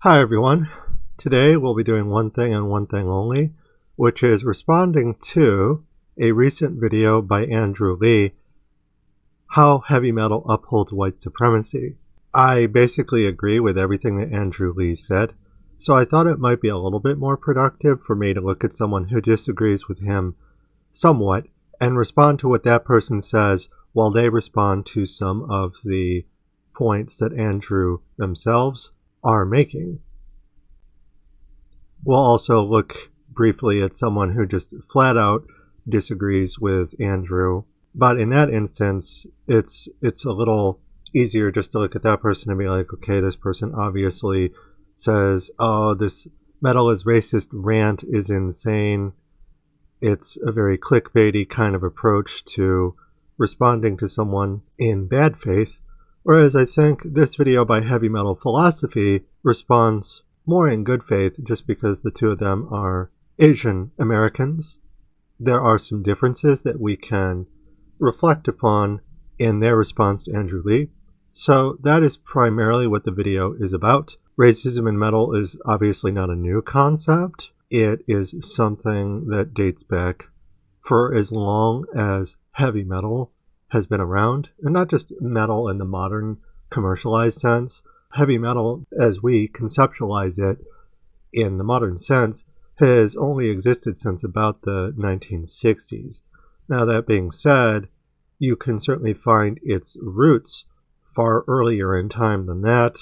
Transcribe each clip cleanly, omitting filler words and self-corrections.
Hi everyone. Today we'll be doing one thing and one thing only, which is responding to a recent video by Andrew Lee, How Heavy Metal Upholds White Supremacy. I basically agree with everything that Andrew Lee said, so I thought it might be a little bit more productive for me to look at someone who disagrees with him somewhat and respond to what that person says while they respond to some of the points that Andrew themselves are making. We'll also look briefly at someone who just flat out disagrees with Andrew, but in that instance it's a little easier just to look at that person and be like, okay, this person obviously says, oh, this metal is racist rant is insane. It's a very clickbaity kind of approach to responding to someone in bad faith. Whereas I think this video by Heavy Metal Philosophy responds more in good faith just because the two of them are Asian Americans. There are some differences that we can reflect upon in their response to Andrew Lee. So that is primarily what the video is about. Racism in metal is obviously not a new concept. It is something that dates back for as long as heavy metal has been around, and not just metal in the modern commercialized sense. Heavy metal, as we conceptualize it in the modern sense, has only existed since about the 1960s. Now, that being said, you can certainly find its roots far earlier in time than that.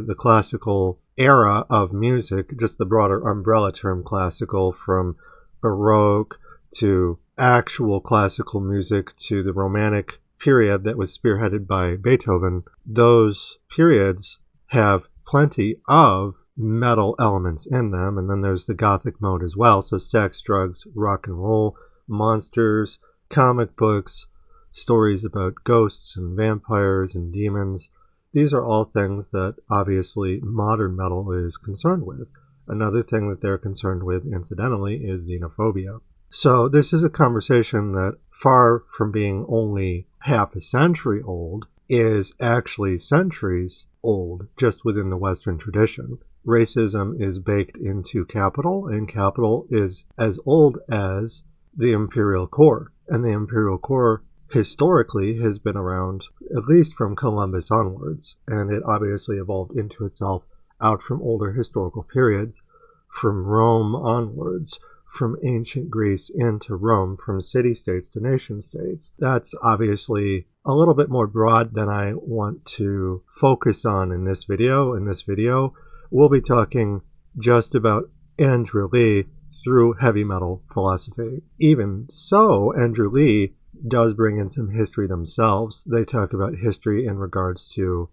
The classical era of music, just the broader umbrella term classical, from Baroque to actual classical music to the Romantic period that was spearheaded by Beethoven, those periods have plenty of metal elements in them. And then there's the Gothic mode as well. So sex, drugs, rock and roll, monsters, comic books, stories about ghosts and vampires and demons. These are all things that obviously modern metal is concerned with. Another thing that they're concerned with, incidentally, is xenophobia. So this is a conversation that, far from being only half a century old, is actually centuries old just within the Western tradition. Racism is baked into capital, and capital is as old as the imperial core. And the imperial core historically has been around at least from Columbus onwards, and it obviously evolved into itself out from older historical periods, from Rome onwards, from ancient Greece into Rome, from city-states to nation-states. That's obviously a little bit more broad than I want to focus on in this video. In this video, we'll be talking just about Andrew Lee through heavy metal philosophy. Even so, Andrew Lee does bring in some history themselves. They talk about history in regards to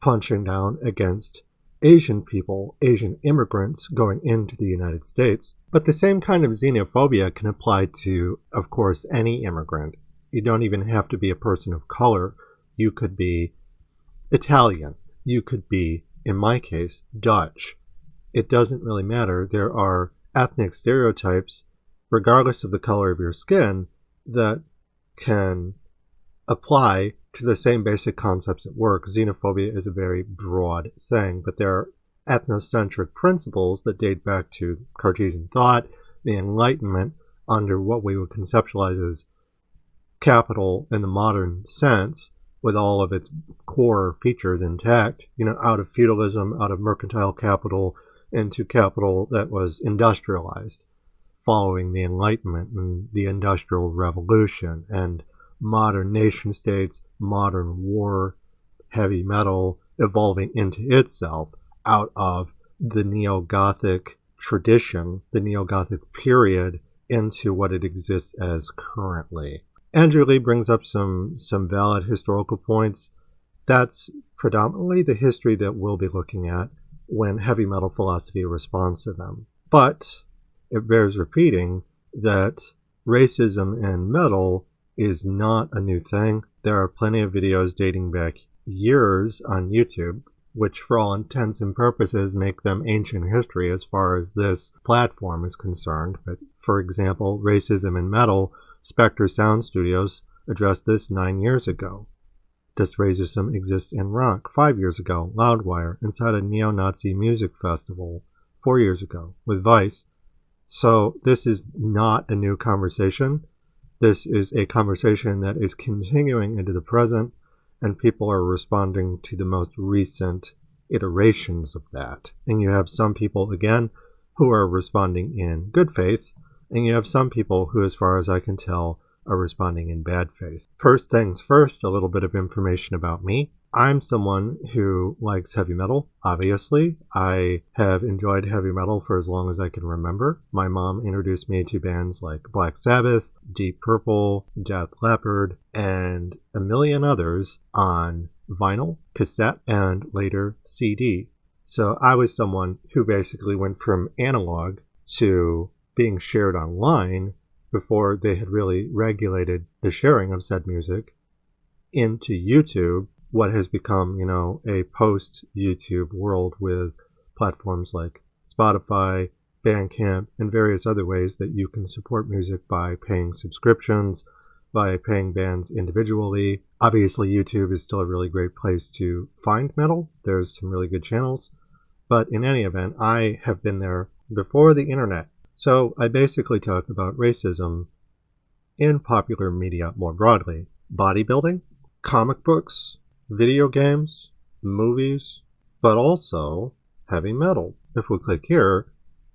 punching down against Asian people, Asian immigrants going into the United States. But the same kind of xenophobia can apply to, of course, any immigrant. You don't even have to be a person of color. You could be Italian. You could be, in my case, Dutch. It doesn't really matter. There are ethnic stereotypes, regardless of the color of your skin, that can apply to the same basic concepts at work. Xenophobia is a very broad thing, but there are ethnocentric principles that date back to Cartesian thought, the Enlightenment, under what we would conceptualize as capital in the modern sense, with all of its core features intact, out of feudalism, out of mercantile capital, into capital that was industrialized, following the Enlightenment and the Industrial Revolution, and modern nation states, modern war, heavy metal evolving into itself out of the neo-Gothic tradition, the neo-Gothic period, into what it exists as currently. Andrew Lee brings up some valid historical points. That's predominantly the history that we'll be looking at when heavy metal philosophy responds to them. But it bears repeating that racism in metal is not a new thing. There are plenty of videos dating back years on YouTube, which for all intents and purposes make them ancient history as far as this platform is concerned. But for example, racism in metal, Spectre Sound Studios addressed this 9 years ago. Does racism exist in rock? 5 years ago. Loudwire, inside a neo-Nazi music festival 4 years ago with Vice. So this is not a new conversation. This is a conversation that is continuing into the present, and people are responding to the most recent iterations of that. And you have some people, again, who are responding in good faith, and you have some people who, as far as I can tell, are responding in bad faith. First things first, a little bit of information about me. I'm someone who likes heavy metal, obviously. I have enjoyed heavy metal for as long as I can remember. My mom introduced me to bands like Black Sabbath, Deep Purple, Def Leppard, and a million others on vinyl, cassette, and later CD. So I was someone who basically went from analog to being shared online before they had really regulated the sharing of said music into YouTube, what has become, a post-YouTube world with platforms like Spotify, Bandcamp, and various other ways that you can support music by paying subscriptions, by paying bands individually. Obviously, YouTube is still a really great place to find metal. There's some really good channels. But in any event, I have been there before the internet. So I basically talk about racism in popular media more broadly. Bodybuilding, comic books, video games, movies, but also heavy metal. If we click here,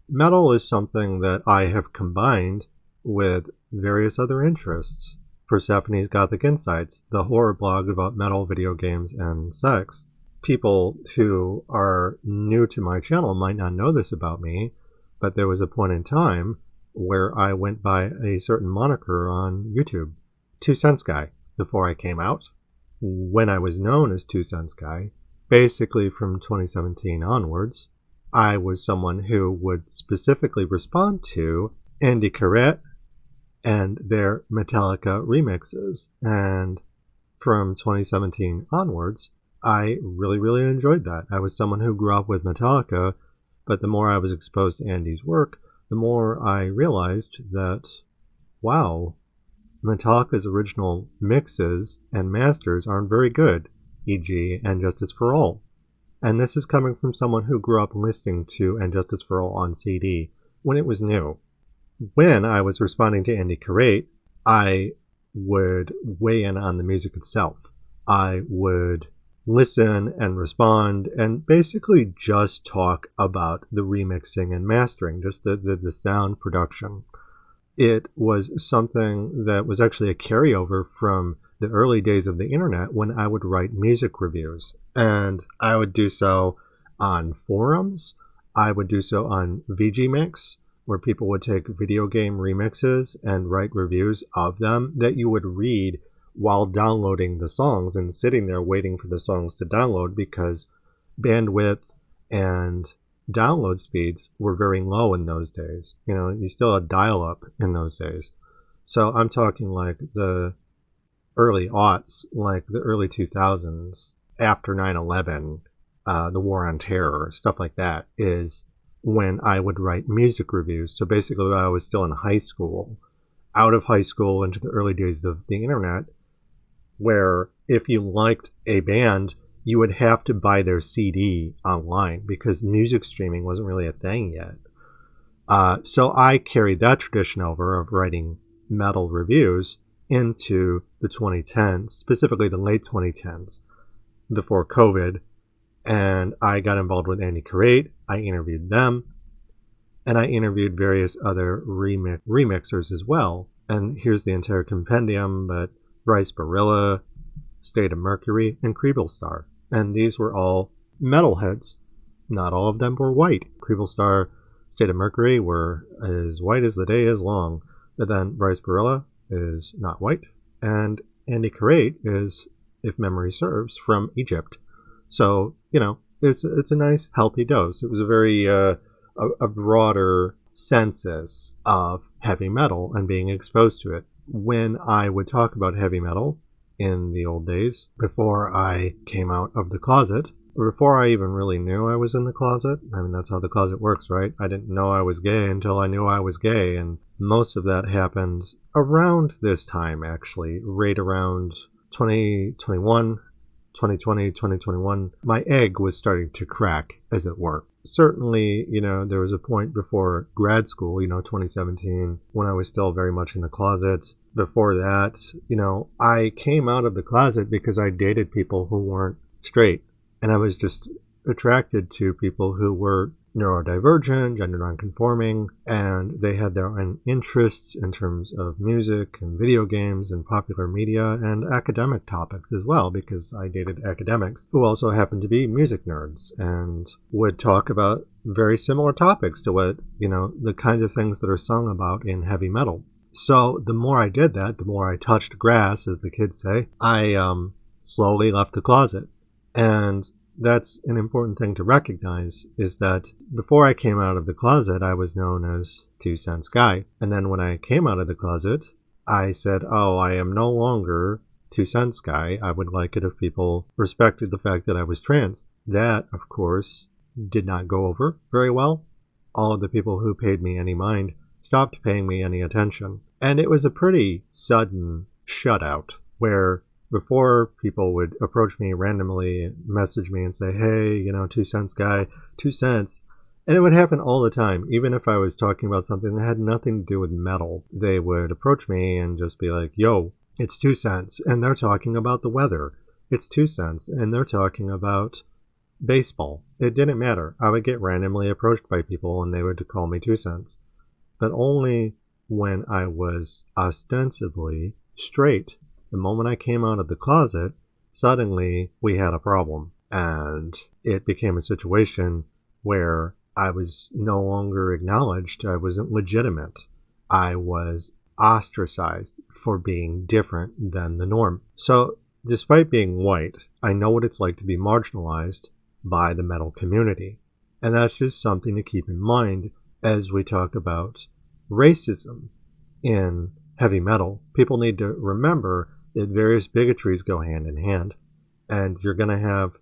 metal is something that I have combined with various other interests. Persephone's Gothic Insights, the horror blog about metal, video games, and sex. People who are new to my channel might not know this about me, but there was a point in time where I went by a certain moniker on YouTube, 2 Cents Guy, before I came out. When I was known as 2 Cents Guy, basically from 2017 onwards, I was someone who would specifically respond to Andy Carrette and their Metallica remixes. And from 2017 onwards, I really, really enjoyed that. I was someone who grew up with Metallica, but the more I was exposed to Andy's work, the more I realized that, wow, Metallica's original mixes and masters aren't very good, e.g. And Justice for All. And this is coming from someone who grew up listening to And Justice for All on CD when it was new. When I was responding to Andy Carrette, I would weigh in on the music itself. I would listen and respond and basically just talk about the remixing and mastering, just the sound production. It was something that was actually a carryover from the early days of the internet when I would write music reviews. And I would do so on forums. I would do so on VGMix, where people would take video game remixes and write reviews of them that you would read while downloading the songs and sitting there waiting for the songs to download, because bandwidth and download speeds were very low in those days. You still had dial-up in those days. So I'm talking like the early aughts, like the early 2000s, after 9/11, the War on Terror, stuff like that, is when I would write music reviews. So basically I was still in high school, out of high school into the early days of the internet, where if you liked a band, you would have to buy their CD online because music streaming wasn't really a thing yet. So I carried that tradition over of writing metal reviews into the 2010s, specifically the late 2010s, before COVID. And I got involved with Andy Carrette. I interviewed them. And I interviewed various other remixers as well. And here's the entire compendium, but Bryce Barilla, State of Mercury, and Creeblestar. And these were all metalheads. Not all of them were white. Creeblestar, State of Mercury were as white as the day is long. But then Bryce Barilla is not white. And Andy Carrette is, if memory serves, from Egypt. So, it's a nice, healthy dose. It was a very, a broader census of heavy metal and being exposed to it. When I would talk about heavy metal in the old days, before I came out of the closet, or before I even really knew I was in the closet, I mean, that's how the closet works, right? I didn't know I was gay until I knew I was gay, and most of that happened around this time, actually, right around 2021, 2020, 2021, my egg was starting to crack, as it were. Certainly, there was a point before grad school, 2017, when I was still very much in the closet. Before that, I came out of the closet because I dated people who weren't straight. And I was just attracted to people who were neurodivergent, gender nonconforming, and they had their own interests in terms of music and video games and popular media and academic topics as well, because I dated academics who also happened to be music nerds and would talk about very similar topics to what, the kinds of things that are sung about in heavy metal. So the more I did that, the more I touched grass, as the kids say, I slowly left the closet. And that's an important thing to recognize, is that before I came out of the closet, I was known as 2 Cents Guy. And then when I came out of the closet, I said, I am no longer 2 Cents Guy. I would like it if people respected the fact that I was trans. That, of course, did not go over very well. All of the people who paid me any mind stopped paying me any attention. And it was a pretty sudden shutout, where before people would approach me randomly, message me and say, hey, 2 Cents Guy, 2 cents. And it would happen all the time. Even if I was talking about something that had nothing to do with metal, they would approach me and just be like, yo, it's 2 cents. And they're talking about the weather. It's 2 cents. And they're talking about baseball. It didn't matter. I would get randomly approached by people and they would call me 2 cents. But only when I was ostensibly straight. The moment I came out of the closet, suddenly we had a problem. And it became a situation where I was no longer acknowledged. I wasn't legitimate. I was ostracized for being different than the norm. So, despite being white, I know what it's like to be marginalized by the metal community. And that's just something to keep in mind as we talk about racism in heavy metal. People need to remember that various bigotries go hand in hand. And you're going to have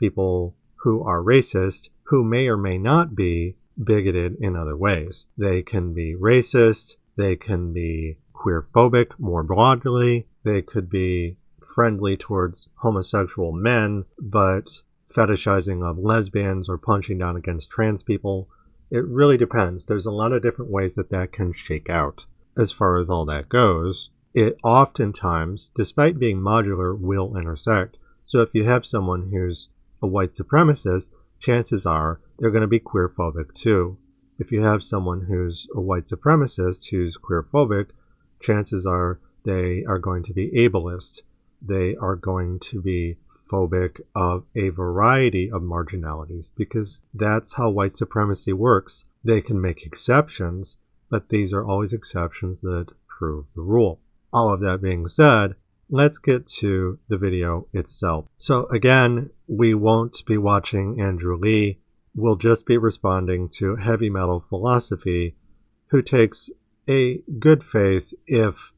people who are racist who may or may not be bigoted in other ways. They can be racist, they can be queerphobic more broadly, they could be friendly towards homosexual men, but fetishizing of lesbians or punching down against trans people. It really depends. There's a lot of different ways that can shake out. As far as all that goes, it oftentimes, despite being modular, will intersect. So if you have someone who's a white supremacist, chances are they're going to be queerphobic too. If you have someone who's a white supremacist who's queerphobic, chances are they are going to be ableist. They are going to be phobic of a variety of marginalities, because that's how white supremacy works. They can make exceptions, but these are always exceptions that prove the rule. All of that being said, let's get to the video itself. So again, we won't be watching Andrew Lee. We'll just be responding to heavy metal philosophy, who takes a good faith, if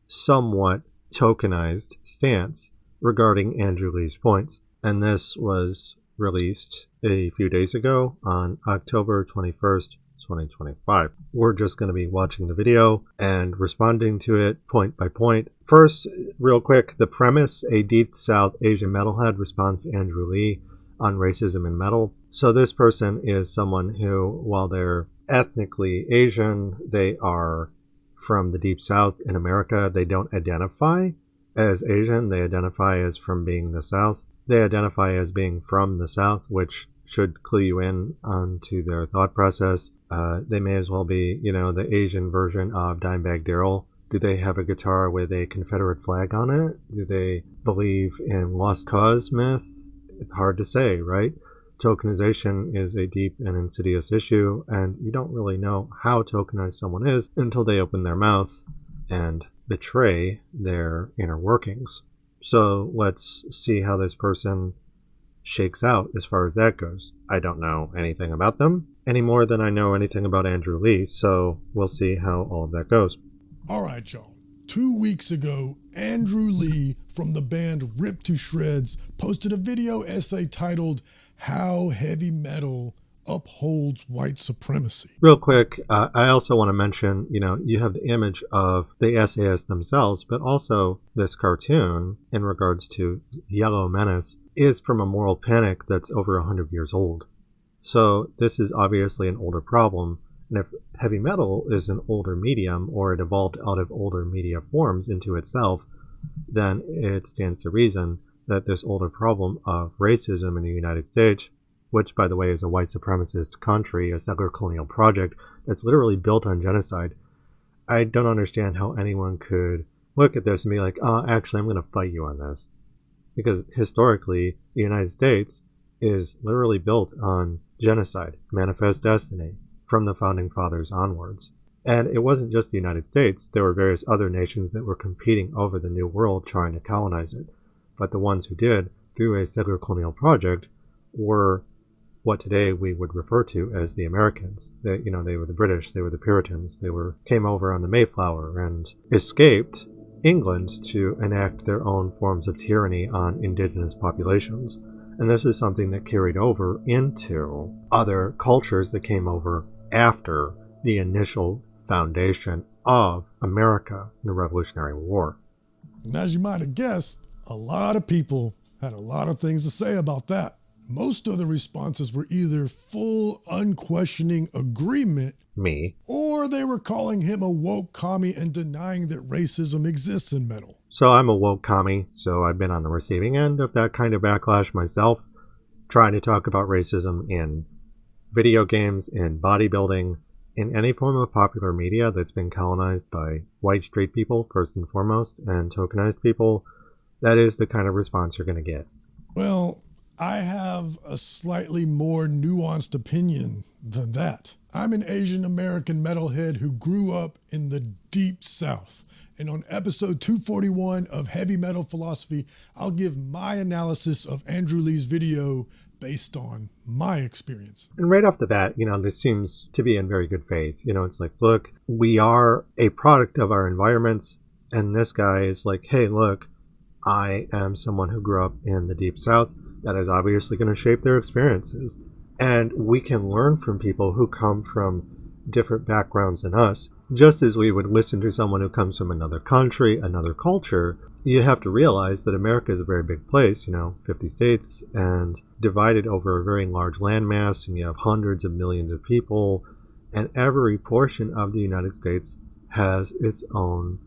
somewhat tokenized, stance regarding Andrew Lee's points. And this was released a few days ago on October 21st, 2025. We're just going to be watching the video and responding to it point by point. First, real quick, the premise: a Deep South Asian metalhead responds to Andrew Lee on racism in metal. So this person is someone who, while they're ethnically Asian, they are from the Deep South in America. They don't identify as Asian. They identify as from being the South. They identify as being from the South, which should clue you in onto their thought process. They may as well be, the Asian version of Dimebag Darrell. Do they have a guitar with a Confederate flag on it? Do they believe in Lost Cause myth? It's hard to say, right? Tokenization is a deep and insidious issue, and you don't really know how tokenized someone is until they open their mouth and betray their inner workings. So let's see how this person shakes out as far as that goes. I don't know anything about them any more than I know anything about Andrew Lee, so we'll see how all of that goes. All right, y'all. 2 weeks ago, Andrew Lee from the band Ripped to Shreds posted a video essay titled "How Heavy Metal upholds white supremacy. Real quick, I also want to mention, you have the image of the essayists themselves, but also this cartoon, in regards to Yellow Menace, is from a moral panic that's over 100 years old. So this is obviously an older problem, and if heavy metal is an older medium, or it evolved out of older media forms into itself, then it stands to reason that this older problem of racism in the United States, which, by the way, is a white supremacist country, a settler colonial project that's literally built on genocide. I don't understand how anyone could look at this and be like, oh, actually, I'm going to fight you on this. Because historically, the United States is literally built on genocide, manifest destiny, from the Founding Fathers onwards. And it wasn't just the United States. There were various other nations that were competing over the New World trying to colonize it. But the ones who did, through a settler colonial project, were what today we would refer to as the Americans. They were the British, they were the Puritans, came over on the Mayflower and escaped England to enact their own forms of tyranny on indigenous populations. And this is something that carried over into other cultures that came over after the initial foundation of America in the Revolutionary War. And as you might have guessed, a lot of people had a lot of things to say about that. Most of the responses were either full, unquestioning agreement, me, or they were calling him a woke commie and denying that racism exists in metal. So I'm a woke commie, so I've been on the receiving end of that kind of backlash myself, trying to talk about racism in video games, in bodybuilding, in any form of popular media that's been colonized by white straight people, first and foremost, and tokenized people. That is the kind of response you're going to get. Well, I have a slightly more nuanced opinion than that. I'm an Asian American metalhead who grew up in the Deep South. And on episode 241 of Heavy Metal Philosophy, I'll give my analysis of Andrew Lee's video based on my experience. And right off the bat, this seems to be in very good faith. It's like, look, we are a product of our environments. And this guy is like, hey, look, I am someone who grew up in the Deep South. That is obviously going to shape their experiences. And we can learn from people who come from different backgrounds than us. Just as we would listen to someone who comes from another country, another culture, you have to realize that America is a very big place, 50 states, and divided over a very large landmass, and you have hundreds of millions of people, and every portion of the United States has its own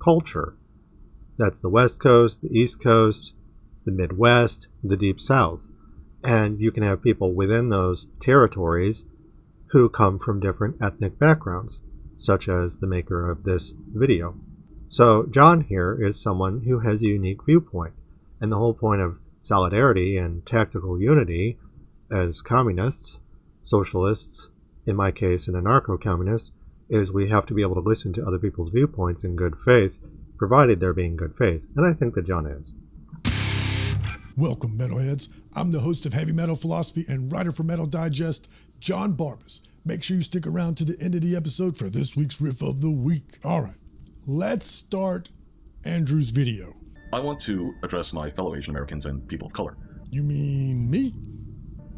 culture. That's the West Coast, the East Coast, the Midwest, the Deep South. And you can have people within those territories who come from different ethnic backgrounds, such as the maker of this video. So John here is someone who has a unique viewpoint. And the whole point of solidarity and tactical unity as communists, socialists, in my case an anarcho-communist, is we have to be able to listen to other people's viewpoints in good faith, provided they're being good faith. And I think that John is. Welcome, metalheads. I'm the host of Heavy Metal Philosophy and writer for Metal Digest, John Barbas. Make sure you stick around to the end of the episode for this week's riff of the week. All right, let's start Andrew's video. I want to address my fellow Asian Americans and people of color. You mean me?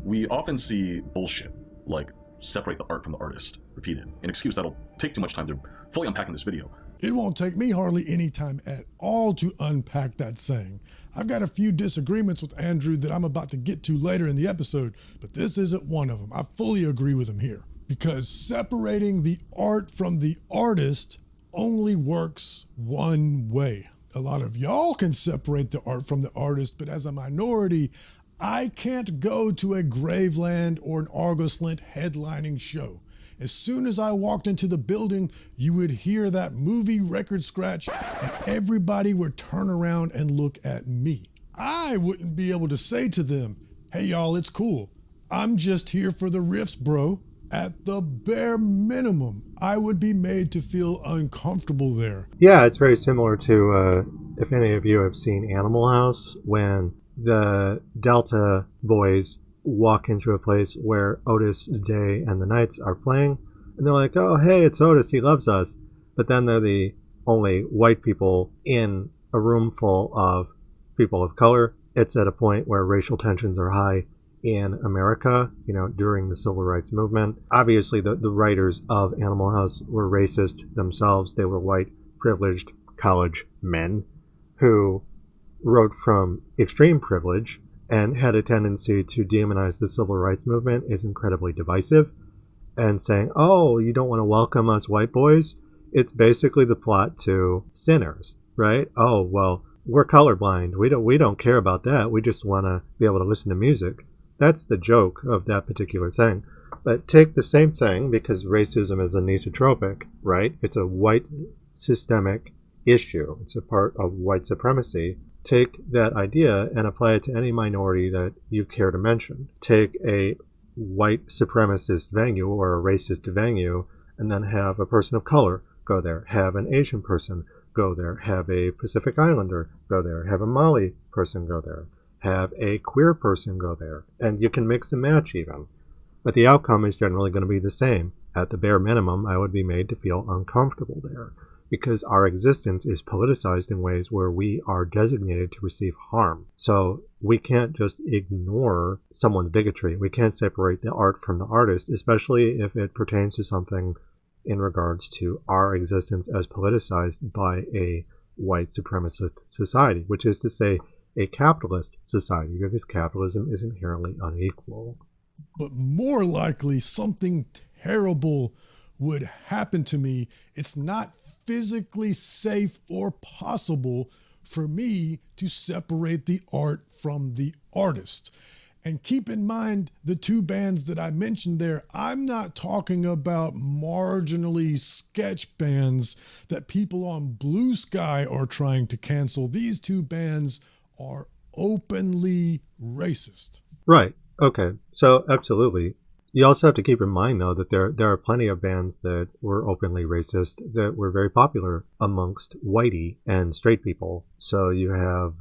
We often see bullshit, like separate the art from the artist, repeated, an excuse that'll take too much time to fully unpack in this video. It won't take me hardly any time at all to unpack that saying. I've got a few disagreements with Andrew that I'm about to get to later in the episode, but this isn't one of them. I fully agree with him here. Because separating the art from the artist only works one way. A lot of y'all can separate the art from the artist, but as a minority, I can't go to a Graveland or an Argos Lent headlining show. As soon as I walked into the building, you would hear that movie record scratch and everybody would turn around and look at me. I wouldn't be able to say to them, hey y'all, it's cool. I'm just here for the riffs, bro. At the bare minimum, I would be made to feel uncomfortable there. Yeah, it's very similar to, if any of you have seen Animal House, when the Delta boys walk into a place where Otis Day and the Knights are playing, and they're like, oh, hey, it's Otis, he loves us. But then they're the only white people in a room full of people of color. It's at a point where racial tensions are high in America, during the civil rights movement. Obviously, the writers of Animal House were racist themselves. They were white, privileged college men who wrote from extreme privilege and had a tendency to demonize the civil rights movement as incredibly divisive and saying, oh, you don't want to welcome us white boys? It's basically the plot to Sinners, right? Oh, well, we're colorblind. We don't care about that. We just want to be able to listen to music. That's the joke of that particular thing. But take the same thing, because racism is anisotropic, right? It's a white systemic issue. It's a part of white supremacy. Take that idea and apply it to any minority that you care to mention. Take a white supremacist venue or a racist venue and then have a person of color go there, have an Asian person go there, have a Pacific Islander go there, have a Mali person go there, have a queer person go there, and you can mix and match even. But the outcome is generally going to be the same. At the bare minimum, I would be made to feel uncomfortable there, because our existence is politicized in ways where we are designated to receive harm. So we can't just ignore someone's bigotry. We can't separate the art from the artist, especially if it pertains to something in regards to our existence as politicized by a white supremacist society, which is to say a capitalist society, because capitalism is inherently unequal. But more likely, something terrible would happen to me. It's not physically safe or possible for me to separate the art from the artist. And keep in mind the two bands that I mentioned there, I'm not talking about marginally sketch bands that people on Blue Sky are trying to cancel. These two bands are openly racist. Right. Okay. So absolutely. You also have to keep in mind, though, that there are plenty of bands that were openly racist that were very popular amongst whitey and straight people. So you have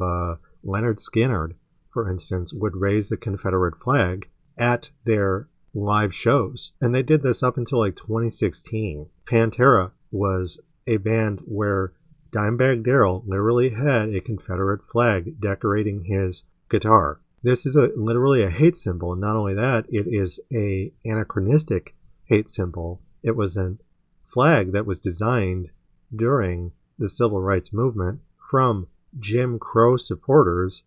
Leonard Skinner, for instance, would raise the Confederate flag at their live shows. And they did this up until like 2016. Pantera was a band where Dimebag Darrell literally had a Confederate flag decorating his guitar. This is literally a hate symbol. And not only that, it is a anachronistic hate symbol. It was a flag that was designed during the civil rights movement from Jim Crow supporters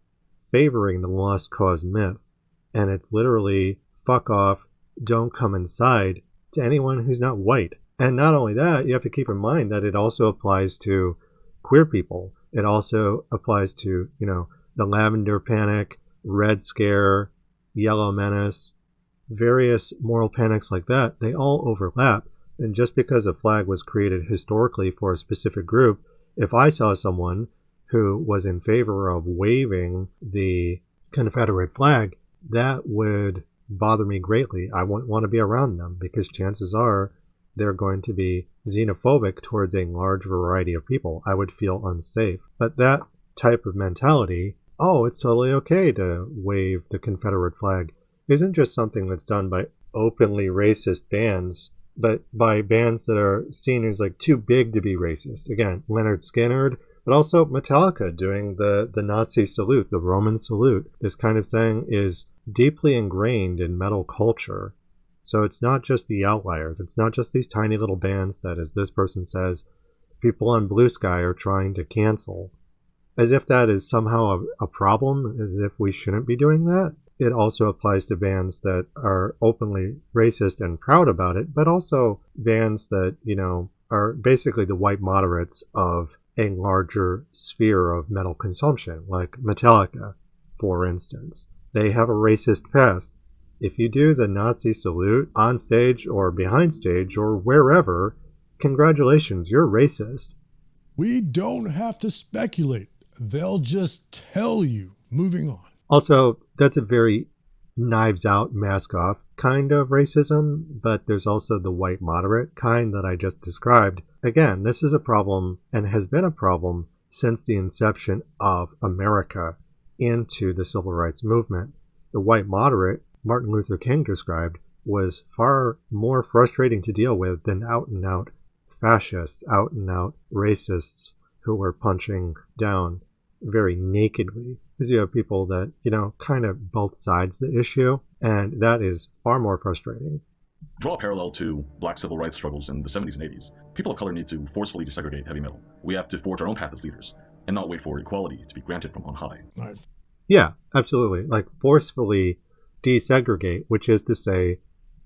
favoring the lost cause myth. And it's literally fuck off, don't come inside to anyone who's not white. And not only that, you have to keep in mind that it also applies to queer people. It also applies to, the Lavender Panic, Red Scare, Yellow Menace, various moral panics like that. They all overlap. And just because a flag was created historically for a specific group, if I saw someone who was in favor of waving the Confederate flag, that would bother me greatly. I wouldn't want to be around them, because chances are they're going to be xenophobic towards a large variety of people. I would feel unsafe. But that type of mentality, oh, it's totally okay to wave the Confederate flag, isn't just something that's done by openly racist bands, but by bands that are seen as like too big to be racist. Again, Leonard Skinner, but also Metallica doing the Nazi salute, the Roman salute. This kind of thing is deeply ingrained in metal culture. So it's not just the outliers. It's not just these tiny little bands that, as this person says, people on Blue Sky are trying to cancel. As if that is somehow a problem, as if we shouldn't be doing that. It also applies to bands that are openly racist and proud about it, but also bands that, are basically the white moderates of a larger sphere of metal consumption, like Metallica, for instance. They have a racist past. If you do the Nazi salute on stage or behind stage or wherever, congratulations, you're racist. We don't have to speculate. They'll just tell you. Moving on. Also, that's a very Knives Out, Mask Off kind of racism, but there's also the white moderate kind that I just described. Again, this is a problem and has been a problem since the inception of America into the civil rights movement. The white moderate, Martin Luther King described, was far more frustrating to deal with than out-and-out fascists, out-and-out racists who were punching down very nakedly is you have people that, kind of both sides the issue, and that is far more frustrating. Draw a parallel to black civil rights struggles in the 70s and 80s. People of color need to forcefully desegregate heavy metal. We have to forge our own path as leaders and not wait for equality to be granted from on high. Right. Yeah, absolutely. Like forcefully desegregate, which is to say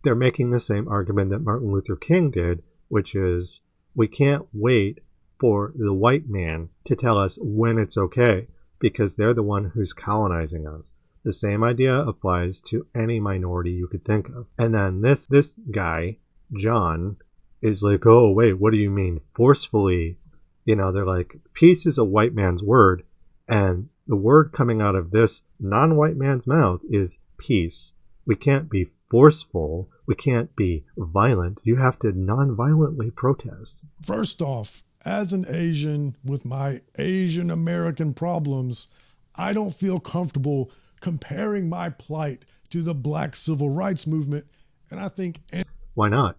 they're making the same argument that Martin Luther King did, which is we can't wait for the white man to tell us when it's okay because they're the one who's colonizing us. The same idea applies to any minority you could think of. And then this guy, John, is like, oh, wait, what do you mean forcefully? They're like, peace is a white man's word. And the word coming out of this non-white man's mouth is peace. We can't be forceful. We can't be violent. You have to non-violently protest. First off, as an Asian with my Asian American problems, I don't feel comfortable comparing my plight to the black civil rights movement. And I think... Why not?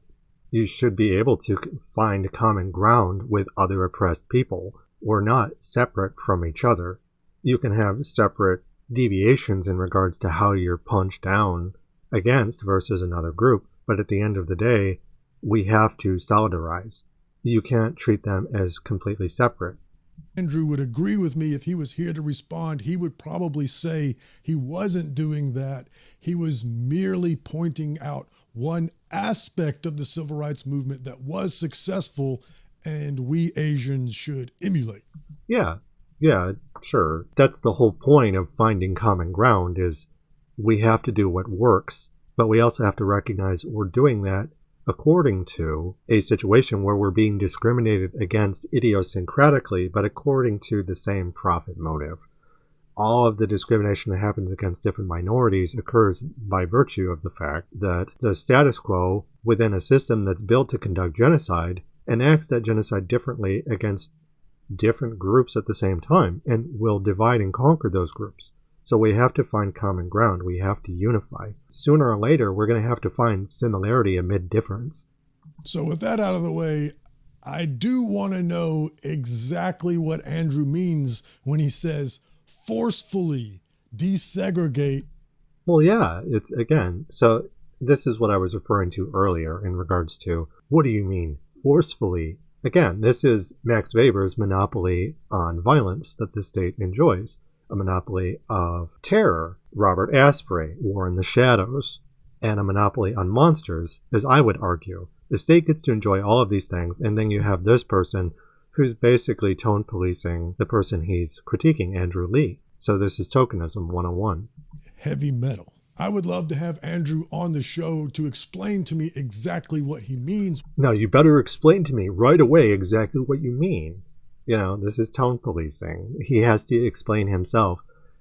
You should be able to find common ground with other oppressed people. We're not separate from each other. You can have separate deviations in regards to how you're punched down against versus another group. But at the end of the day, we have to solidarize. You can't treat them as completely separate. Andrew would agree with me if he was here to respond. He would probably say he wasn't doing that. He was merely pointing out one aspect of the civil rights movement that was successful and we Asians should emulate. Yeah, sure. That's the whole point of finding common ground is we have to do what works, but we also have to recognize we're doing that according to a situation where we're being discriminated against idiosyncratically, but according to the same profit motive. All of the discrimination that happens against different minorities occurs by virtue of the fact that the status quo within a system that's built to conduct genocide enacts that genocide differently against different groups at the same time and will divide and conquer those groups. So we have to find common ground. We have to unify. Sooner or later, we're going to have to find similarity amid difference. So with that out of the way, I do want to know exactly what Andrew means when he says forcefully desegregate. Well, yeah, it's again, so this is what I was referring to earlier in regards to what do you mean forcefully? Again, this is Max Weber's monopoly on violence that the state enjoys. A monopoly of terror, Robert Asprey, War in the Shadows, and a monopoly on monsters, as I would argue. The state gets to enjoy all of these things, and then you have this person who's basically tone policing the person he's critiquing, Andrew Lee. So this is tokenism 101. Heavy metal. I would love to have Andrew on the show to explain to me exactly what he means. No, you better explain to me right away exactly what you mean. This is tone policing. He has to explain himself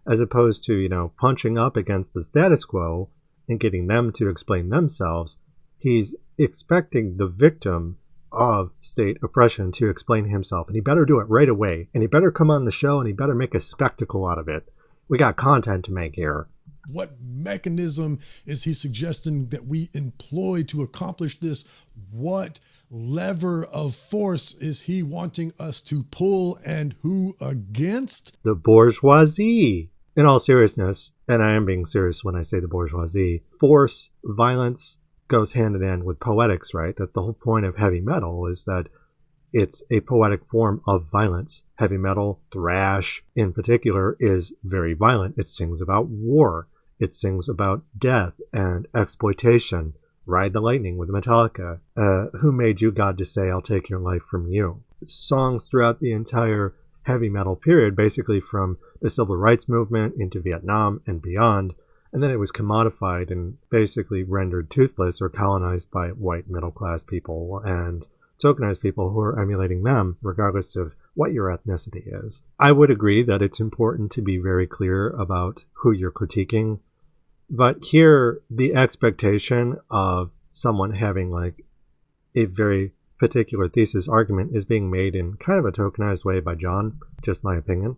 as opposed to, punching up against the status quo and getting them to explain themselves. He's expecting the victim of state oppression to explain himself. And he better do it right away. And he better come on the show and he better make a spectacle out of it. We got content to make here. What mechanism is he suggesting that we employ to accomplish this? What lever of force is he wanting us to pull and who against? The bourgeoisie. In all seriousness, and I am being serious when I say the bourgeoisie, force, violence goes hand in hand with poetics, right? That's the whole point of heavy metal is that it's a poetic form of violence. Heavy metal, thrash in particular, is very violent. It sings about war. It sings about death and exploitation. Ride the Lightning with Metallica. Who made you, God, to say, I'll take your life from you? Songs throughout the entire heavy metal period, basically from the civil rights movement into Vietnam and beyond. And then it was commodified and basically rendered toothless or colonized by white middle-class people and tokenized people who are emulating them, regardless of what your ethnicity is. I would agree that it's important to be very clear about who you're critiquing, but here the expectation of someone having like a very particular thesis argument is being made in kind of a tokenized way by John, just my opinion.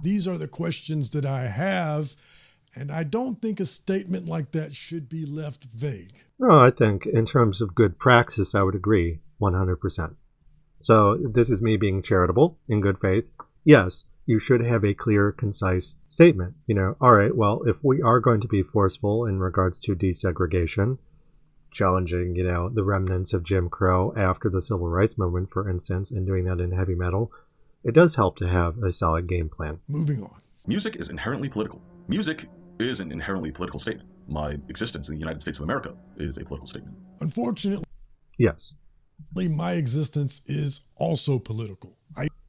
These are the questions that I have, and I don't think a statement like that should be left vague. No, I think in terms of good praxis, I would agree 100%. So this is me being charitable in good faith. Yes, you should have a clear, concise statement. All right, well, if we are going to be forceful in regards to desegregation, challenging, the remnants of Jim Crow after the Civil Rights Movement, for instance, and doing that in heavy metal, it does help to have a solid game plan. Moving on. Music is inherently political. Music is an inherently political statement. My existence in the United States of America is a political statement. Unfortunately, yes, my existence is also political.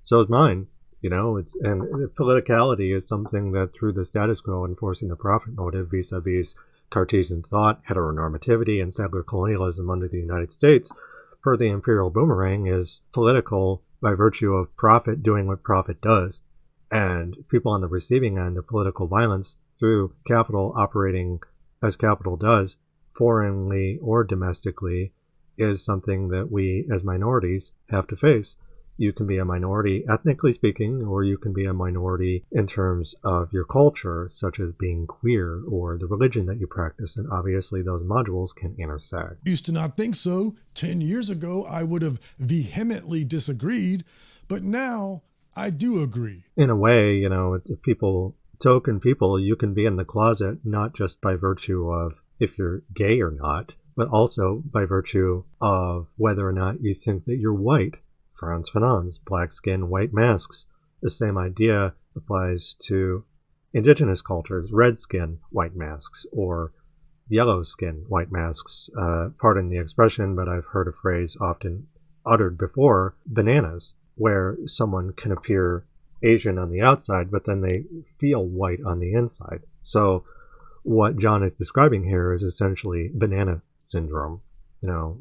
So is mine. And politicality is something that through the status quo enforcing the profit motive vis-a-vis Cartesian thought, heteronormativity, and settler colonialism under the United States, per the imperial boomerang, is political by virtue of profit doing what profit does. And people on the receiving end of political violence through capital operating as capital does, foreignly or domestically, is something that we as minorities have to face. You can be a minority ethnically speaking, or you can be a minority in terms of your culture, such as being queer or the religion that you practice. And obviously those modules can intersect. Used to not think so. 10 years ago, I would have vehemently disagreed, but now I do agree. In a way, token people, you can be in the closet not just by virtue of if you're gay or not, but also by virtue of whether or not you think that you're white. Frantz Fanon's black skin, white masks. The same idea applies to indigenous cultures, red skin, white masks, or yellow skin, white masks. Pardon the expression, but I've heard a phrase often uttered before, bananas, where someone can appear Asian on the outside, but then they feel white on the inside. So what John is describing here is essentially banana syndrome.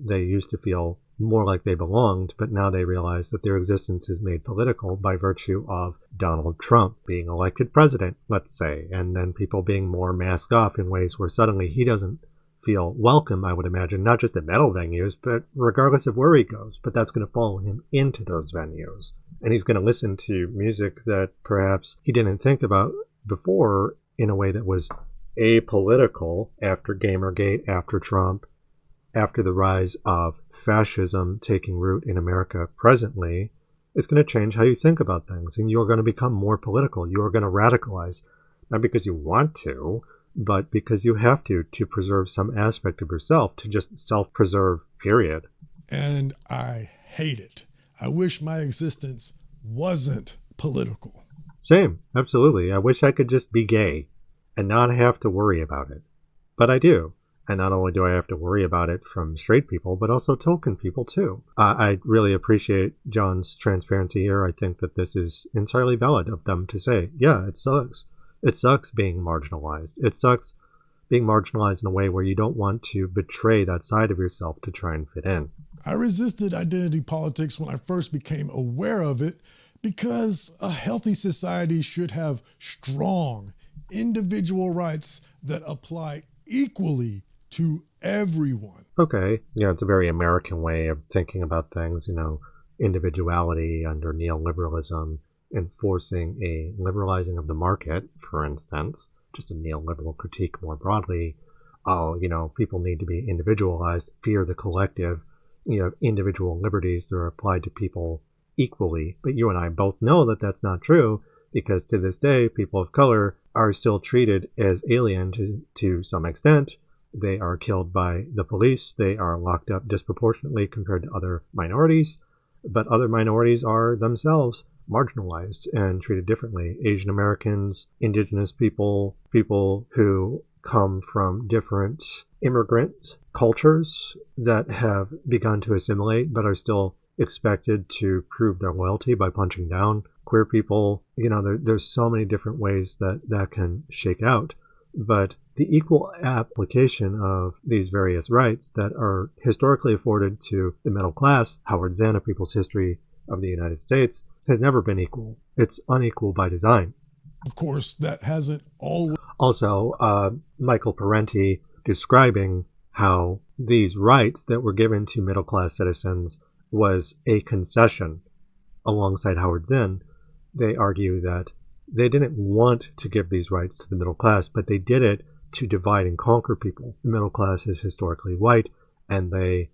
They used to feel more like they belonged, but now they realize that their existence is made political by virtue of Donald Trump being elected president, let's say, and then people being more masked off in ways where suddenly he doesn't feel welcome, I would imagine, not just at metal venues, but regardless of where he goes. But that's going to follow him into those venues. And he's going to listen to music that perhaps he didn't think about before in a way that was apolitical after Gamergate, after Trump, after the rise of fascism taking root in America presently. It's going to change how you think about things, and you're going to become more political. You're going to radicalize, not because you want to, but because you have to preserve some aspect of yourself, to just self-preserve, period. And I hate it. I wish my existence wasn't political. Same, absolutely. I wish I could just be gay and not have to worry about it. But I do. And not only do I have to worry about it from straight people, but also token people too. I really appreciate John's transparency here. I think that this is entirely valid of them to say, yeah, it sucks. It sucks being marginalized. It sucks being marginalized in a way where you don't want to betray that side of yourself to try and fit in. I resisted identity politics when I first became aware of it because a healthy society should have strong individual rights that apply equally to everyone. Okay. It's a very American way of thinking about things, individuality under neoliberalism, enforcing a liberalizing of the market, for instance, just a neoliberal critique more broadly. People need to be individualized, fear the collective, individual liberties that are applied to people equally. But you and I both know that that's not true, because to this day, people of color are still treated as alien to some extent. They are killed by the police. They are locked up disproportionately compared to other minorities. But other minorities are themselves marginalized and treated differently. Asian Americans, indigenous people, people who come from different immigrant cultures that have begun to assimilate but are still expected to prove their loyalty by punching down. Queer people, there's so many different ways that can shake out. But the equal application of these various rights that are historically afforded to the middle class, Howard Zinn, of People's History of the United States, has never been equal. It's unequal by design. Of course, that hasn't always... Also, Michael Parenti describing how these rights that were given to middle class citizens was a concession alongside Howard Zinn. They argue that they didn't want to give these rights to the middle class, but they did it to divide and conquer people. The middle class is historically white, and they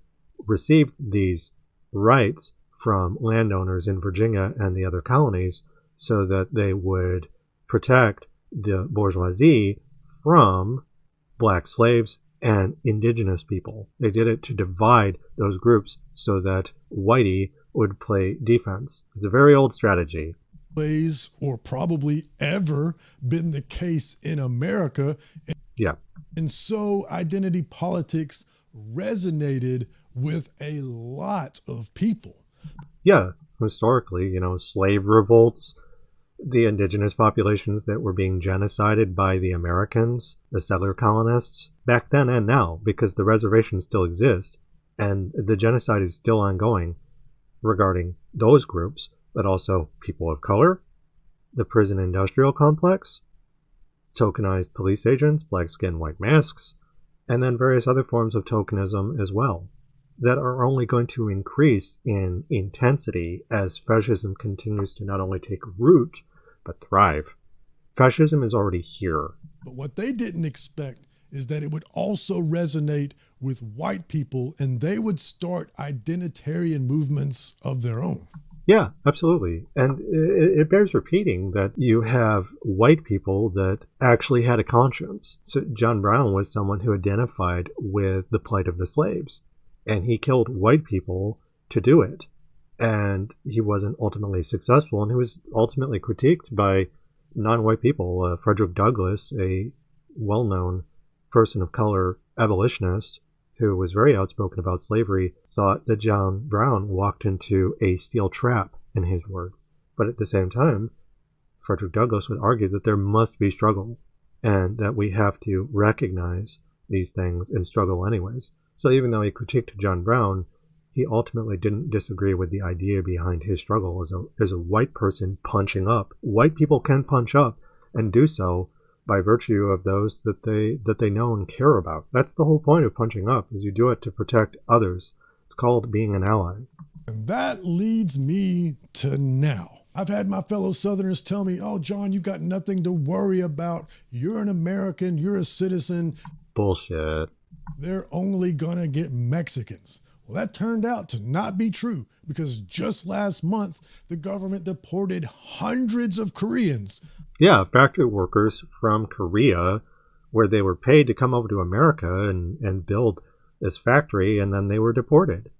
received these rights from landowners in Virginia and the other colonies so that they would protect the bourgeoisie from black slaves and indigenous people. They did it to divide those groups so that whitey would play defense. It's a very old strategy. Ways, or probably ever been the case in America. Yeah. And so identity politics resonated with a lot of people. Yeah, historically, slave revolts, the indigenous populations that were being genocided by the Americans, the settler colonists, back then and now, because the reservations still exist, and the genocide is still ongoing regarding those groups, but also people of color, the prison industrial complex, tokenized police agents, black skin, white masks, and then various other forms of tokenism as well, that are only going to increase in intensity as fascism continues to not only take root, but thrive. Fascism is already here. But what they didn't expect is that it would also resonate with white people and they would start identitarian movements of their own. Yeah, absolutely. And it bears repeating that you have white people that actually had a conscience. So John Brown was someone who identified with the plight of the slaves, and he killed white people to do it. And he wasn't ultimately successful, and he was ultimately critiqued by non-white people. Frederick Douglass, a well-known person of color abolitionist who was very outspoken about slavery, thought that John Brown walked into a steel trap, in his words. But at the same time, Frederick Douglass would argue that there must be struggle and that we have to recognize these things and struggle anyways. So even though he critiqued John Brown, he ultimately didn't disagree with the idea behind his struggle as a white person punching up. White people can punch up and do so by virtue of those that they know and care about. That's the whole point of punching up, is you do it to protect others. It's called being an ally. And that leads me to now. I've had my fellow Southerners tell me, oh, John, you've got nothing to worry about. You're an American. You're a citizen. Bullshit. They're only gonna get Mexicans. Well, that turned out to not be true because just last month, the government deported hundreds of Koreans. Yeah, factory workers from Korea, where they were paid to come over to America and build this factory, and then they were deported,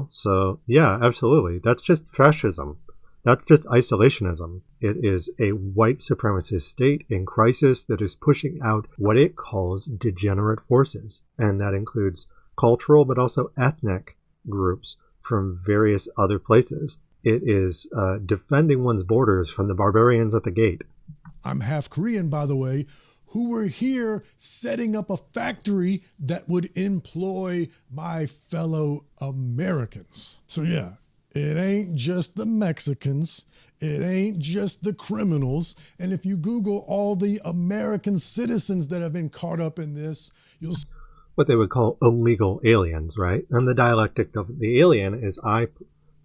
So, yeah, absolutely. That's just fascism. That's just isolationism. It is a white supremacist state in crisis that is pushing out what it calls degenerate forces, and that includes cultural but also ethnic groups from various other places. It is defending one's borders from the barbarians at the gate. I'm half Korean, by the way, who were here setting up a factory that would employ my fellow Americans. So yeah, it ain't just the Mexicans. It ain't just the criminals. And if you Google all the American citizens that have been caught up in this, you'll see what they would call illegal aliens, right? And the dialectic of the alien, as I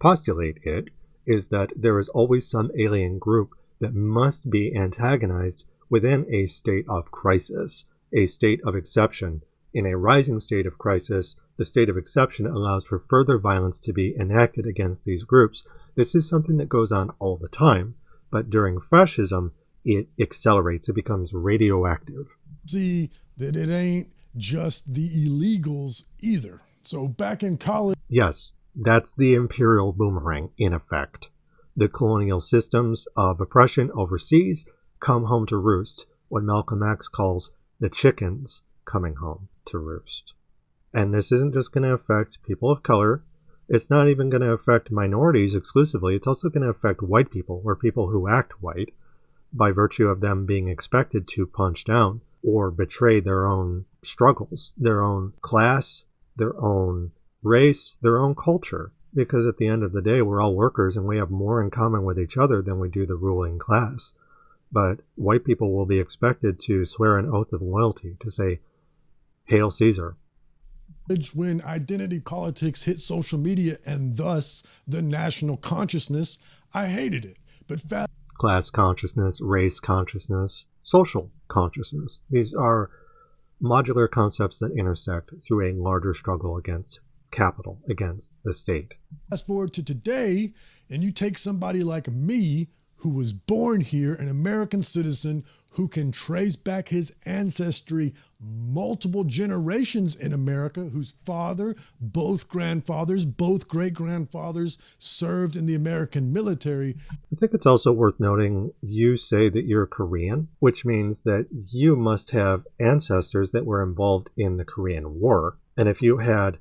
postulate it, is that there is always some alien group that must be antagonized within a state of crisis, a state of exception. In a rising state of crisis, the state of exception allows for further violence to be enacted against these groups. This is something that goes on all the time, but during fascism, it accelerates. It becomes radioactive. See that it ain't just the illegals either. So back in college... Yes, that's the imperial boomerang in effect. The colonial systems of oppression overseas come home to roost, what Malcolm X calls the chickens coming home to roost. And this isn't just going to affect people of color. It's not even going to affect minorities exclusively. It's also going to affect white people, or people who act white, by virtue of them being expected to punch down or betray their own struggles, their own class, their own race, their own culture. Because at the end of the day, we're all workers and we have more in common with each other than we do the ruling class. But white people will be expected to swear an oath of loyalty to say, Hail Caesar. When identity politics hit social media and thus the national consciousness, I hated it. But class consciousness, race consciousness, social consciousness. These are modular concepts that intersect through a larger struggle against capital, against the state. Fast forward to today, and you take somebody like me who was born here, an American citizen who can trace back his ancestry multiple generations in America, whose father, both grandfathers, both great-grandfathers served in the American military. I think it's also worth noting you say that you're Korean, which means that you must have ancestors that were involved in the Korean War. And if you had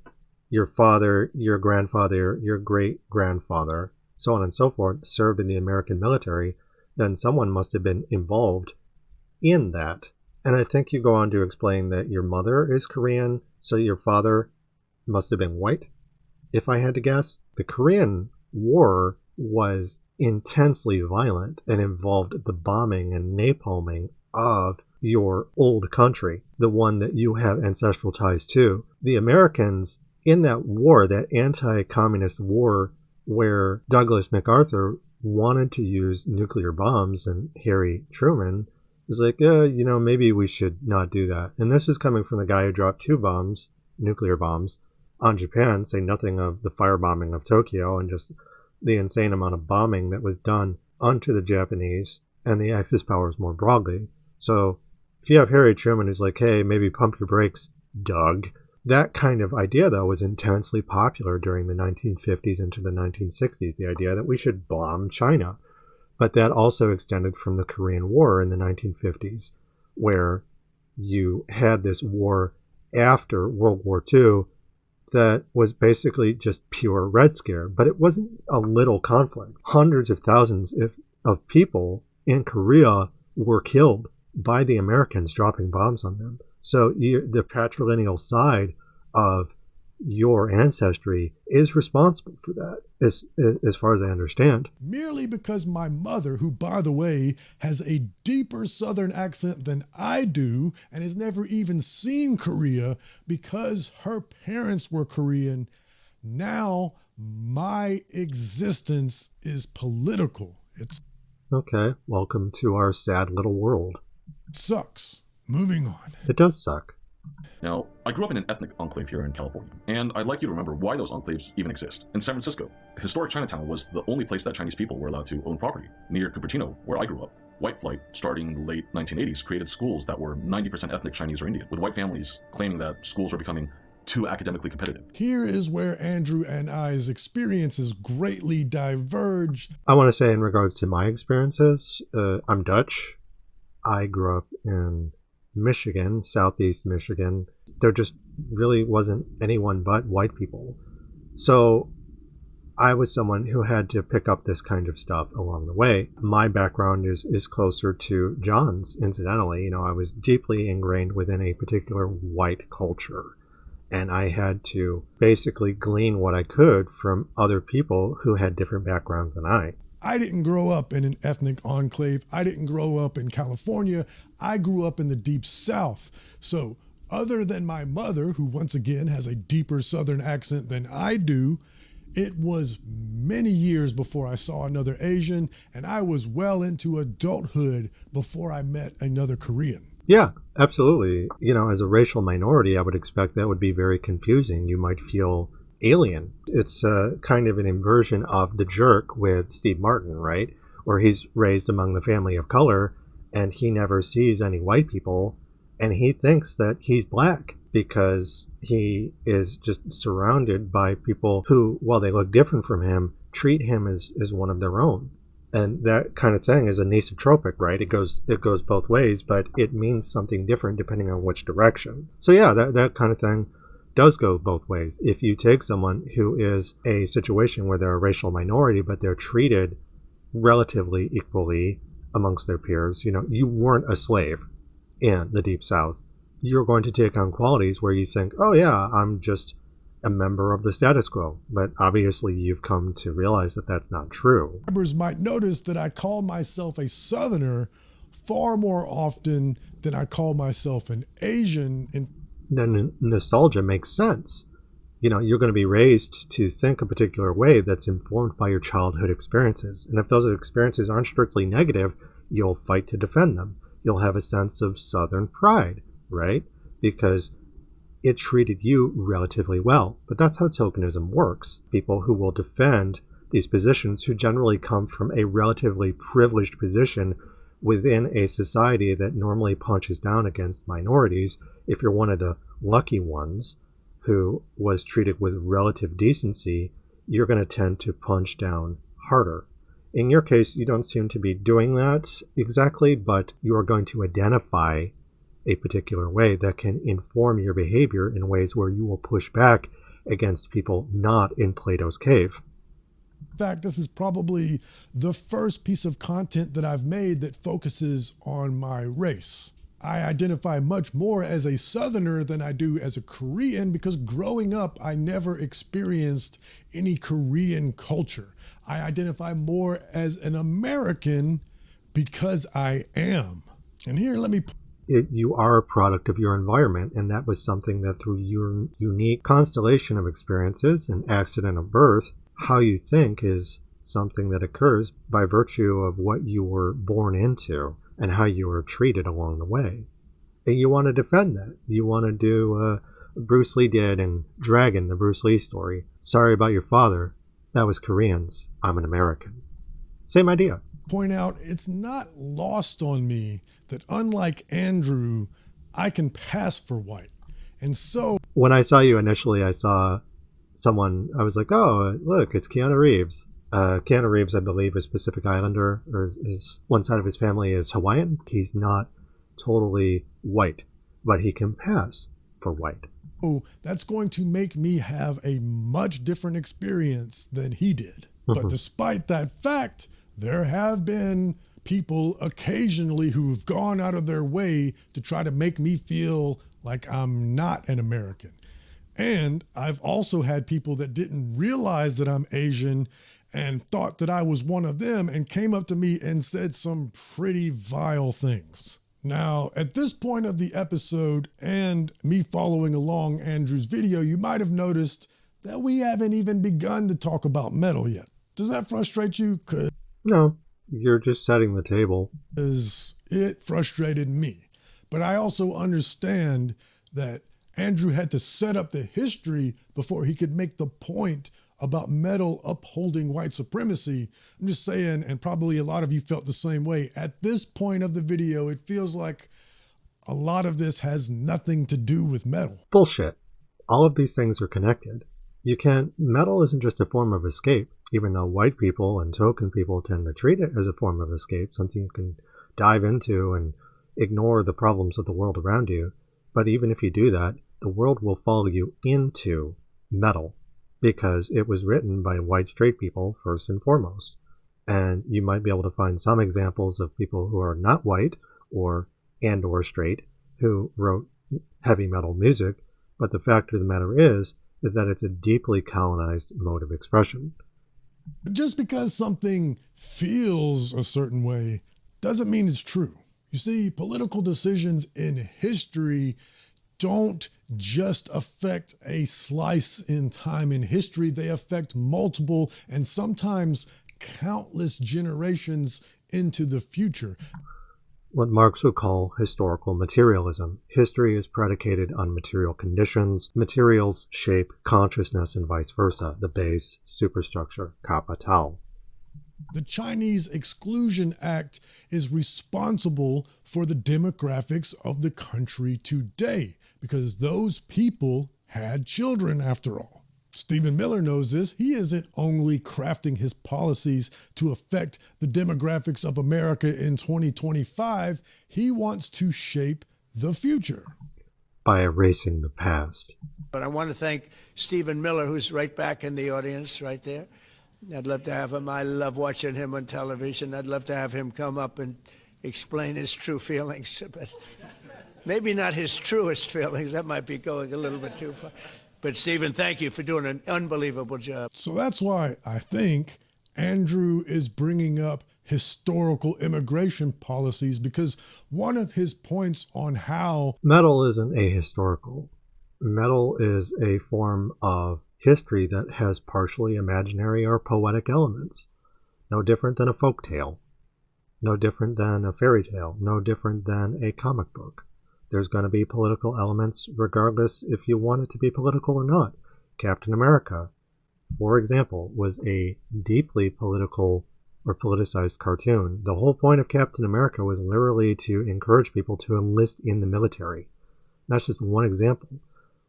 your father, your grandfather, your great-grandfather, so on and so forth, served in the American military, then someone must have been involved in that. And I think you go on to explain that your mother is Korean, so your father must have been white, if I had to guess. The Korean War was intensely violent and involved the bombing and napalming of your old country, the one that you have ancestral ties to. The Americans in that war, that anti-communist war where Douglas MacArthur wanted to use nuclear bombs and Harry Truman was like, maybe we should not do that. And this is coming from the guy who dropped 2 bombs, nuclear bombs, on Japan, say nothing of the firebombing of Tokyo and just the insane amount of bombing that was done onto the Japanese and the Axis powers more broadly. So if you have Harry Truman who's like, hey, maybe pump your brakes, Doug. That kind of idea, though, was intensely popular during the 1950s into the 1960s, the idea that we should bomb China. But that also extended from the Korean War in the 1950s, where you had this war after World War II that was basically just pure Red Scare. But it wasn't a little conflict. Hundreds of thousands of people in Korea were killed by the Americans dropping bombs on them. So the patrilineal side of your ancestry is responsible for that, as far as I understand. Merely because my mother, who, by the way, has a deeper Southern accent than I do and has never even seen Korea because her parents were Korean, now my existence is political. It Okay, welcome to our sad little world. sucks. Moving on. It does suck. Now, I grew up in an ethnic enclave here in California, and I'd like you to remember why those enclaves even exist. In San Francisco, historic Chinatown was the only place that Chinese people were allowed to own property. Near Cupertino, where I grew up, white flight, starting in the late 1980s, created schools that were 90% ethnic Chinese or Indian, with white families claiming that schools were becoming too academically competitive. Here is where Andrew and I's experiences greatly diverge. I want to say in regards to my experiences, I'm Dutch. I grew up in Michigan, southeast Michigan. There just really wasn't anyone but white people. So I was someone who had to pick up this kind of stuff along the way. My background is closer to John's, incidentally. I was deeply ingrained within a particular white culture. And I had to basically glean what I could from other people who had different backgrounds than I. I didn't grow up in an ethnic enclave. I didn't grow up in California. I grew up in the deep South. So other than my mother, who once again has a deeper Southern accent than I do, it was many years before I saw another Asian, and I was well into adulthood before I met another Korean. Yeah, absolutely. As a racial minority, I would expect that would be very confusing. You might feel alien. It's kind of an inversion of The Jerk with Steve Martin, right? Where he's raised among the family of color and he never sees any white people and he thinks that he's black because he is just surrounded by people who, while they look different from him, treat him as one of their own. And that kind of thing is anisotropic, right? It goes both ways, but it means something different depending on which direction. So yeah, that kind of thing does go both ways. If you take someone who is a situation where they're a racial minority, but they're treated relatively equally amongst their peers, you weren't a slave in the Deep South. You're going to take on qualities where you think, oh yeah, I'm just a member of the status quo. But obviously you've come to realize that that's not true. Members might notice that I call myself a Southerner far more often than I call myself an Asian. Then nostalgia makes sense. You're going to be raised to think a particular way that's informed by your childhood experiences. And if those experiences aren't strictly negative, you'll fight to defend them. You'll have a sense of Southern pride, right? Because it treated you relatively well. But that's how tokenism works. People who will defend these positions who generally come from a relatively privileged position within a society that normally punches down against minorities. If you're one of the lucky ones who was treated with relative decency, you're going to tend to punch down harder. In your case, you don't seem to be doing that exactly, but you are going to identify a particular way that can inform your behavior in ways where you will push back against people not in Plato's cave. In fact, this is probably the first piece of content that I've made that focuses on my race. I identify much more as a Southerner than I do as a Korean because growing up, I never experienced any Korean culture. I identify more as an American because I am. And here, let me... You are a product of your environment, and that was something that through your unique constellation of experiences and accident of birth, how you think is something that occurs by virtue of what you were born into and how you were treated along the way. And you want to defend that. You want to do Bruce Lee did in Dragon, the Bruce Lee story. Sorry about your father. That was Koreans. I'm an American. Same idea. Point out, it's not lost on me that unlike Andrew, I can pass for white. And so... When I saw you initially, I saw someone, I was like, oh, look, it's Keanu Reeves. Keanu Reeves, I believe, is Pacific Islander, or is one side of his family is Hawaiian. He's not totally white, but he can pass for white. Oh, that's going to make me have a much different experience than he did. But despite that fact, there have been people occasionally who've gone out of their way to try to make me feel like I'm not an American. And I've also had people that didn't realize that I'm Asian and thought that I was one of them and came up to me and said some pretty vile things. Now, at this point of the episode and me following along Andrew's video, you might have noticed that we haven't even begun to talk about metal yet. Does that frustrate you? No, you're just setting the table. Because it frustrated me. But I also understand that Andrew had to set up the history before he could make the point about metal upholding white supremacy. I'm just saying, and probably a lot of you felt the same way. At this point of the video, it feels like a lot of this has nothing to do with metal. Bullshit. All of these things are connected. Metal isn't just a form of escape, even though white people and token people tend to treat it as a form of escape, something you can dive into and ignore the problems of the world around you. But even if you do that, the world will follow you into metal because it was written by white straight people first and foremost. And you might be able to find some examples of people who are not white or straight who wrote heavy metal music, but the fact of the matter is that it's a deeply colonized mode of expression. Just because something feels a certain way doesn't mean it's true. You see, political decisions in history don't just affect a slice in time in history. They affect multiple and sometimes countless generations into the future. What Marx would call historical materialism. History is predicated on material conditions. Materials shape consciousness and vice versa, the base superstructure, kapital. The Chinese Exclusion Act is responsible for the demographics of the country today because those people had children after all. Stephen Miller knows this. He isn't only crafting his policies to affect the demographics of America in 2025, he wants to shape the future. By erasing the past. But I want to thank Stephen Miller, who's right back in the audience right there. I'd love to have him. I love watching him on television. I'd love to have him come up and explain his true feelings, but maybe not his truest feelings. That might be going a little bit too far. But Stephen, thank you for doing an unbelievable job. So that's why I think Andrew is bringing up historical immigration policies, because one of his points on how metal isn't ahistorical. Metal is a form of history that has partially imaginary or poetic elements. No different than a folk tale. No different than a fairy tale. No different than a comic book. There's going to be political elements regardless if you want it to be political or not. Captain America, for example, was a deeply political or politicized cartoon, the whole point of Captain America was literally to encourage people to enlist in the military. That's just one example.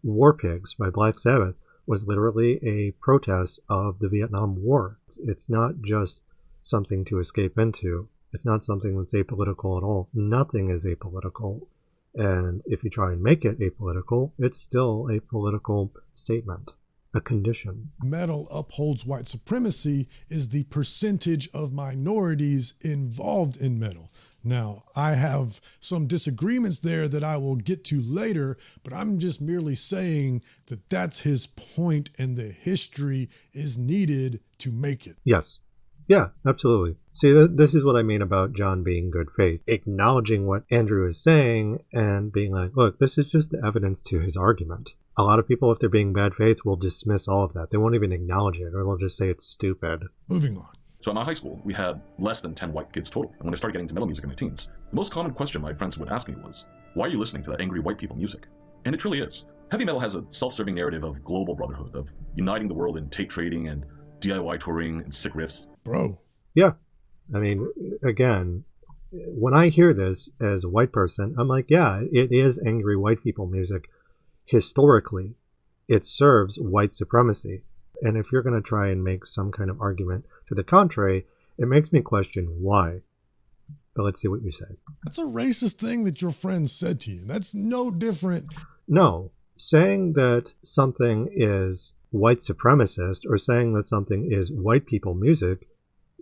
War Pigs by Black Sabbath was literally a protest of the Vietnam War. It's not just something to escape into. It's not something that's apolitical at all. Nothing is apolitical. And if you try and make it apolitical, it's still a political statement, a condition. Metal upholds white supremacy is the percentage of minorities involved in metal. Now, I have some disagreements there that I will get to later, but I'm just merely saying that that's his point and the history is needed to make it. Yes. Yeah, absolutely. See, this is what I mean about John being good faith. Acknowledging what Andrew is saying and being like, look, this is just the evidence to his argument. A lot of people, if they're being bad faith, will dismiss all of that. They won't even acknowledge it, or they'll just say it's stupid. Moving on. So at my high school, we had less than 10 white kids total. And when I started getting into metal music in my teens, the most common question my friends would ask me was, why are you listening to that angry white people music? And it truly is. Heavy metal has a self-serving narrative of global brotherhood, of uniting the world in tape trading and DIY touring and sick riffs. Bro. Yeah. I mean, again, when I hear this as a white person, I'm like, yeah, it is angry white people music. Historically, it serves white supremacy. And if you're going to try and make some kind of argument to the contrary, it makes me question why. But let's see what you say. That's a racist thing that your friend said to you. That's no different. No. Saying that something is white supremacist or saying that something is white people music,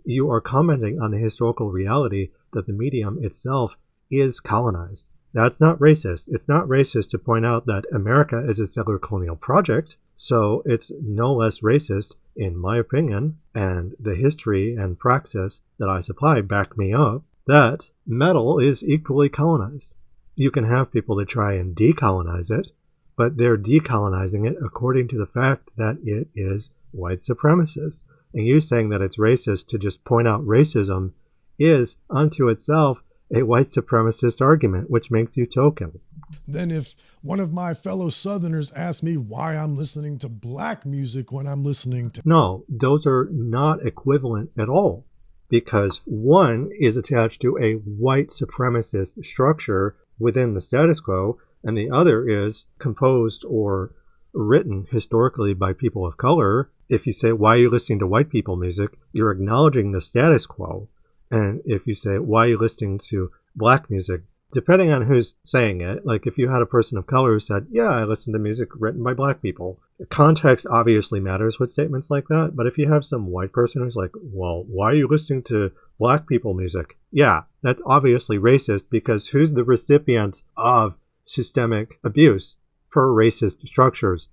you are commenting on the historical reality that the medium itself is colonized. That's not racist. It's not racist to point out that America is a settler colonial project, so it's no less racist, in my opinion, and the history and praxis that I supply back me up, that metal is equally colonized. You can have people that try and decolonize it, but they're decolonizing it according to the fact that it is white supremacist. And you saying that it's racist to just point out racism is, unto itself, a white supremacist argument, which makes you token. Then if one of my fellow Southerners asks me why I'm listening to black music when I'm listening to... No, those are not equivalent at all, because one is attached to a white supremacist structure within the status quo, and the other is composed or written historically by people of color. If you say, why are you listening to white people music, you're acknowledging the status quo. And if you say, why are you listening to black music, depending on who's saying it, like if you had a person of color who said, yeah, I listen to music written by black people, context obviously matters with statements like that. But if you have some white person who's like, well, why are you listening to black people music? Yeah, that's obviously racist, because who's the recipient of systemic abuse per racist structures?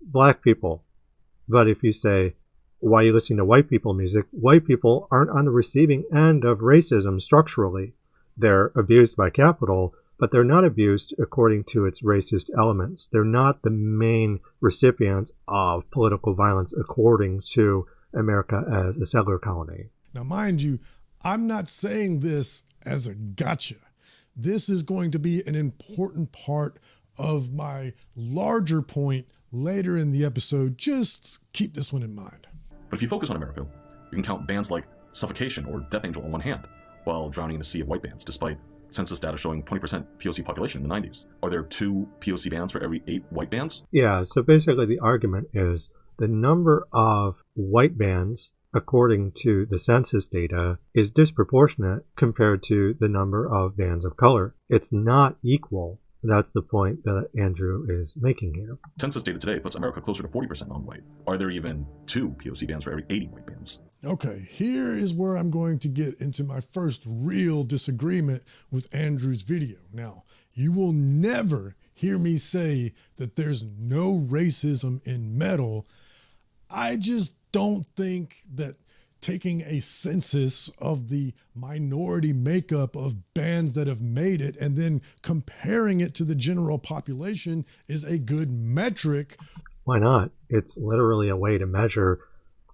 Black people. But if you say, why are you listening to white people music? White people aren't on the receiving end of racism structurally. They're abused by capital, but they're not abused according to its racist elements. They're not the main recipients of political violence according to America as a settler colony. Now, mind you, I'm not saying this as a gotcha. This is going to be an important part of my larger point later in the episode. Just keep this one in mind. But if you focus on America, you can count bands like Suffocation or Death Angel on one hand, while drowning in a sea of white bands, despite census data showing 20% POC population in the 90s. Are there 2 POC bands for every 8 white bands? Yeah, so basically the argument is the number of white bands, according to the census data, is disproportionate compared to the number of bands of color. It's not equal. That's the point that Andrew is making here. Census data today puts America closer to 40% non-white. Are there even 2 POC bands for every 80 white bands? Okay, here is where I'm going to get into my first real disagreement with Andrew's video. Now, you will never hear me say that there's no racism in metal. I just don't think that taking a census of the minority makeup of bands that have made it and then comparing it to the general population is a good metric. Why not? It's literally a way to measure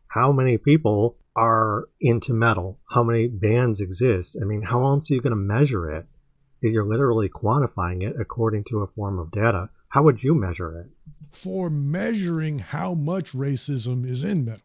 how many people are into metal, how many bands exist. I mean, how else are you going to measure it? You're literally quantifying it according to a form of data. How would you measure it? For measuring how much racism is in metal.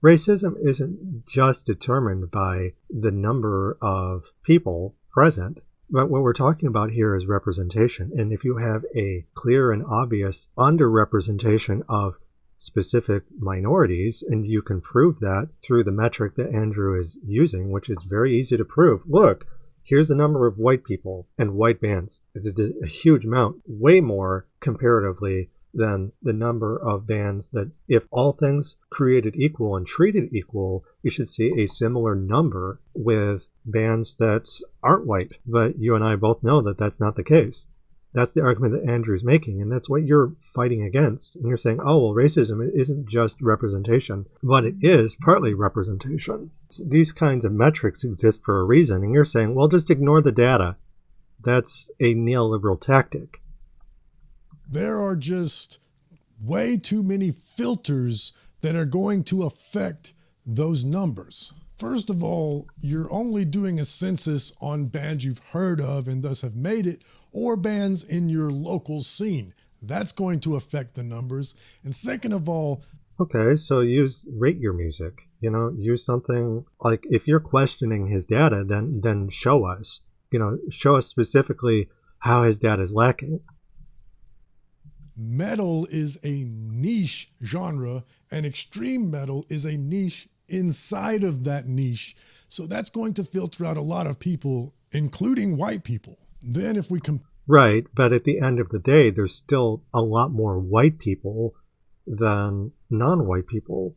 Racism isn't just determined by the number of people present, but what we're talking about here is representation. And if you have a clear and obvious underrepresentation of specific minorities, and you can prove that through the metric that Andrew is using, which is very easy to prove. Look, here's the number of white people and white bands. It's a huge amount, way more comparatively than the number of bands that, if all things created equal and treated equal, you should see a similar number with bands that aren't white. But you and I both know that that's not the case. That's the argument that Andrew's making, and that's what you're fighting against. And you're saying, oh, well, racism isn't just representation, but it is partly representation. These kinds of metrics exist for a reason, and you're saying, well, just ignore the data. That's a neoliberal tactic. There are just way too many filters that are going to affect those numbers. First of all, you're only doing a census on bands you've heard of and thus have made it, or bands in your local scene. That's going to affect the numbers. And second of all, okay, so rate your music. Use something like, if you're questioning his data, then show us. Show us specifically how his data is lacking. Metal is a niche genre, and extreme metal is a niche inside of that niche. So that's going to filter out a lot of people, including white people. Then if we Right, but at the end of the day, there's still a lot more white people than non-white people.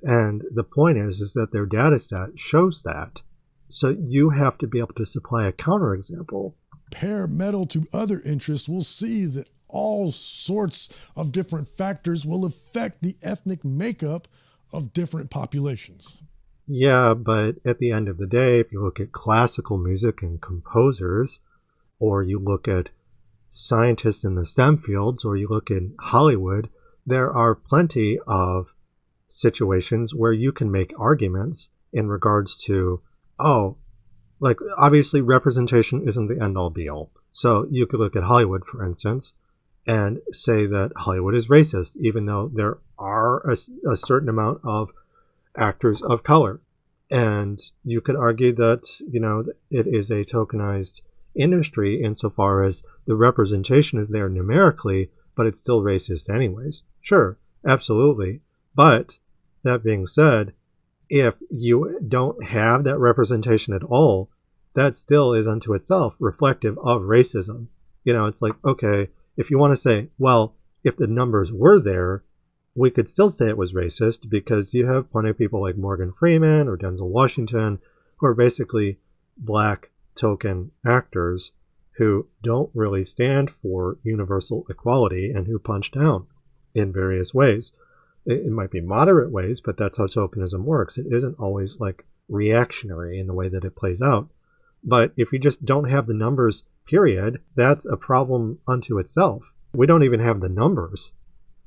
And the point is that their data set shows that. So you have to be able to supply a counterexample. Compare metal to other interests, we'll see that all sorts of different factors will affect the ethnic makeup of different populations. Yeah, but at the end of the day, if you look at classical music and composers, or you look at scientists in the STEM fields, or you look in Hollywood, there are plenty of situations where you can make arguments in regards to, obviously representation isn't the end-all be-all. So you could look at Hollywood, for instance, and say that Hollywood is racist, even though there are a certain amount of actors of color. And you could argue that, it is a tokenized industry insofar as the representation is there numerically, but it's still racist anyways. Sure, absolutely. But that being said, if you don't have that representation at all, that still is unto itself reflective of racism. It's like, okay, if you want to say, well, if the numbers were there, we could still say it was racist, because you have plenty of people like Morgan Freeman or Denzel Washington who are basically black token actors who don't really stand for universal equality and who punch down in various ways. It might be moderate ways, but that's how tokenism works. It isn't always reactionary in the way that it plays out. But if you just don't have the numbers, period, that's a problem unto itself. We don't even have the numbers.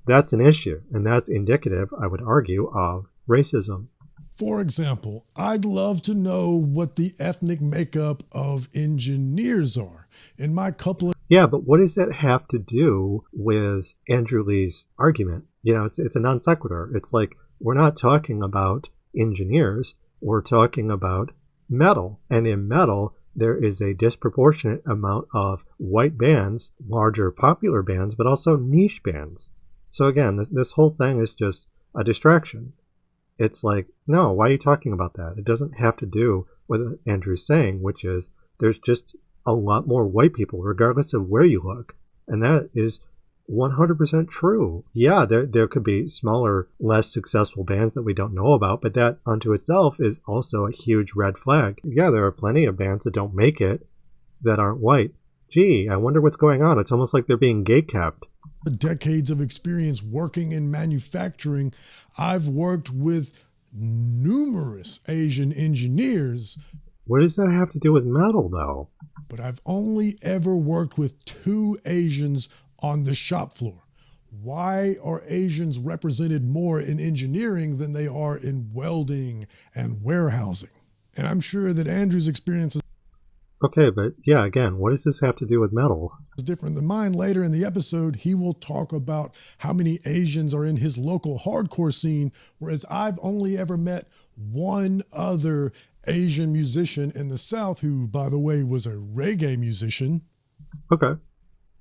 That's an issue, and that's indicative, I would argue, of racism. For example, I'd love to know what the ethnic makeup of engineers are. In my couple of... Yeah, but what does that have to do with Andrew Lee's argument? It's a non sequitur. It's like, we're not talking about engineers, we're talking about metal. And in metal, there is a disproportionate amount of white bands, larger popular bands, but also niche bands. So again, this whole thing is just a distraction. It's like, no, why are you talking about that? It doesn't have to do with what Andrew's saying, which is there's just a lot more white people, regardless of where you look. And that is 100% true. Yeah, there could be smaller, less successful bands that we don't know about, but that unto itself is also a huge red flag. Yeah, there are plenty of bands that don't make it that aren't white. Gee, I wonder what's going on. It's almost like they're being gatekept. Decades of experience working in manufacturing, I've worked with numerous Asian engineers. What does that have to do with metal, though? But I've only ever worked with 2 Asians on the shop floor. Why are Asians represented more in engineering than they are in welding and warehousing? And I'm sure that Andrew's experiences... Okay, but yeah, again, what does this have to do with metal? It's different than mine. Later in the episode, he will talk about how many Asians are in his local hardcore scene, whereas I've only ever met one other Asian musician in the South who, by the way, was a reggae musician. Okay.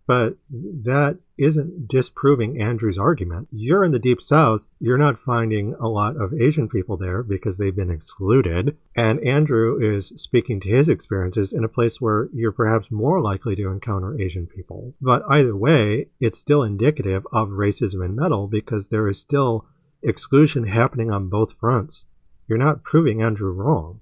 But that isn't disproving Andrew's argument. You're in the Deep South. You're not finding a lot of Asian people there because they've been excluded. And Andrew is speaking to his experiences in a place where you're perhaps more likely to encounter Asian people. But either way, it's still indicative of racism in metal because there is still exclusion happening on both fronts. You're not proving Andrew wrong.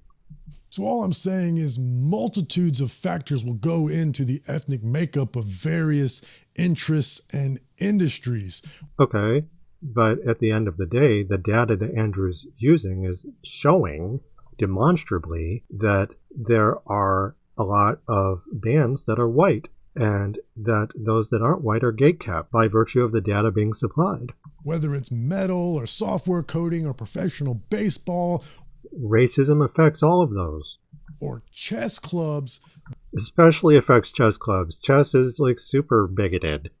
So all I'm saying is multitudes of factors will go into the ethnic makeup of various interests and industries. Okay, but at the end of the day, the data that Andrew's using is showing demonstrably that there are a lot of bands that are white and that those that aren't white are gatekept by virtue of the data being supplied. Whether it's metal or software coding or professional baseball, racism affects all of those. Or chess clubs. Especially affects chess clubs. Chess is like super bigoted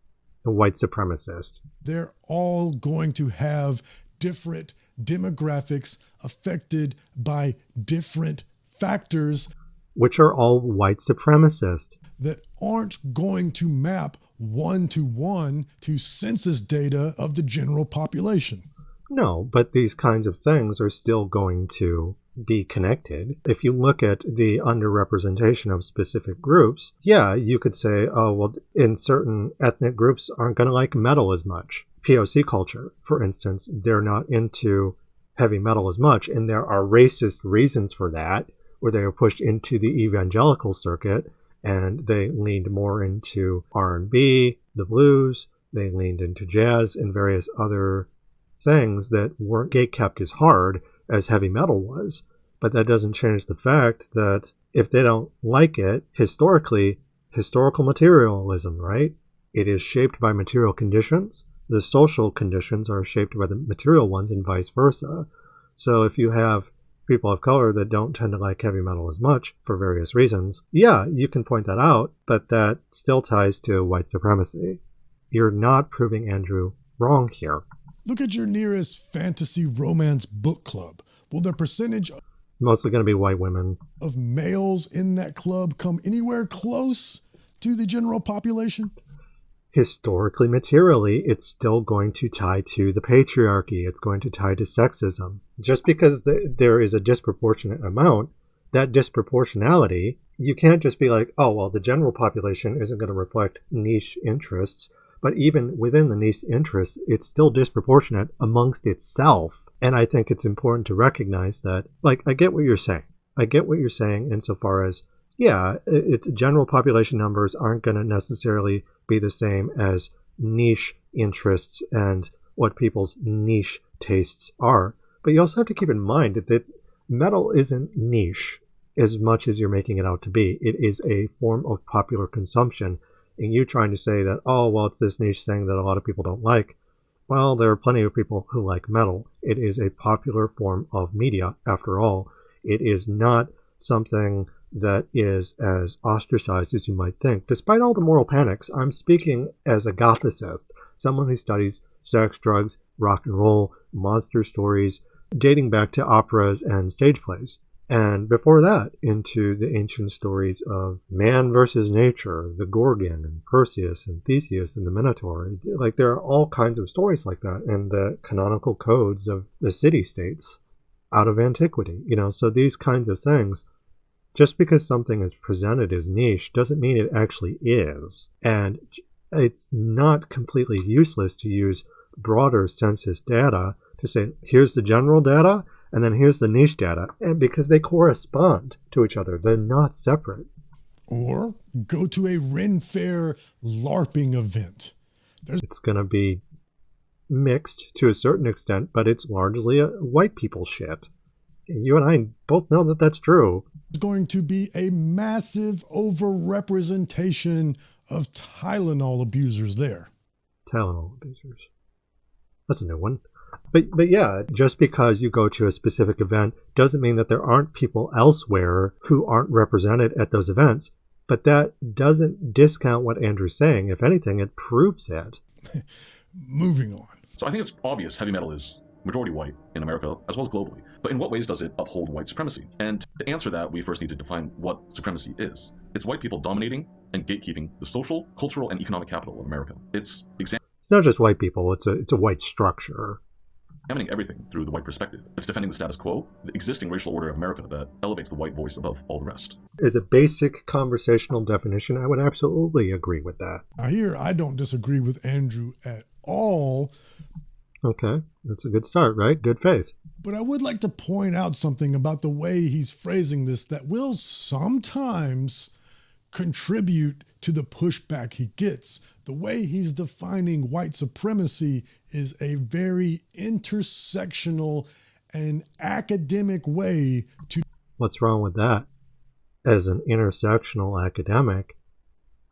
and white supremacist. They're all going to have different demographics affected by different factors. Which are all white supremacist. That aren't going to map one-to-one to census data of the general population. No, but these kinds of things are still going to be connected. If you look at the underrepresentation of specific groups, yeah, you could say, oh, well, in certain ethnic groups aren't going to like metal as much. POC culture, for instance, they're not into heavy metal as much, and there are racist reasons for that, where they were pushed into the evangelical circuit, and they leaned more into R&B, the blues, they leaned into jazz and various other things that weren't gatekept as hard as heavy metal was. But that doesn't change the fact that if they don't like it, historically, historical materialism, right? It is shaped by material conditions. The social conditions are shaped by the material ones and vice versa. So if you have people of color that don't tend to like heavy metal as much for various reasons, yeah, you can point that out, but that still ties to white supremacy. You're not proving Andrew wrong here. Look at your nearest fantasy romance book club. Will the percentage It's mostly going to be white women of males in that club come anywhere close to the general population? Historically, materially, it's still going to tie to the patriarchy. It's going to tie to sexism. Just because there is a disproportionate amount, that disproportionality, you can't just be like, oh, well, the general population isn't going to reflect niche interests. But even within the niche interests, it's still disproportionate amongst itself. And I think it's important to recognize that, like, I get what you're saying. I get what you're saying insofar as, yeah, it's general population numbers aren't going to necessarily be the same as niche interests and what people's niche tastes are. But you also have to keep in mind that metal isn't niche as much as you're making it out to be. It is a form of popular consumption. And you trying to say that, oh, well, it's this niche thing that a lot of people don't like. Well, there are plenty of people who like metal. It is a popular form of media, after all. It is not something that is as ostracized as you might think. Despite all the moral panics, I'm speaking as a gothicist, someone who studies sex, drugs, rock and roll, monster stories, dating back to operas and stage plays. And before that, into the ancient stories of man versus nature, the Gorgon and Perseus and Theseus and the Minotaur. Like, there are all kinds of stories like that in the canonical codes of the city-states out of antiquity. So these kinds of things, just because something is presented as niche doesn't mean it actually is. And it's not completely useless to use broader census data to say, here's the general data, and then here's the niche data, and because they correspond to each other. They're not separate. Or go to a Ren Fair LARPing event. It's going to be mixed to a certain extent, but it's largely a white people shit. You and I both know that that's true. There's going to be a massive overrepresentation of Tylenol abusers there. Tylenol abusers. That's a new one. But yeah, just because you go to a specific event doesn't mean that there aren't people elsewhere who aren't represented at those events. But that doesn't discount what Andrew's saying. If anything, it proves it. Moving on. So I think it's obvious heavy metal is majority white in America as well as globally. But in what ways does it uphold white supremacy? And to answer that, we first need to define what supremacy is. It's white people dominating and gatekeeping the social, cultural, and economic capital of America. It's not just white people, it's a white structure. Examining everything through the white perspective. It's defending the status quo, the existing racial order of America that elevates the white voice above all the rest. As a basic conversational definition, I would absolutely agree with that. Now here, I don't disagree with Andrew at all. Okay, that's a good start, right? Good faith. But I would like to point out something about the way he's phrasing this that will sometimes contribute to the pushback he gets. The way he's defining white supremacy is a very intersectional and academic way to... What's wrong with that? As an intersectional academic,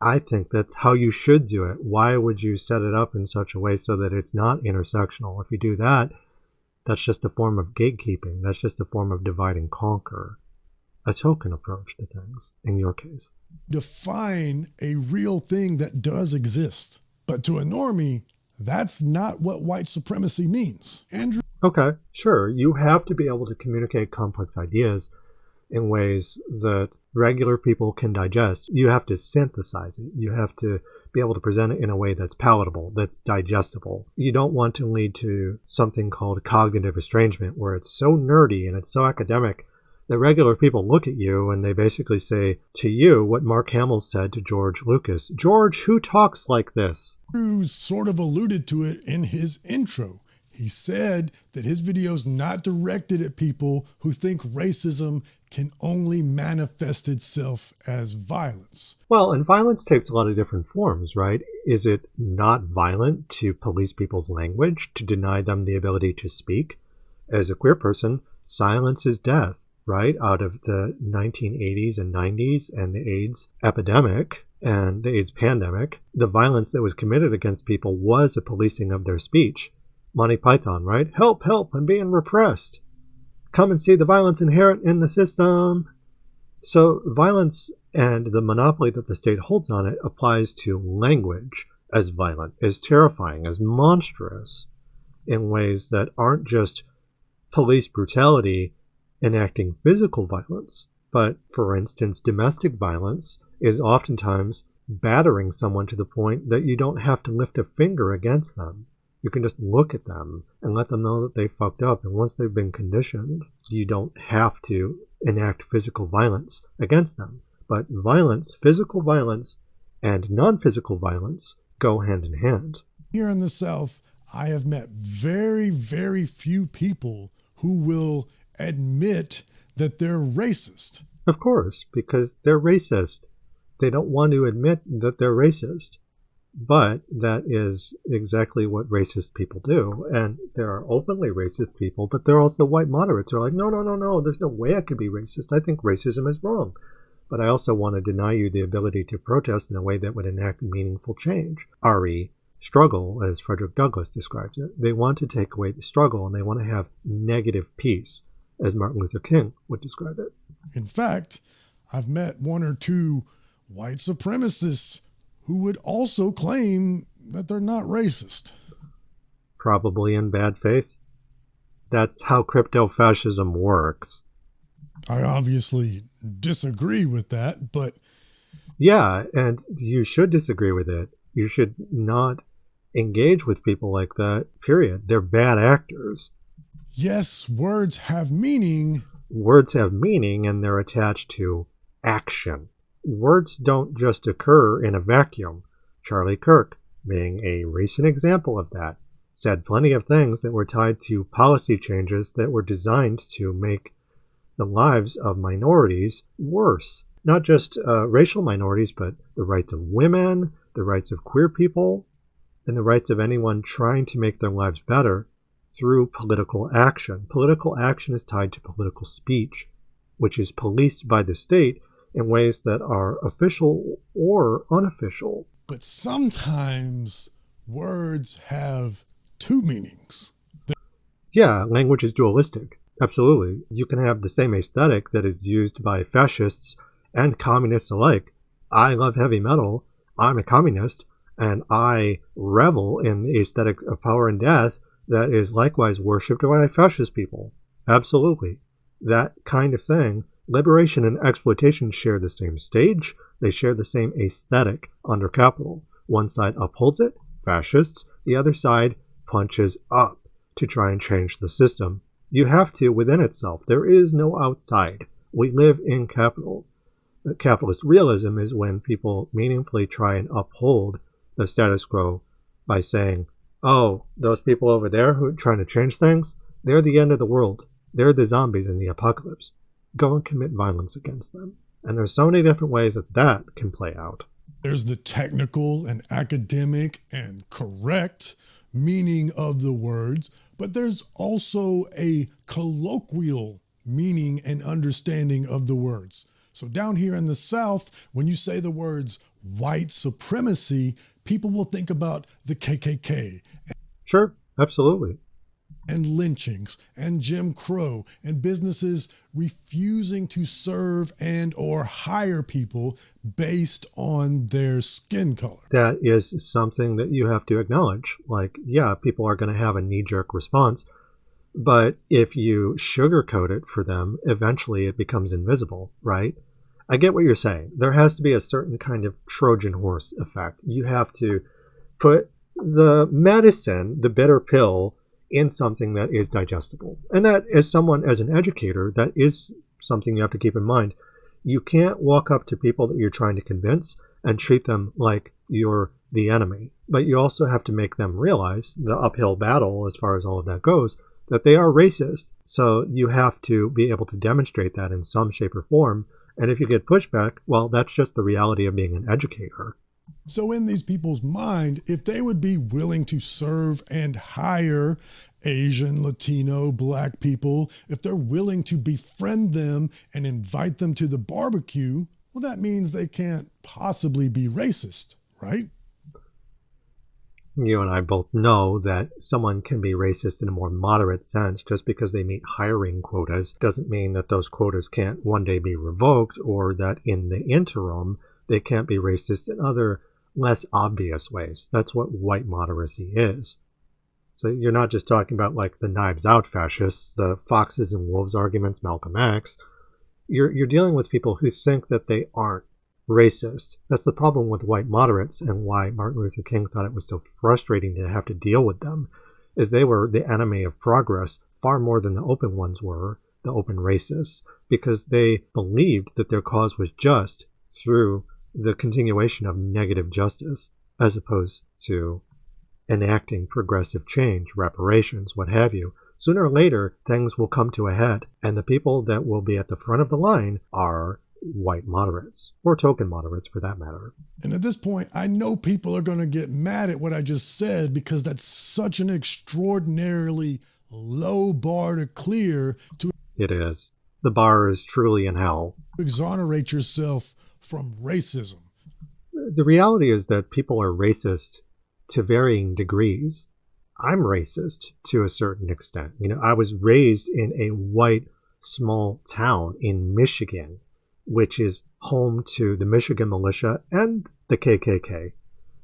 I think that's how you should do it. Why would you set it up in such a way so that it's not intersectional? If you do that, that's just a form of gatekeeping. That's just a form of divide and conquer. A token approach to things, in your case. Define a real thing that does exist. But to a normie, that's not what white supremacy means. Andrew? Okay, sure. You have to be able to communicate complex ideas in ways that regular people can digest. You have to synthesize it. You have to be able to present it in a way that's palatable, that's digestible. You don't want to lead to something called cognitive estrangement, where it's so nerdy and it's so academic that regular people look at you and they basically say to you what Mark Hamill said to George Lucas. George, who talks like this? Andrew sort of alluded to it in his intro. He said that his video is not directed at people who think racism can only manifest itself as violence. Well, and violence takes a lot of different forms, right? Is it not violent to police people's language, to deny them the ability to speak? As a queer person, silence is death. Right, out of the 1980s and 90s and the AIDS epidemic and the AIDS pandemic, the violence that was committed against people was a policing of their speech. Monty Python, right? Help, help, I'm being repressed. Come and see the violence inherent in the system. So violence and the monopoly that the state holds on it applies to language as violent, as terrifying, as monstrous in ways that aren't just police brutality enacting physical violence, but, for instance, domestic violence is oftentimes battering someone to the point that you don't have to lift a finger against them. You can just look at them and let them know that they fucked up, and once they've been conditioned, you don't have to enact physical violence against them. But violence, physical violence, and non-physical violence go hand in hand. Here in the South, I have met very, very few people who will admit that they're racist. Of course, because they're racist. They don't want to admit that they're racist. But that is exactly what racist people do. And there are openly racist people, but there are also white moderates who are like, no, there's no way I could be racist. I think racism is wrong. But I also want to deny you the ability to protest in a way that would enact meaningful change. RE, struggle, as Frederick Douglass describes it. They want to take away the struggle, and they want to have negative peace, as Martin Luther King would describe it. In fact, I've met one or two white supremacists who would also claim that they're not racist. Probably in bad faith. That's how crypto-fascism works. I obviously disagree with that, but... Yeah, and you should disagree with it. You should not engage with people like that, period. They're bad actors. Yes, words have meaning. Words have meaning, and they're attached to action. Words don't just occur in a vacuum. Charlie Kirk, being a recent example of that, said plenty of things that were tied to policy changes that were designed to make the lives of minorities worse. Not just racial minorities, but the rights of women, the rights of queer people, and the rights of anyone trying to make their lives better through political action. Political action is tied to political speech, which is policed by the state in ways that are official or unofficial. But sometimes words have two meanings. Yeah, language is dualistic. Absolutely. You can have the same aesthetic that is used by fascists and communists alike. I love heavy metal. I'm a communist, and I revel in the aesthetic of power and death that is likewise worshipped by fascist people. Absolutely. That kind of thing. Liberation and exploitation share the same stage. They share the same aesthetic under capital. One side upholds it, fascists. The other side punches up to try and change the system. You have to within itself. There is no outside. We live in capital. Capitalist realism is when people meaningfully try and uphold the status quo by saying, oh, those people over there who are trying to change things, they're the end of the world. They're the zombies in the apocalypse. Go and commit violence against them. And there's so many different ways that that can play out. There's the technical and academic and correct meaning of the words, but there's also a colloquial meaning and understanding of the words. So down here in the South, when you say the words white supremacy, people will think about the KKK. Sure, absolutely. And lynchings and Jim Crow and businesses refusing to serve and or hire people based on their skin color. That is something that you have to acknowledge. Like, yeah, people are going to have a knee-jerk response, but if you sugarcoat it for them, eventually it becomes invisible, right? I get what you're saying. There has to be a certain kind of Trojan horse effect. You have to put the medicine, the bitter pill, in something that is digestible. And that, as someone, as an educator, that is something you have to keep in mind. You can't walk up to people that you're trying to convince and treat them like you're the enemy. But you also have to make them realize, the uphill battle as far as all of that goes, that they are racist. So you have to be able to demonstrate that in some shape or form. And if you get pushback, well, that's just the reality of being an educator. So in these people's mind, if they would be willing to serve and hire Asian, Latino, Black people, if they're willing to befriend them and invite them to the barbecue, well, that means they can't possibly be racist, right? You and I both know that someone can be racist in a more moderate sense. Just because they meet hiring quotas doesn't mean that those quotas can't one day be revoked, or that in the interim they can't be racist in other less obvious ways. That's what white moderacy is. So you're not just talking about like the Knives Out fascists, the foxes and wolves arguments, Malcolm X. You're dealing with people who think that they aren't racist. That's the problem with white moderates, and why Martin Luther King thought it was so frustrating to have to deal with them, is they were the enemy of progress far more than the open ones were, the open racists, because they believed that their cause was just through the continuation of negative justice, as opposed to enacting progressive change, reparations, what have you. Sooner or later, things will come to a head, and the people that will be at the front of the line are white moderates, or token moderates for that matter. And at this point, I know people are going to get mad at what I just said, because that's such an extraordinarily low bar to clear to It is. The bar is truly in hell. exonerate yourself from racism. The reality is that people are racist to varying degrees. I'm racist to a certain extent. You know, I was raised in a white small town in Michigan, which is home to the Michigan militia and the KKK.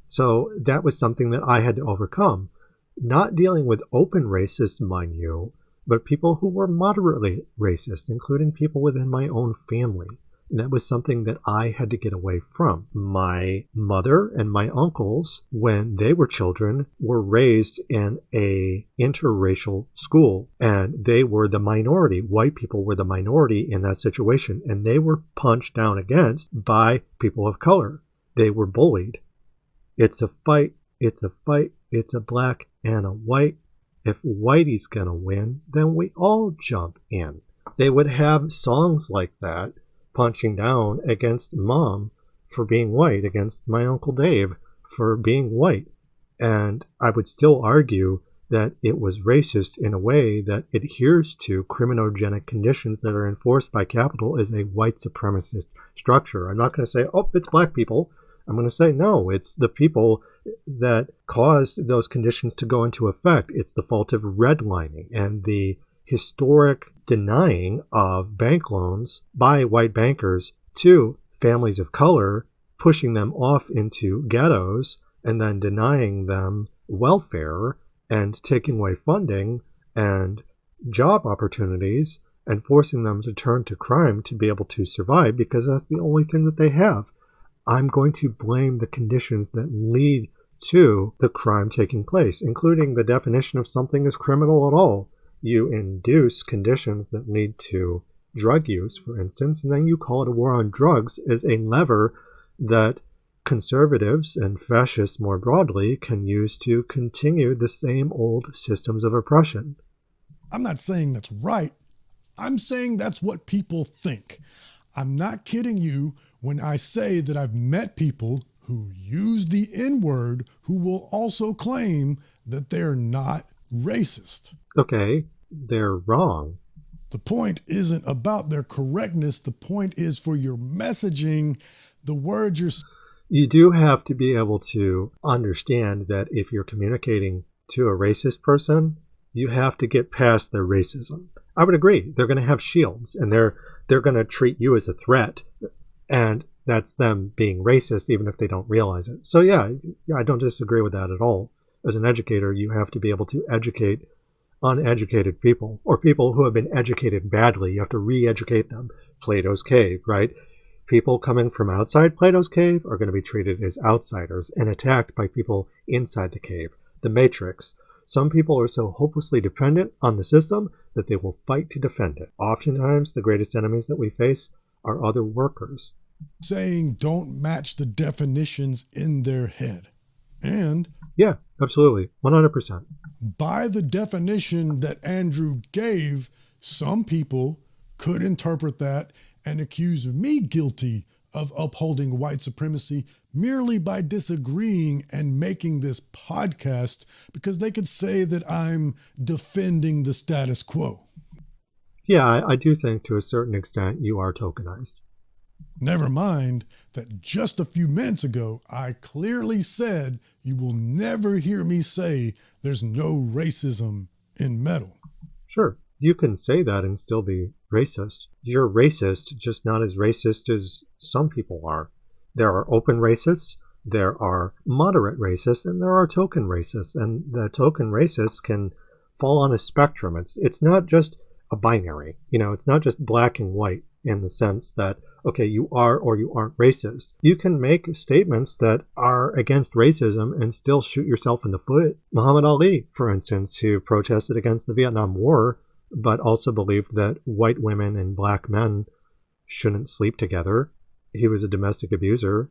So that was something that I had to overcome. Not dealing with open racists, mind you, but people who were moderately racist, including people within my own family. And that was something that I had to get away from. My mother and my uncles, when they were children, were raised in a interracial school, and they were the minority. White people were the minority in that situation, and they were punched down against by people of color. They were bullied. It's a fight. It's a fight. It's a black and a white. If whitey's gonna win, then we all jump in. They would have songs like that, punching down against mom for being white, against my Uncle Dave for being white. And I would still argue that it was racist in a way that adheres to criminogenic conditions that are enforced by capital as a white supremacist structure. I'm not going to say, oh, it's black people. I'm going to say no, it's the people that caused those conditions to go into effect. It's the fault of redlining and the historic denying of bank loans by white bankers to families of color, pushing them off into ghettos and then denying them welfare and taking away funding and job opportunities and forcing them to turn to crime to be able to survive because that's the only thing that they have. I'm going to blame the conditions that lead to the crime taking place, including the definition of something as criminal at all. You induce conditions that lead to drug use, for instance, and then you call it a war on drugs as a lever that conservatives and fascists more broadly can use to continue the same old systems of oppression. I'm not saying that's right. I'm saying that's what people think. I'm not kidding you when I say that I've met people who use the N-word who will also claim that they're not racist. Okay, they're wrong. The point isn't about their correctness. The point is for your messaging, the words you're... You do have to be able to understand that if you're communicating to a racist person, you have to get past their racism. I would agree. They're going to have shields, and they're going to treat you as a threat, and that's them being racist, even if they don't realize it. So yeah, I don't disagree with that at all. As an educator, you have to be able to educate uneducated people, or people who have been educated badly. You have to re-educate them. Plato's cave, right? People coming from outside Plato's cave are going to be treated as outsiders and attacked by people inside the cave. The Matrix. Some people are so hopelessly dependent on the system that they will fight to defend it. Oftentimes, the greatest enemies that we face are other workers. Saying don't match the definitions in their head. And... yeah, absolutely. 100%. By the definition that Andrew gave, some people could interpret that and accuse me guilty of upholding white supremacy merely by disagreeing and making this podcast because they could say that I'm defending the status quo. Yeah, I do think to a certain extent you are tokenized. Never mind that just a few minutes ago, I clearly said you will never hear me say there's no racism in metal. Sure, you can say that and still be racist. You're racist, just not as racist as some people are. There are open racists, there are moderate racists, and there are token racists. And the token racists can fall on a spectrum. It's not just a binary. It's not just black and white in the sense that, okay, you are or you aren't racist. You can make statements that are against racism and still shoot yourself in the foot. Muhammad Ali, for instance, who protested against the Vietnam War, but also believed that white women and black men shouldn't sleep together. He was a domestic abuser.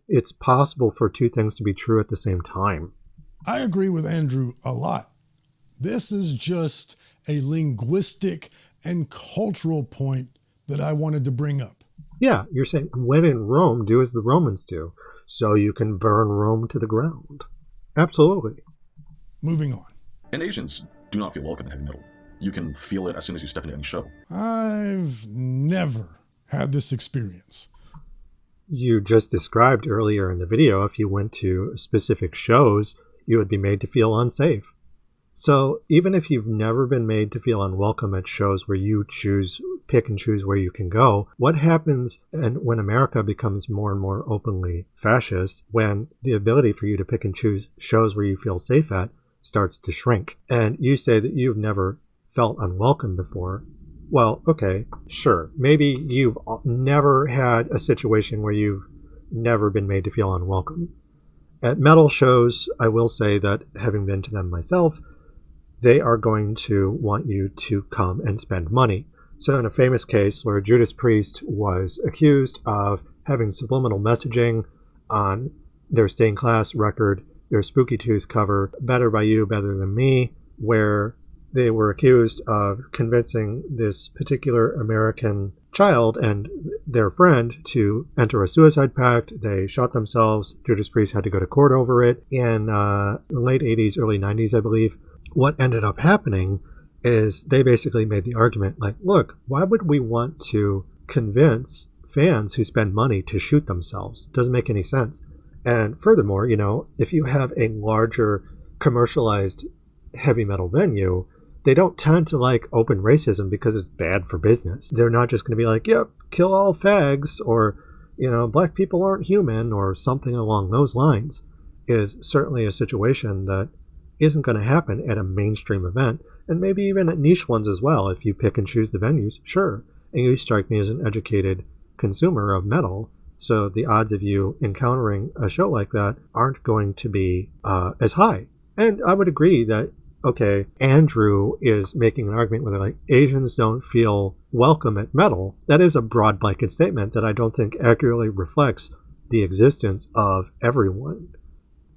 It's possible for two things to be true at the same time. I agree with Andrew a lot. This is just a linguistic and cultural point that I wanted to bring up. Yeah, you're saying, when in Rome, do as the Romans do, so you can burn Rome to the ground. Absolutely. Moving on. And Asians do not feel welcome in heavy metal. You can feel it as soon as you step into any show. I've never had this experience. You just described earlier in the video, if you went to specific shows, you would be made to feel unsafe. So even if you've never been made to feel unwelcome at shows where you pick and choose where you can go, what happens when America becomes more and more openly fascist, when the ability for you to pick and choose shows where you feel safe at starts to shrink? And you say that you've never felt unwelcome before. Well, okay, sure. Maybe you've never had a situation where you've never been made to feel unwelcome. At metal shows, I will say that, having been to them myself, they are going to want you to come and spend money. So in a famous case where Judas Priest was accused of having subliminal messaging on their stained glass record, their Spooky Tooth cover, Better by You, Better Than Me, where they were accused of convincing this particular American child and their friend to enter a suicide pact. They shot themselves. Judas Priest had to go to court over it in the late 80s, early 90s, I believe. What ended up happening is they basically made the argument like, look, why would we want to convince fans who spend money to shoot themselves. Doesn't make any sense. And furthermore, if you have a larger commercialized heavy metal venue, they don't tend to like open racism because it's bad for business. They're not just going to be like, yep, kill all fags, or, black people aren't human, or something along those lines. Is certainly a situation that isn't going to happen at a mainstream event, and maybe even at niche ones as well. If you pick and choose the venues, sure. And you strike me as an educated consumer of metal, so the odds of you encountering a show like that aren't going to be as high. And I would agree that, okay, Andrew is making an argument where like Asians don't feel welcome at metal. That is a broad blanket statement that I don't think accurately reflects the existence of everyone.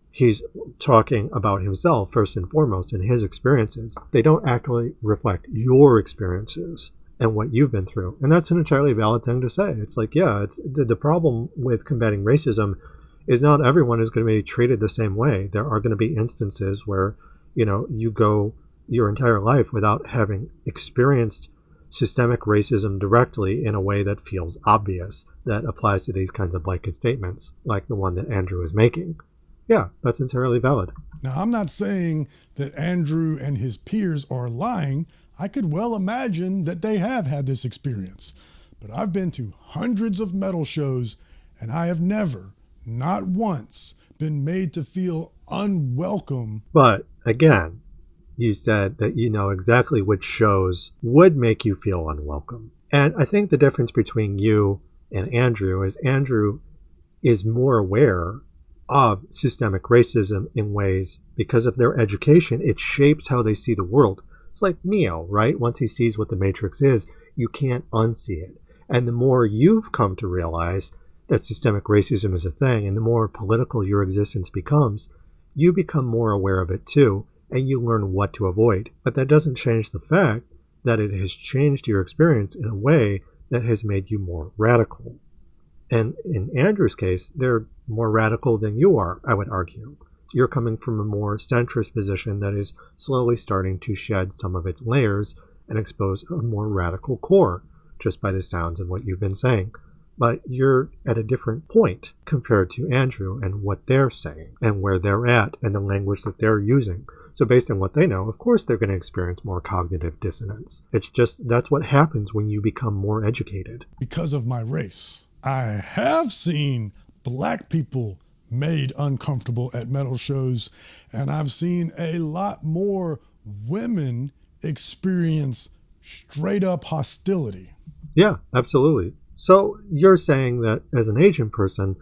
He's talking about himself first and foremost and his experiences. They don't actually reflect your experiences and what you've been through. And that's an entirely valid thing to say. It's like, yeah, it's the problem with combating racism is not everyone is going to be treated the same way. There are going to be instances where, you go your entire life without having experienced systemic racism directly in a way that feels obvious, that applies to these kinds of blanket statements, like the one that Andrew is making. Yeah, that's entirely valid. Now, I'm not saying that Andrew and his peers are lying. I could well imagine that they have had this experience. But I've been to hundreds of metal shows, and I have never, not once, been made to feel unwelcome. But again, you said that you know exactly which shows would make you feel unwelcome. And I think the difference between you and Andrew is more aware of systemic racism in ways because of their education. It shapes how they see the world. It's like Neo, right? Once he sees what the Matrix is, you can't unsee it. And the more you've come to realize that systemic racism is a thing, and the more political your existence becomes, you become more aware of it too, and you learn what to avoid. But that doesn't change the fact that it has changed your experience in a way that has made you more radical. And in Andrew's case, they're more radical than you are, I would argue. You're coming from a more centrist position that is slowly starting to shed some of its layers and expose a more radical core, just by the sounds of what you've been saying. But you're at a different point compared to Andrew and what they're saying and where they're at and the language that they're using. So based on what they know, of course they're going to experience more cognitive dissonance. It's just, that's what happens when you become more educated. Because of my race, I have seen black people made uncomfortable at metal shows, and I've seen a lot more women experience straight up hostility. Yeah, absolutely. So you're saying that as an Asian person,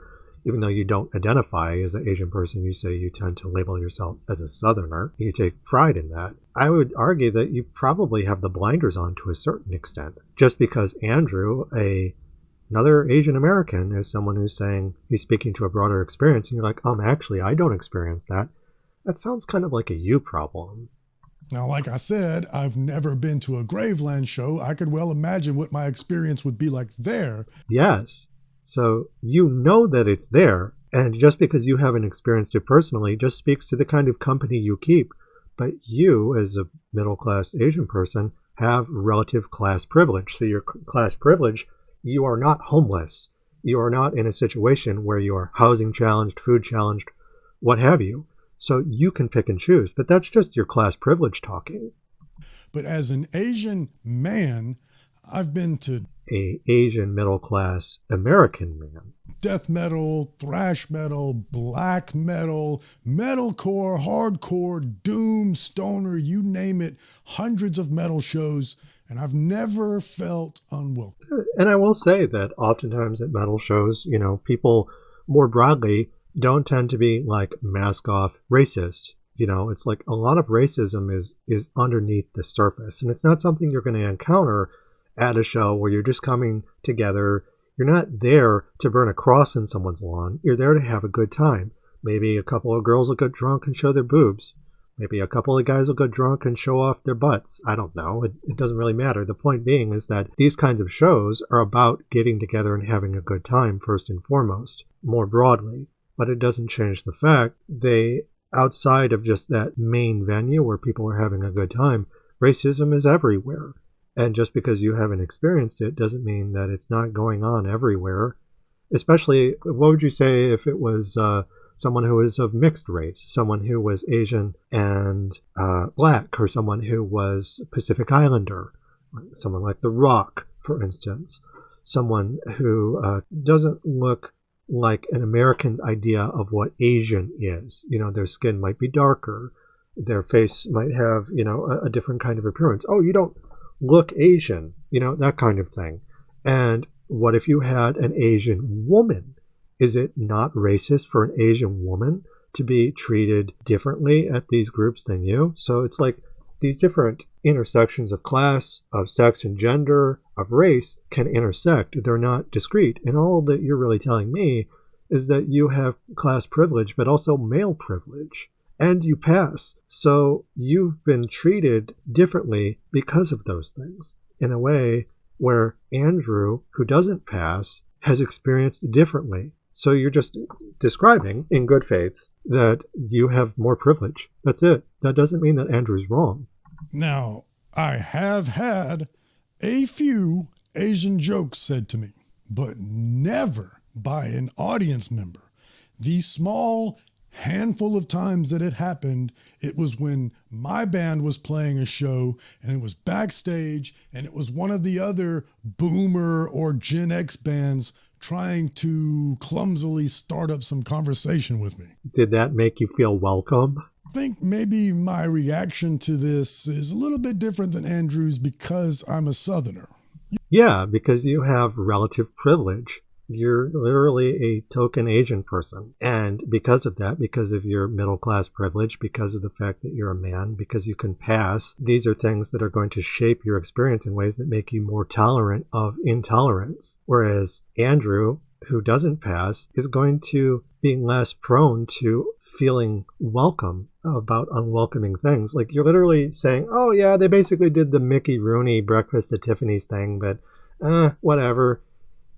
even though you don't identify as an Asian person, you say you tend to label yourself as a Southerner. You take pride in that. I would argue that you probably have the blinders on to a certain extent. Just because Andrew, another Asian American, is someone who's saying he's speaking to a broader experience, and you're like, actually, I don't experience that. That sounds kind of like a you problem. Now, like I said, I've never been to a Graveland show. I could well imagine what my experience would be like there. Yes. So you know that it's there, and just because you haven't experienced it personally just speaks to the kind of company you keep. But you, as a middle-class Asian person, have relative class privilege. So your class privilege, you are not homeless. You are not in a situation where you are housing challenged, food challenged, what have you. So you can pick and choose, but that's just your class privilege talking. But as an Asian man, I've been to an Asian middle-class American man. Death metal, thrash metal, black metal, metalcore, hardcore, doom, stoner, you name it, hundreds of metal shows, and I've never felt unwelcome. And I will say that oftentimes at metal shows, people more broadly don't tend to be like mask-off racist. It's like a lot of racism is underneath the surface, and it's not something you're going to encounter at a show where you're just coming together. You're not there to burn a cross in someone's lawn. You're there to have a good time. Maybe a couple of girls will get drunk and show their boobs. Maybe a couple of guys will get drunk and show off their butts. I don't know. It doesn't really matter. The point being is that these kinds of shows are about getting together and having a good time first and foremost, more broadly. But it doesn't change the fact outside of just that main venue where people are having a good time, racism is everywhere. And just because you haven't experienced it doesn't mean that it's not going on everywhere. Especially, what would you say if it was someone who is of mixed race, someone who was Asian and black, or someone who was Pacific Islander, someone like The Rock, for instance, someone who doesn't look like an American's idea of what Asian is. You know, their skin might be darker, their face might have, you know, a different kind of appearance. Oh, you don't look Asian, you know, that kind of thing. And what if you had an Asian woman? Is it not racist for an Asian woman to be treated differently at these groups than you? So it's like these different intersections of class, of sex and gender, of race can intersect. They're not discrete. And all that you're really telling me is that you have class privilege, but also male privilege. And you pass. So you've been treated differently because of those things in a way where Andrew, who doesn't pass, has experienced differently. So you're just describing in good faith that you have more privilege. That's it. That doesn't mean that Andrew's wrong. Now, I have had a few Asian jokes said to me, but never by an audience member. The small handful of times that it happened, it was when my band was playing a show and it was backstage and it was one of the other boomer or Gen X bands trying to clumsily start up some conversation with me. Did that make you feel welcome? I think maybe my reaction to this is a little bit different than Andrew's because I'm a Southerner. Yeah, because you have relative privilege. You're literally a token Asian person. And because of that, because of your middle class privilege, because of the fact that you're a man, because you can pass, these are things that are going to shape your experience in ways that make you more tolerant of intolerance. Whereas Andrew, who doesn't pass, is going to be less prone to feeling welcome about unwelcoming things. Like you're literally saying, oh yeah, they basically did the Mickey Rooney breakfast at Tiffany's thing, but whatever.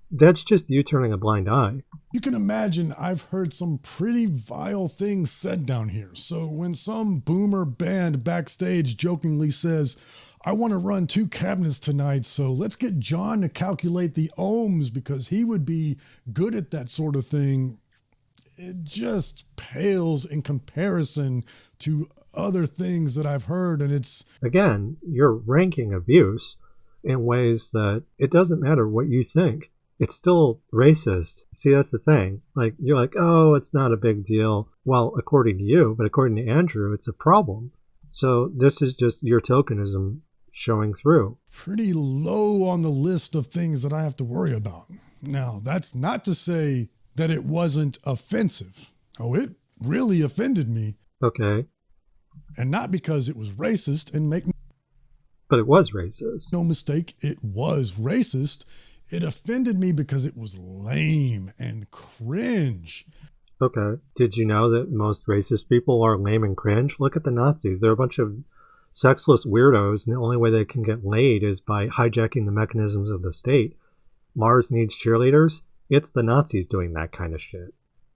That's just you turning a blind eye. You can imagine I've heard some pretty vile things said down here. So when some boomer band backstage jokingly says, I want to run 2 cabinets tonight, so let's get John to calculate the ohms because he would be good at that sort of thing, it just pales in comparison to other things that I've heard. And it's... Again, you're ranking abuse in ways that it doesn't matter what you think. It's still racist. See, that's the thing. Like, you're like, oh, it's not a big deal. Well, according to you, but according to Andrew, it's a problem. So this is just your tokenism showing through. Pretty low on the list of things that I have to worry about. Now, that's not to say that it wasn't offensive. Oh, it really offended me. Okay. And not because it was racist, and make But it was racist. no mistake, it was racist. It offended me because it was lame and cringe. Okay. Did you know that most racist people are lame and cringe? Look at the Nazis. They're a bunch of sexless weirdos, and the only way they can get laid is by hijacking the mechanisms of the state. Mars needs cheerleaders. It's the Nazis doing that kind of shit.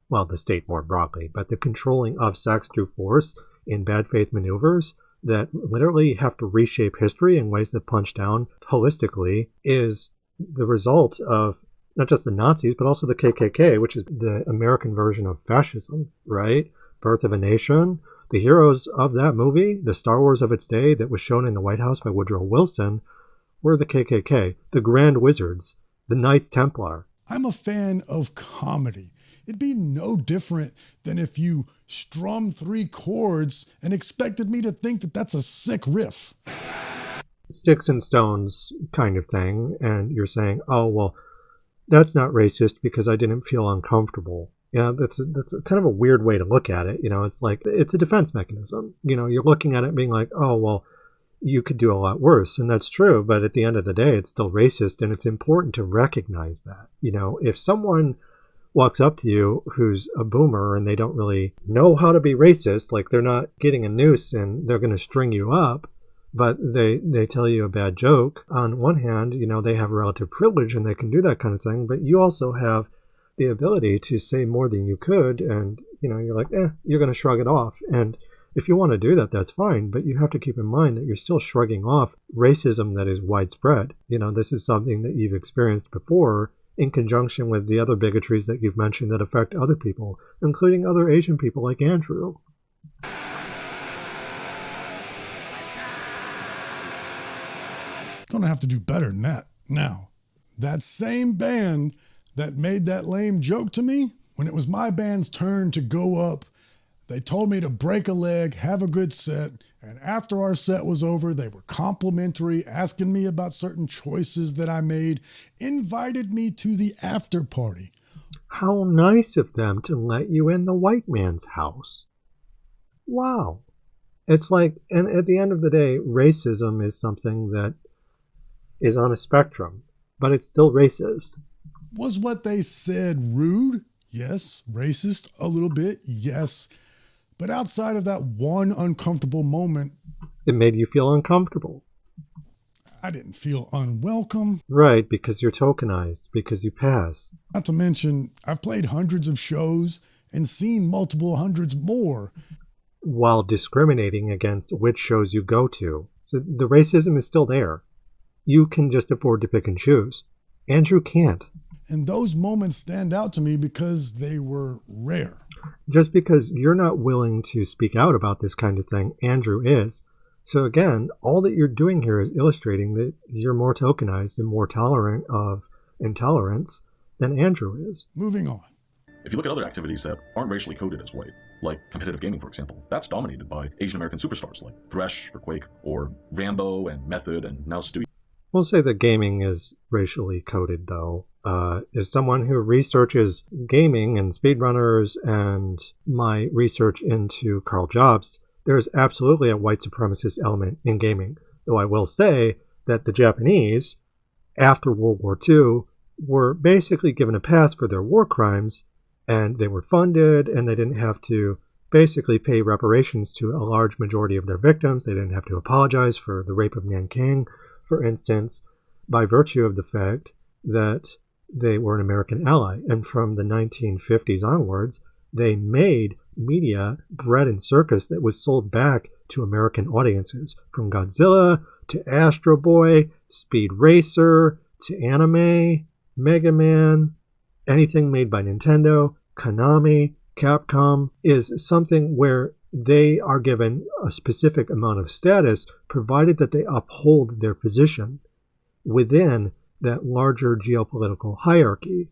Well, the state more broadly, but the controlling of sex through force in bad faith maneuvers that literally have to reshape history in ways that punch down holistically is the result of not just the Nazis, but also the KKK, which is the American version of fascism, right? Birth of a Nation. The heroes of that movie, the Star Wars of its day that was shown in the White House by Woodrow Wilson, were the KKK, the Grand Wizards, the Knights Templar. I'm a fan of comedy. It'd be no different than if you strummed 3 chords and expected me to think that that's a sick riff. Sticks and stones kind of thing, and you're saying, oh, well, that's not racist because I didn't feel uncomfortable. Yeah, that's a kind of a weird way to look at it. You know, it's like, it's a defense mechanism. You know, you're looking at it being like, oh, well, you could do a lot worse. And that's true. But at the end of the day, it's still racist. And it's important to recognize that. You know, if someone walks up to you who's a boomer and they don't really know how to be racist, like they're not getting a noose and they're going to string you up, but they tell you a bad joke, on one hand, you know, they have relative privilege and they can do that kind of thing. But you also have the ability to say more than you could. And, you know, you're like, you're going to shrug it off. And if you want to do that, that's fine, but you have to keep in mind that you're still shrugging off racism that is widespread. This is something that you've experienced before in conjunction with the other bigotries that you've mentioned that affect other people, including other Asian people like Andrew. Gonna have to do better than that. Now, that same band that made that lame joke to me, when it was my band's turn to go up, they told me to break a leg, have a good set, and after our set was over, they were complimentary, asking me about certain choices that I made, invited me to the after party. How nice of them to let you in the white man's house. Wow. It's like, and at the end of the day, racism is something that is on a spectrum, but it's still racist. Was what they said rude? Yes. Racist? A little bit? Yes. But outside of that one uncomfortable moment, it made you feel uncomfortable. I didn't feel unwelcome. Right, because you're tokenized, because you pass. Not to mention, I've played hundreds of shows and seen multiple hundreds more. While discriminating against which shows you go to. So the racism is still there. You can just afford to pick and choose. Andrew can't. And those moments stand out to me because they were rare. Just because you're not willing to speak out about this kind of thing, Andrew is. So again, all that you're doing here is illustrating that you're more tokenized and more tolerant of intolerance than Andrew is. Moving on. If you look at other activities that aren't racially coded as white, like competitive gaming, for example, that's dominated by Asian American superstars like Thresh for Quake, or Rambo and Method and now Stewie. We'll say that gaming is racially coded, though. As someone who researches gaming and speedrunners and my research into Carl Jobst, there's absolutely a white supremacist element in gaming. Though I will say that the Japanese, after World War II, were basically given a pass for their war crimes, and they were funded, and they didn't have to basically pay reparations to a large majority of their victims. They didn't have to apologize for the rape of Nanking, for instance, by virtue of the fact that they were an American ally. And from the 1950s onwards, they made media, bread and circus that was sold back to American audiences, from Godzilla to Astro Boy, Speed Racer to anime, Mega Man, anything made by Nintendo, Konami, Capcom, is something where they are given a specific amount of status, provided that they uphold their position within that larger geopolitical hierarchy.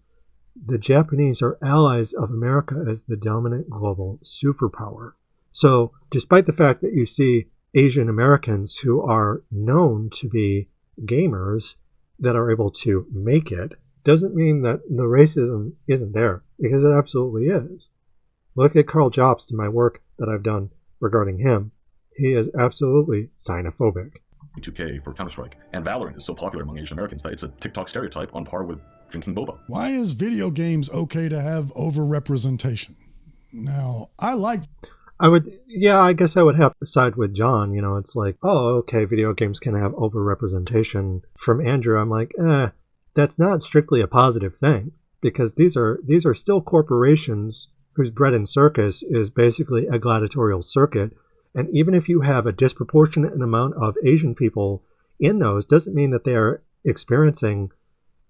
The Japanese are allies of America as the dominant global superpower. So, despite the fact that you see Asian Americans who are known to be gamers that are able to make it, doesn't mean that the racism isn't there, because it absolutely is. Look at Carl Jobst and my work that I've done regarding him. He is absolutely xenophobic. 2K for Counter-Strike, and Valorant is so popular among Asian Americans that it's a TikTok stereotype on par with drinking boba. Why is video games okay to have overrepresentation? Now, I guess I would have to side with John. It's like, oh, okay, video games can have overrepresentation. From Andrew, I'm like, that's not strictly a positive thing, because these are still corporations whose bread and circus is basically a gladiatorial circuit. And even if you have a disproportionate amount of Asian people in those, doesn't mean that they are experiencing,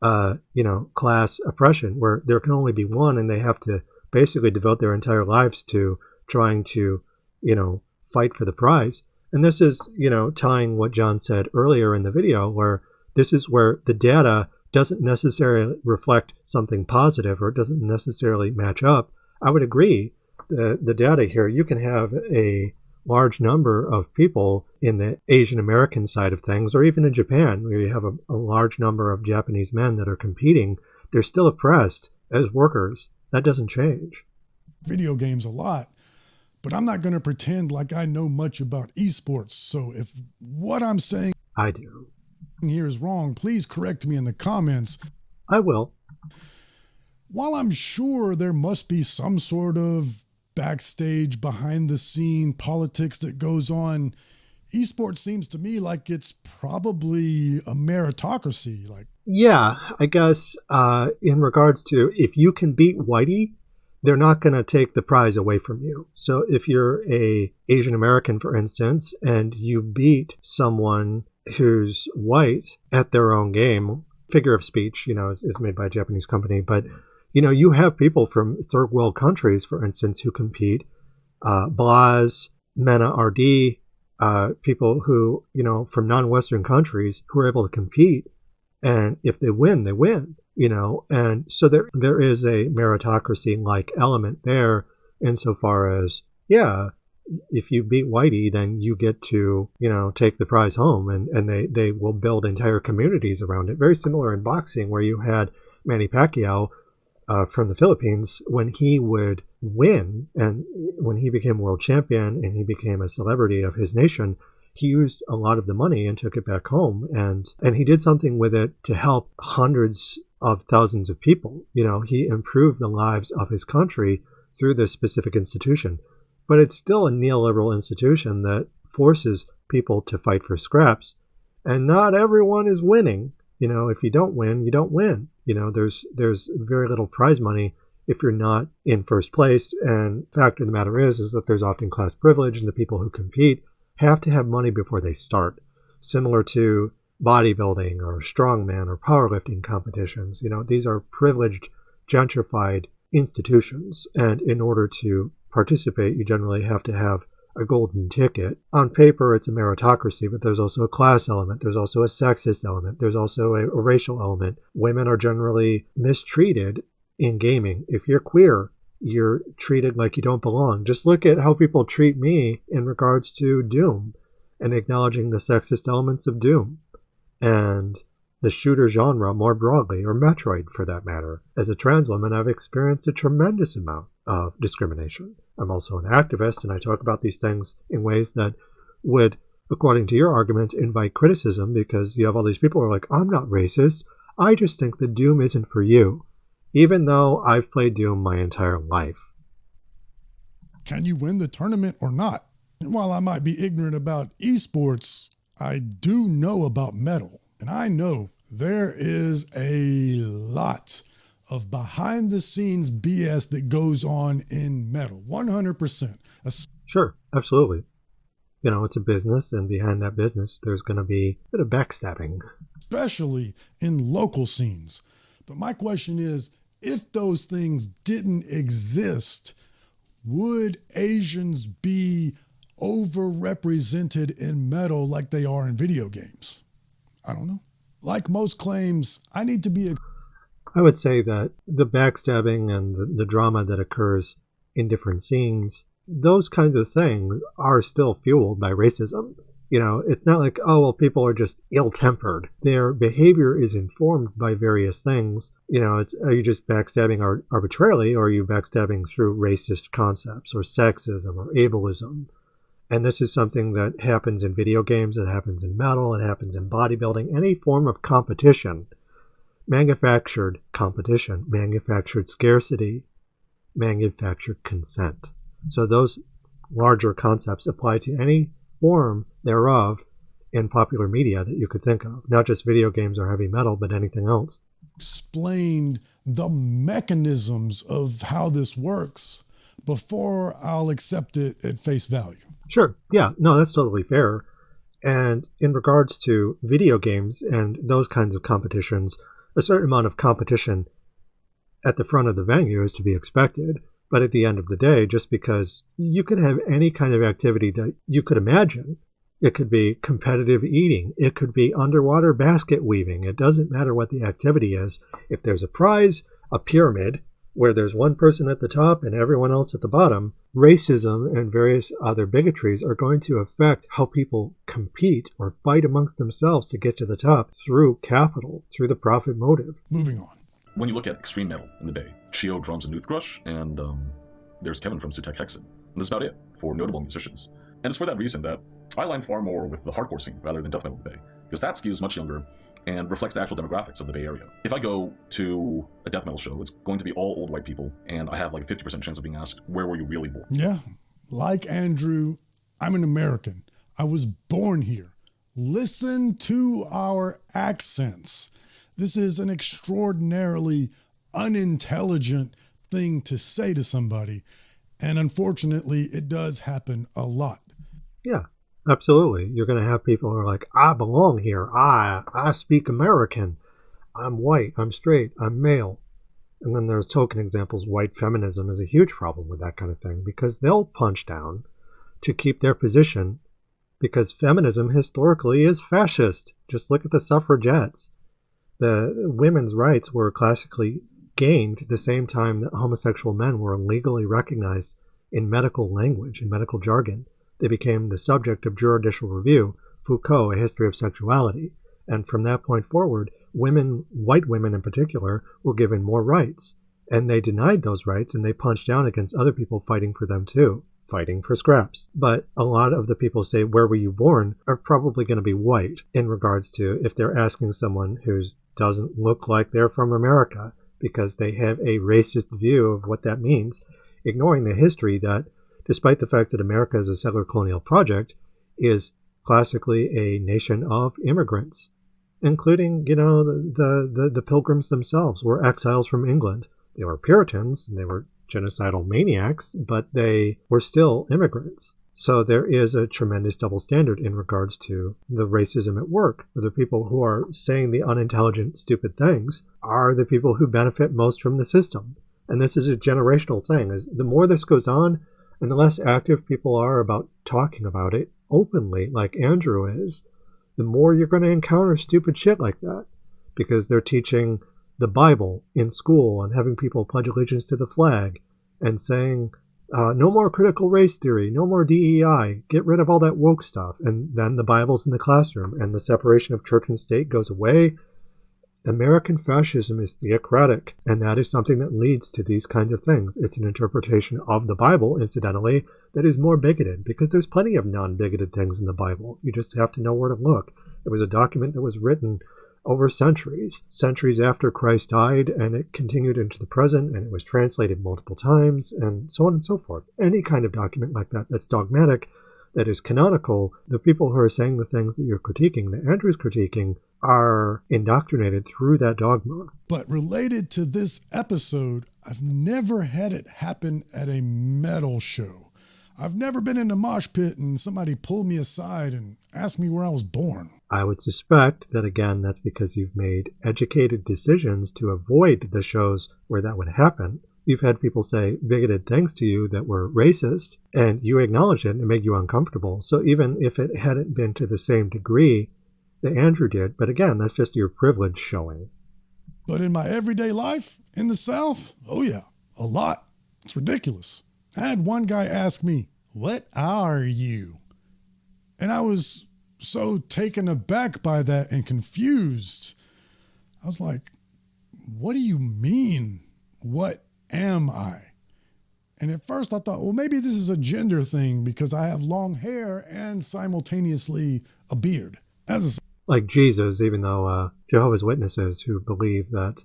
class oppression, where there can only be one, and they have to basically devote their entire lives to trying to, fight for the prize. And this is, tying what John said earlier in the video, where this is where the data doesn't necessarily reflect something positive, or it doesn't necessarily match up. I would agree. The data here, you can have a large number of people in the Asian American side of things, or even in Japan, where you have a large number of Japanese men that are competing. They're still oppressed as workers. That doesn't change. Video games a lot, but I'm not going to pretend like I know much about esports. So if what I'm saying I do here is wrong, please correct me in the comments. I will. While I'm sure there must be some sort of backstage, behind the scene politics that goes on, esports seems to me like it's probably a meritocracy. Yeah, I guess in regards to, if you can beat Whitey, they're not going to take the prize away from you. So if you're a Asian American, for instance, and you beat someone who's white at their own game, figure of speech, is made by a Japanese company, but you have people from third world countries, for instance, who compete, Blaz, Mena RD, people who, from non-Western countries who are able to compete. And if they win, they win, and so there is a meritocracy-like element there insofar as, yeah, if you beat Whitey, then you get to, take the prize home, and they will build entire communities around it. Very similar in boxing, where you had Manny Pacquiao from the Philippines. When he would win, and when he became world champion and he became a celebrity of his nation, he used a lot of the money and took it back home, and he did something with it to help hundreds of thousands of people. He improved the lives of his country through this specific institution. But it's still a neoliberal institution that forces people to fight for scraps, and not everyone is winning. If you don't win, you don't win. There's very little prize money if you're not in first place. And the fact of the matter is that there's often class privilege, and the people who compete have to have money before they start, similar to bodybuilding or strongman or powerlifting competitions. These are privileged, gentrified institutions, and in order to participate, you generally have to have a golden ticket. On paper, it's a meritocracy, but there's also a class element. There's also a sexist element. There's also a racial element. Women are generally mistreated in gaming. If you're queer, you're treated like you don't belong. Just look at how people treat me in regards to Doom, and acknowledging the sexist elements of Doom and the shooter genre more broadly, or Metroid for that matter. As a trans woman, I've experienced a tremendous amount of discrimination. I'm also an activist, and I talk about these things in ways that would, according to your arguments, invite criticism, because you have all these people who are like, I'm not racist, I just think that Doom isn't for you, even though I've played Doom my entire life. Can you win the tournament or not? And while I might be ignorant about esports, I do know about metal. And I know there is a lot of behind-the-scenes BS that goes on in metal, 100%. Sure, absolutely. It's a business, and behind that business, there's going to be a bit of backstabbing. Especially in local scenes. But my question is, if those things didn't exist, would Asians be overrepresented in metal like they are in video games? I don't know. Like most claims, I need to be I would say that the backstabbing and the drama that occurs in different scenes, those kinds of things are still fueled by racism. It's not like, oh, well, people are just ill-tempered. Their behavior is informed by various things. Are you just backstabbing arbitrarily, or are you backstabbing through racist concepts or sexism or ableism? And this is something that happens in video games, it happens in metal, it happens in bodybuilding, any form of competition. Manufactured competition, manufactured scarcity, manufactured consent. So those larger concepts apply to any form thereof in popular media that you could think of. Not just video games or heavy metal, but anything else. Explained the mechanisms of how this works before I'll accept it at face value. Sure. Yeah. No, that's totally fair. And in regards to video games and those kinds of competitions, a certain amount of competition at the front of the venue is to be expected. But at the end of the day, just because you could have any kind of activity that you could imagine, it could be competitive eating, it could be underwater basket weaving. It doesn't matter what the activity is. If there's a prize, a pyramid, where there's one person at the top and everyone else at the bottom, racism and various other bigotries are going to affect how people compete or fight amongst themselves to get to the top through capital, through the profit motive. Moving on. When you look at extreme metal in the Bay, Chio drums and Noothgrush, and there's Kevin from Sutek Hexen. And that's about it for notable musicians. And it's for that reason that I align far more with the hardcore scene rather than death metal in the Bay, because that skews much younger and reflects the actual demographics of the Bay Area. If I go to a death metal show, it's going to be all old white people, and I have like a 50% chance of being asked, where were you really born? Yeah, like Andrew, I'm an American. I was born here. Listen to our accents. This is an extraordinarily unintelligent thing to say to somebody. And unfortunately, it does happen a lot. Yeah, absolutely. You're going to have people who are like, I belong here. I speak American. I'm white. I'm straight. I'm male. And then there's token examples. White feminism is a huge problem with that kind of thing because they'll punch down to keep their position because feminism historically is fascist. Just look at the suffragettes. The women's rights were classically gained at the same time that homosexual men were legally recognized in medical language, in medical jargon. They became the subject of juridical review, Foucault, A History of Sexuality. And from that point forward, women, white women in particular, were given more rights. And they denied those rights and they punched down against other people fighting for them too, fighting for scraps. But a lot of the people say, where were you born, are probably going to be white in regards to if they're asking someone who doesn't look like they're from America because they have a racist view of what that means, ignoring the history that, despite the fact that America is a settler colonial project, is classically a nation of immigrants, including, the Pilgrims themselves were exiles from England. They were Puritans, and they were genocidal maniacs, but they were still immigrants. So there is a tremendous double standard in regards to the racism at work, where the people who are saying the unintelligent, stupid things are the people who benefit most from the system. And this is a generational thing. As the more this goes on, and the less active people are about talking about it openly, like Andrew is, the more you're going to encounter stupid shit like that. Because they're teaching the Bible in school and having people pledge allegiance to the flag and saying, no more critical race theory, no more DEI, get rid of all that woke stuff. And then the Bible's in the classroom and the separation of church and state goes away. American fascism is theocratic, and that is something that leads to these kinds of things. It's an interpretation of the Bible, incidentally, that is more bigoted, because there's plenty of non-bigoted things in the Bible. You just have to know where to look. It was a document that was written over centuries after Christ died, and it continued into the present, and it was translated multiple times, and so on and so forth. Any kind of document like that that's dogmatic, that is canonical, the people who are saying the things that you're critiquing, that Andrew's critiquing, are indoctrinated through that dogma. But related to this episode, I've never had it happen at a metal show. I've never been in a mosh pit and somebody pulled me aside and asked me where I was born. I would suspect that, again, that's because you've made educated decisions to avoid the shows where that would happen. You've had people say bigoted things to you that were racist, and you acknowledge it and it made you uncomfortable. So even if it hadn't been to the same degree that Andrew did, but again, that's just your privilege showing. But in my everyday life in the South, oh yeah, a lot. It's ridiculous. I had one guy ask me, "What are you?" And I was so taken aback by that and confused. I was like, what do you mean? What am I? And at first I thought, well, maybe this is a gender thing because I have long hair and simultaneously a beard. Like Jesus, even though Jehovah's Witnesses who believe that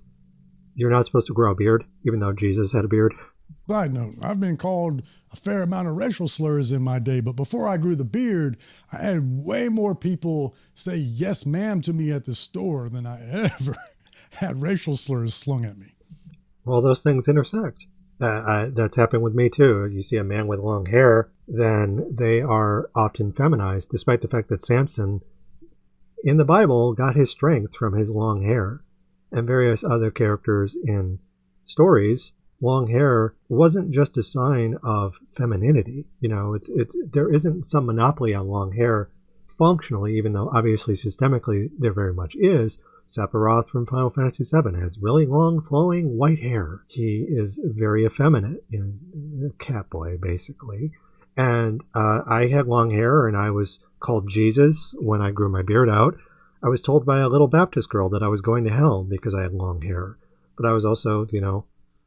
you're not supposed to grow a beard, even though Jesus had a beard. Side note, I've been called a fair amount of racial slurs in my day, but before I grew the beard, I had way more people say yes ma'am to me at the store than I ever had racial slurs slung at me. Well, those things intersect. That's happened with me too. You see a man with long hair, then they are often feminized, despite the fact that Samson in the Bible got his strength from his long hair. And various other characters in stories, long hair wasn't just a sign of femininity. There isn't some monopoly on long hair functionally, even though obviously systemically there very much is. Sephiroth from Final Fantasy VII has really long, flowing white hair. He is very effeminate. He's a cat boy, basically. And I had long hair, and I was called Jesus when I grew my beard out. I was told by a little Baptist girl that I was going to hell because I had long hair. But I was also,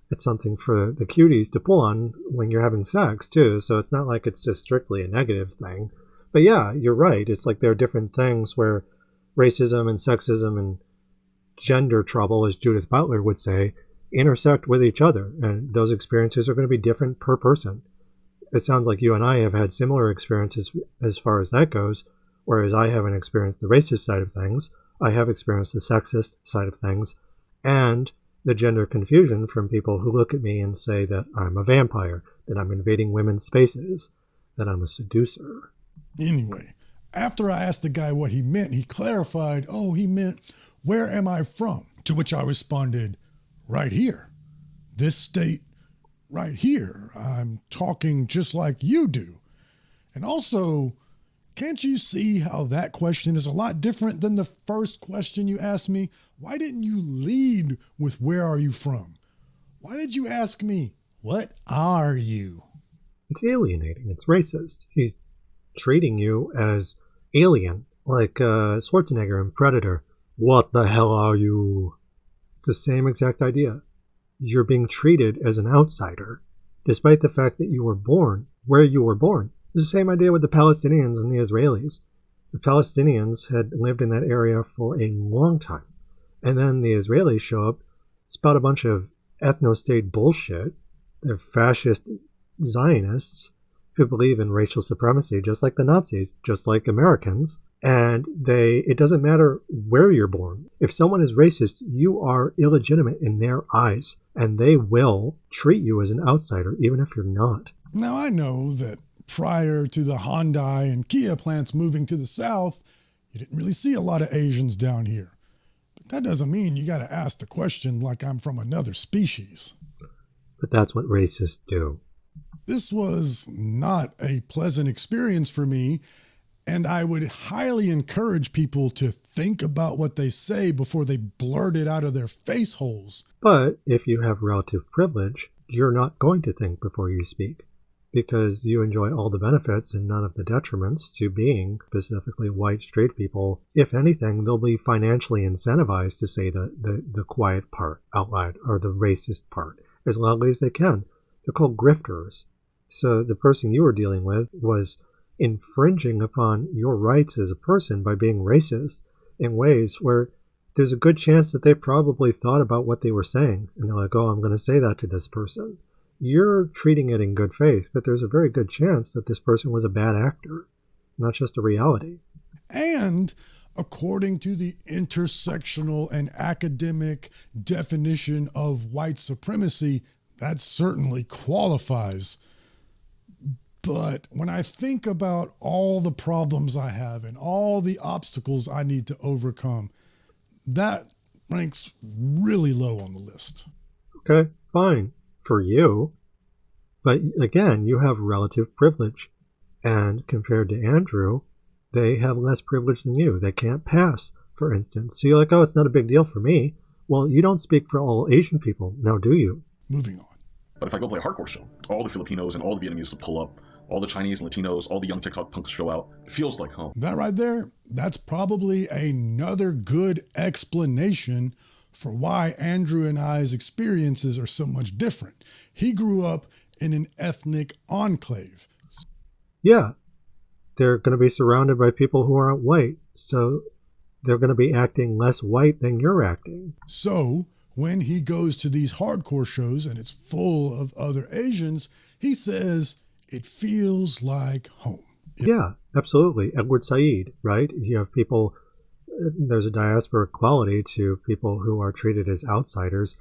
it's something for the cuties to pull on when you're having sex, too. So it's not like it's just strictly a negative thing. But yeah, you're right. It's like there are different things where racism and sexism and gender trouble, as Judith Butler would say, intersect with each other. And those experiences are going to be different per person. It sounds like you and I have had similar experiences as far as that goes, whereas I haven't experienced the racist side of things. I have experienced the sexist side of things and the gender confusion from people who look at me and say that I'm a vampire, that I'm invading women's spaces, that I'm a seducer. Anyway, after I asked the guy what he meant, he clarified, he meant, where am I from? To which I responded, right here. This state right here. I'm talking just like you do. And also, can't you see how that question is a lot different than the first question you asked me? Why didn't you lead with where are you from? Why did you ask me, what are you? It's alienating. It's racist. He's treating you as alien, like Schwarzenegger in Predator. What the hell are you? It's the same exact idea. You're being treated as an outsider, despite the fact that you were born where you were born. It's the same idea with the Palestinians and the Israelis. The Palestinians had lived in that area for a long time. And then the Israelis show up, spout a bunch of ethno-state bullshit. They're fascist Zionists who believe in racial supremacy, just like the Nazis, just like Americans. And it doesn't matter where you're born. If someone is racist, you are illegitimate in their eyes, and they will treat you as an outsider, even if you're not. Now, I know that prior to the Hyundai and Kia plants moving to the South, you didn't really see a lot of Asians down here. But that doesn't mean you got to ask the question like I'm from another species. But that's what racists do. This was not a pleasant experience for me, and I would highly encourage people to think about what they say before they blurt it out of their face holes. But if you have relative privilege, you're not going to think before you speak, because you enjoy all the benefits and none of the detriments to being specifically white straight people. If anything, they'll be financially incentivized to say the quiet part out loud, or the racist part, as loudly as they can. They're called grifters. So the person you were dealing with was infringing upon your rights as a person by being racist in ways where there's a good chance that they probably thought about what they were saying. And they're like, I'm going to say that to this person. You're treating it in good faith, but there's a very good chance that this person was a bad actor, not just a reality. And according to the intersectional and academic definition of white supremacy, that certainly qualifies. But when I think about all the problems I have and all the obstacles I need to overcome, that ranks really low on the list. Okay, fine. For you. But again, you have relative privilege. And compared to Andrew, they have less privilege than you. They can't pass, for instance. So you're like, it's not a big deal for me. Well, you don't speak for all Asian people, now do you? Moving on. But if I go play a hardcore show, all the Filipinos and all the Vietnamese pull up, all the Chinese and Latinos, all the young TikTok punks show out. It feels like home. That right there, that's probably another good explanation for why Andrew and I's experiences are so much different. He grew up in an ethnic enclave. Yeah. They're going to be surrounded by people who aren't white, so they're going to be acting less white than you're acting. So when he goes to these hardcore shows and it's full of other Asians, he says, it feels like home. Yeah, absolutely. Edward Said, right? You have people, there's a diasporic quality to people who are treated as outsiders.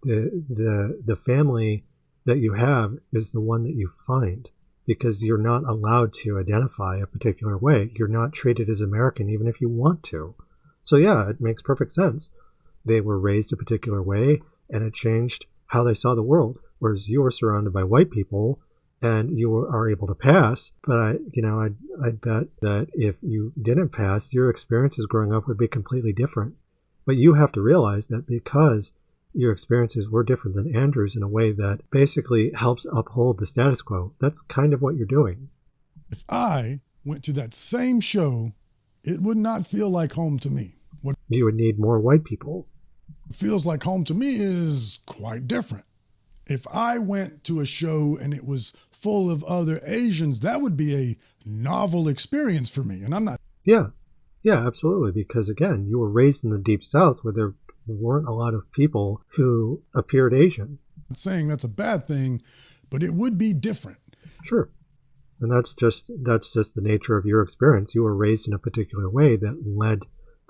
The family that you have is the one that you find, because you're not allowed to identify a particular way. You're not treated as American even if you want to. So yeah, it makes perfect sense. They were raised a particular way and it changed how they saw the world. Whereas you were surrounded by white people and you are able to pass. But I bet that if you didn't pass, your experiences growing up would be completely different. But you have to realize that because your experiences were different than Andrew's in a way that basically helps uphold the status quo, that's kind of what you're doing. If I went to that same show, it would not feel like home to me. What you would need more white people. feels like home to me is quite different. If I went to a show and it was full of other Asians, that would be a novel experience for me. And I'm not. Yeah, absolutely. Because again, you were raised in the Deep South where there weren't a lot of people who appeared Asian. I'm saying that's a bad thing, but it would be different. Sure. And that's just the nature of your experience. You were raised in a particular way that led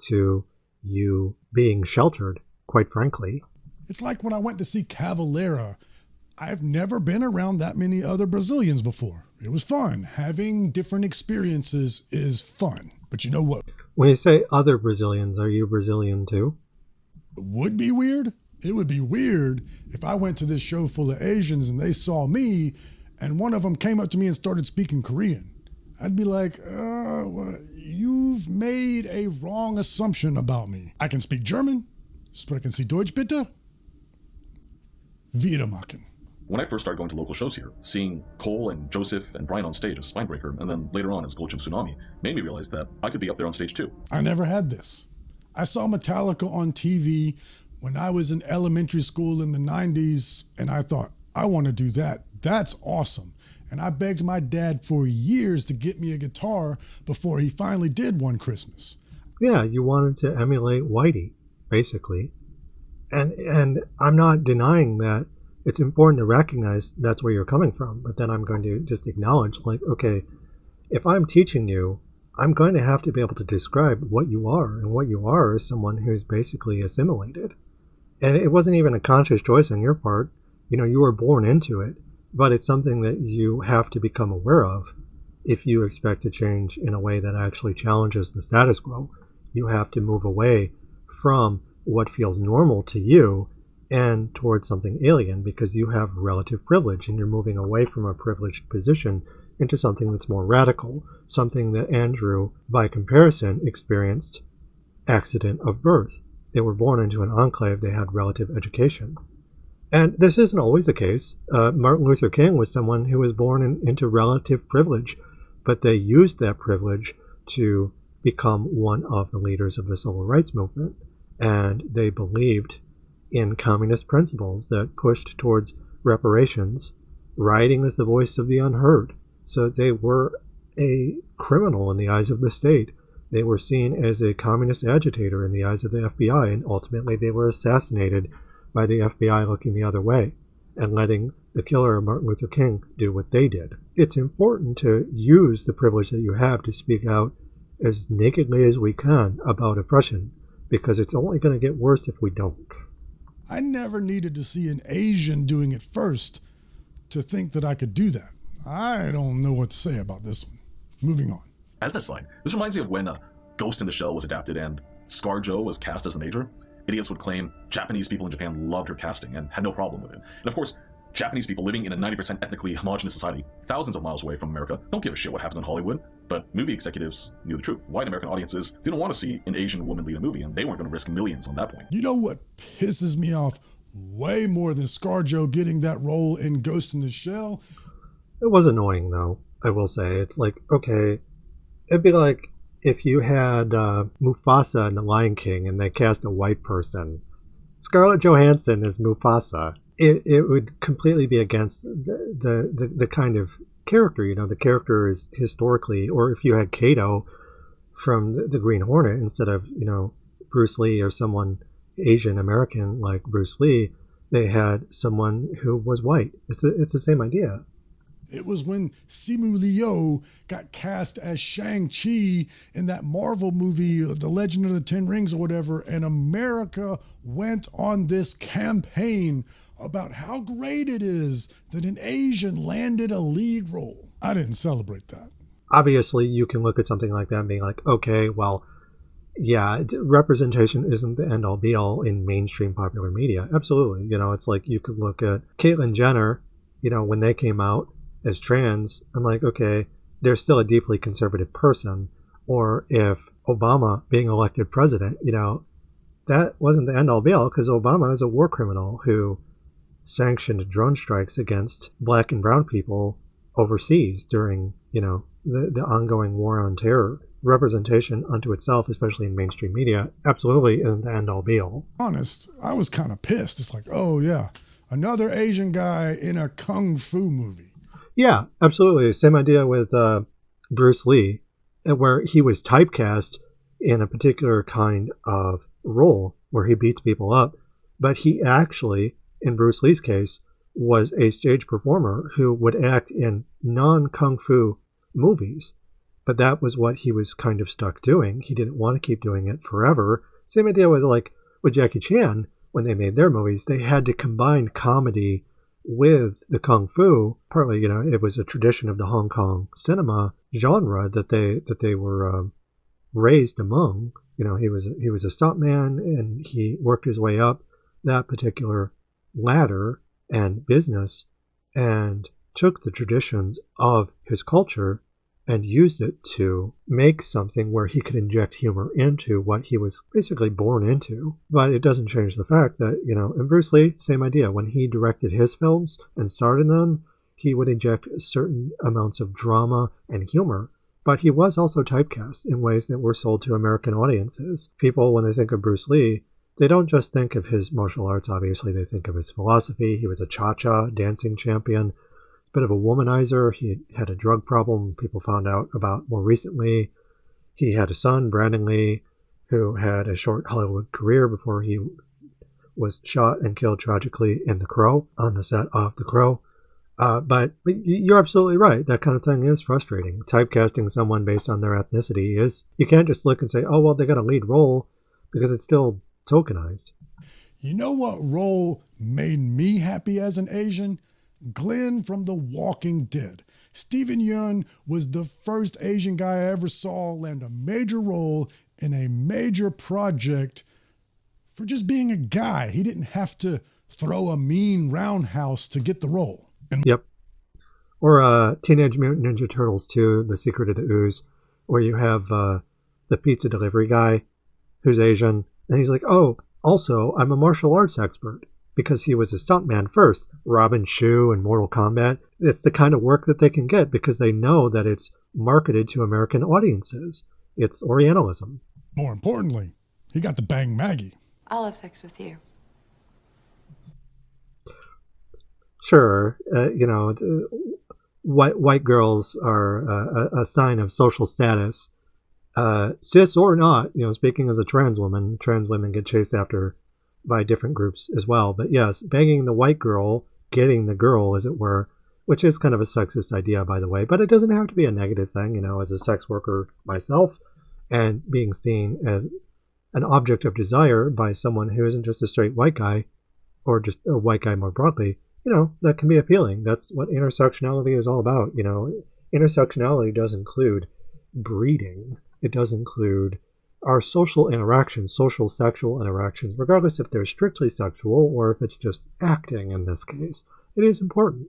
to you being sheltered, quite frankly. It's like when I went to see Cavalera. I've never been around that many other Brazilians before. It was fun. Having different experiences is fun. But you know what? When you say other Brazilians, are you Brazilian too? It would be weird. It would be weird if I went to this show full of Asians and they saw me and one of them came up to me and started speaking Korean. I'd be like, you've made a wrong assumption about me. I can speak German. Sprechen Sie Deutsch bitte? Wiedermachen. When I first started going to local shows here, seeing Cole and Joseph and Brian on stage as Spinebreaker, and then later on as Gulch and Tsunami, made me realize that I could be up there on stage too. I never had this. I saw Metallica on TV when I was in elementary school in the 90s, and I thought, I want to do that. That's awesome. And I begged my dad for years to get me a guitar before he finally did one Christmas. Yeah, you wanted to emulate Whitey, basically. And I'm not denying that it's important to recognize that's where you're coming from, but then I'm going to just acknowledge, like, okay, if I'm teaching you, I'm going to have to be able to describe what you are, and what you are is someone who's basically assimilated. And it wasn't even a conscious choice on your part. You know, you were born into it, but it's something that you have to become aware of if you expect to change in a way that actually challenges the status quo. You have to move away from what feels normal to you and towards something alien, because you have relative privilege and you're moving away from a privileged position into something that's more radical, something that Andrew, by comparison, experienced accident of birth. They were born into an enclave, they had relative education. And this isn't always the case. Martin Luther King was someone who was born into relative privilege, but they used that privilege to become one of the leaders of the civil rights movement. And they believed in communist principles that pushed towards reparations, rioting as the voice of the unheard. So they were a criminal in the eyes of the state. They were seen as a communist agitator in the eyes of the FBI, and ultimately they were assassinated by the FBI looking the other way and letting the killer of Martin Luther King do what they did. It's important to use the privilege that you have to speak out as nakedly as we can about oppression, because it's only going to get worse if we don't. I never needed to see an Asian doing it first to think that I could do that. I don't know what to say about this one. Moving on. As an aside, this reminds me of when Ghost in the Shell was adapted and ScarJo was cast as the Major. Idiots would claim Japanese people in Japan loved her casting and had no problem with it. And of course, Japanese people living in a 90% ethnically homogenous society thousands of miles away from America don't give a shit what happens in Hollywood. But movie executives knew the truth. White American audiences didn't want to see an Asian woman lead a movie, and they weren't going to risk millions on that point. You know what pisses me off way more than ScarJo getting that role in Ghost in the Shell? It was annoying, though, I will say. It's like, okay, it'd be like if you had Mufasa in The Lion King and they cast a white person. Scarlett Johansson as Mufasa. It would completely be against the kind of character. You know, the character is historically, or if you had Kato from the Green Hornet instead of, you know, Bruce Lee or someone Asian American like Bruce Lee, they had someone who was white. It's the same idea. It was when Simu Liu got cast as Shang-Chi in that Marvel movie, The Legend of the Ten Rings or whatever, and America went on this campaign about how great it is that an Asian landed a lead role. I didn't celebrate that. Obviously, you can look at something like that and be like, okay, well, yeah, representation isn't the end-all be-all in mainstream popular media. Absolutely. You know, it's like you could look at Caitlyn Jenner, you know, when they came out as trans, I'm like, okay, they're still a deeply conservative person. Or if Obama being elected president, you know, that wasn't the end-all be-all, because Obama is a war criminal who sanctioned drone strikes against black and brown people overseas during, you know, the ongoing war on terror. Representation unto itself, especially in mainstream media, absolutely isn't the end-all be-all. Honest, I was kind of pissed. It's like, oh yeah, another Asian guy in a kung fu movie. Yeah, absolutely. Same idea with Bruce Lee, where he was typecast in a particular kind of role where he beats people up, but he actually, in Bruce Lee's case, was a stage performer who would act in non-kung fu movies. But that was what he was kind of stuck doing. He didn't want to keep doing it forever. Same idea with Jackie Chan. when they made their movies, they had to combine comedy with the kung fu. Partly, it was a tradition of the Hong Kong cinema genre that they were raised among. He was a stuntman, and he worked his way up that particular ladder and business, and took the traditions of his culture and used it to make something where he could inject humor into what he was basically born into. But it doesn't change the fact that, and Bruce Lee, same idea. When he directed his films and starred in them, he would inject certain amounts of drama and humor. But he was also typecast in ways that were sold to American audiences. People, when they think of Bruce Lee, they don't just think of his martial arts, obviously. They think of his philosophy. He was a cha-cha dancing champion, bit of a womanizer. He had a drug problem people found out about more recently. He had a son, Brandon Lee, who had a short Hollywood career before he was shot and killed tragically in The Crow, on the set of The Crow. But you're absolutely right. That kind of thing is frustrating. Typecasting someone based on their ethnicity is, you can't just look and say, oh, well, they got a lead role, because it's still tokenized. You know what role made me happy as an Asian? Glenn from The Walking Dead. Steven Yeun was the first Asian guy I ever saw land a major role in a major project for just being a guy. He didn't have to throw a mean roundhouse to get the role. Yep. Or Teenage Mutant Ninja Turtles 2, The Secret of the Ooze, where you have the pizza delivery guy who's Asian, and he's like, oh, also, I'm a martial arts expert. Because he was a stuntman first, Robin Shou and Mortal Kombat. It's the kind of work that they can get because they know that it's marketed to American audiences. It's Orientalism. More importantly, he got to bang Maggie. I'll have sex with you. Sure, white girls are a sign of social status. Cis or not, speaking as a trans woman get chased after by different groups as well. But yes, banging the white girl, getting the girl, as it were, which is kind of a sexist idea, by the way, but it doesn't have to be a negative thing. As a sex worker myself, and being seen as an object of desire by someone who isn't just a straight white guy, or just a white guy more broadly, that can be appealing. That's what intersectionality is all about. Intersectionality does include breeding. It does include our social interactions, social sexual interactions, regardless if they're strictly sexual or if it's just acting in this case. It is important.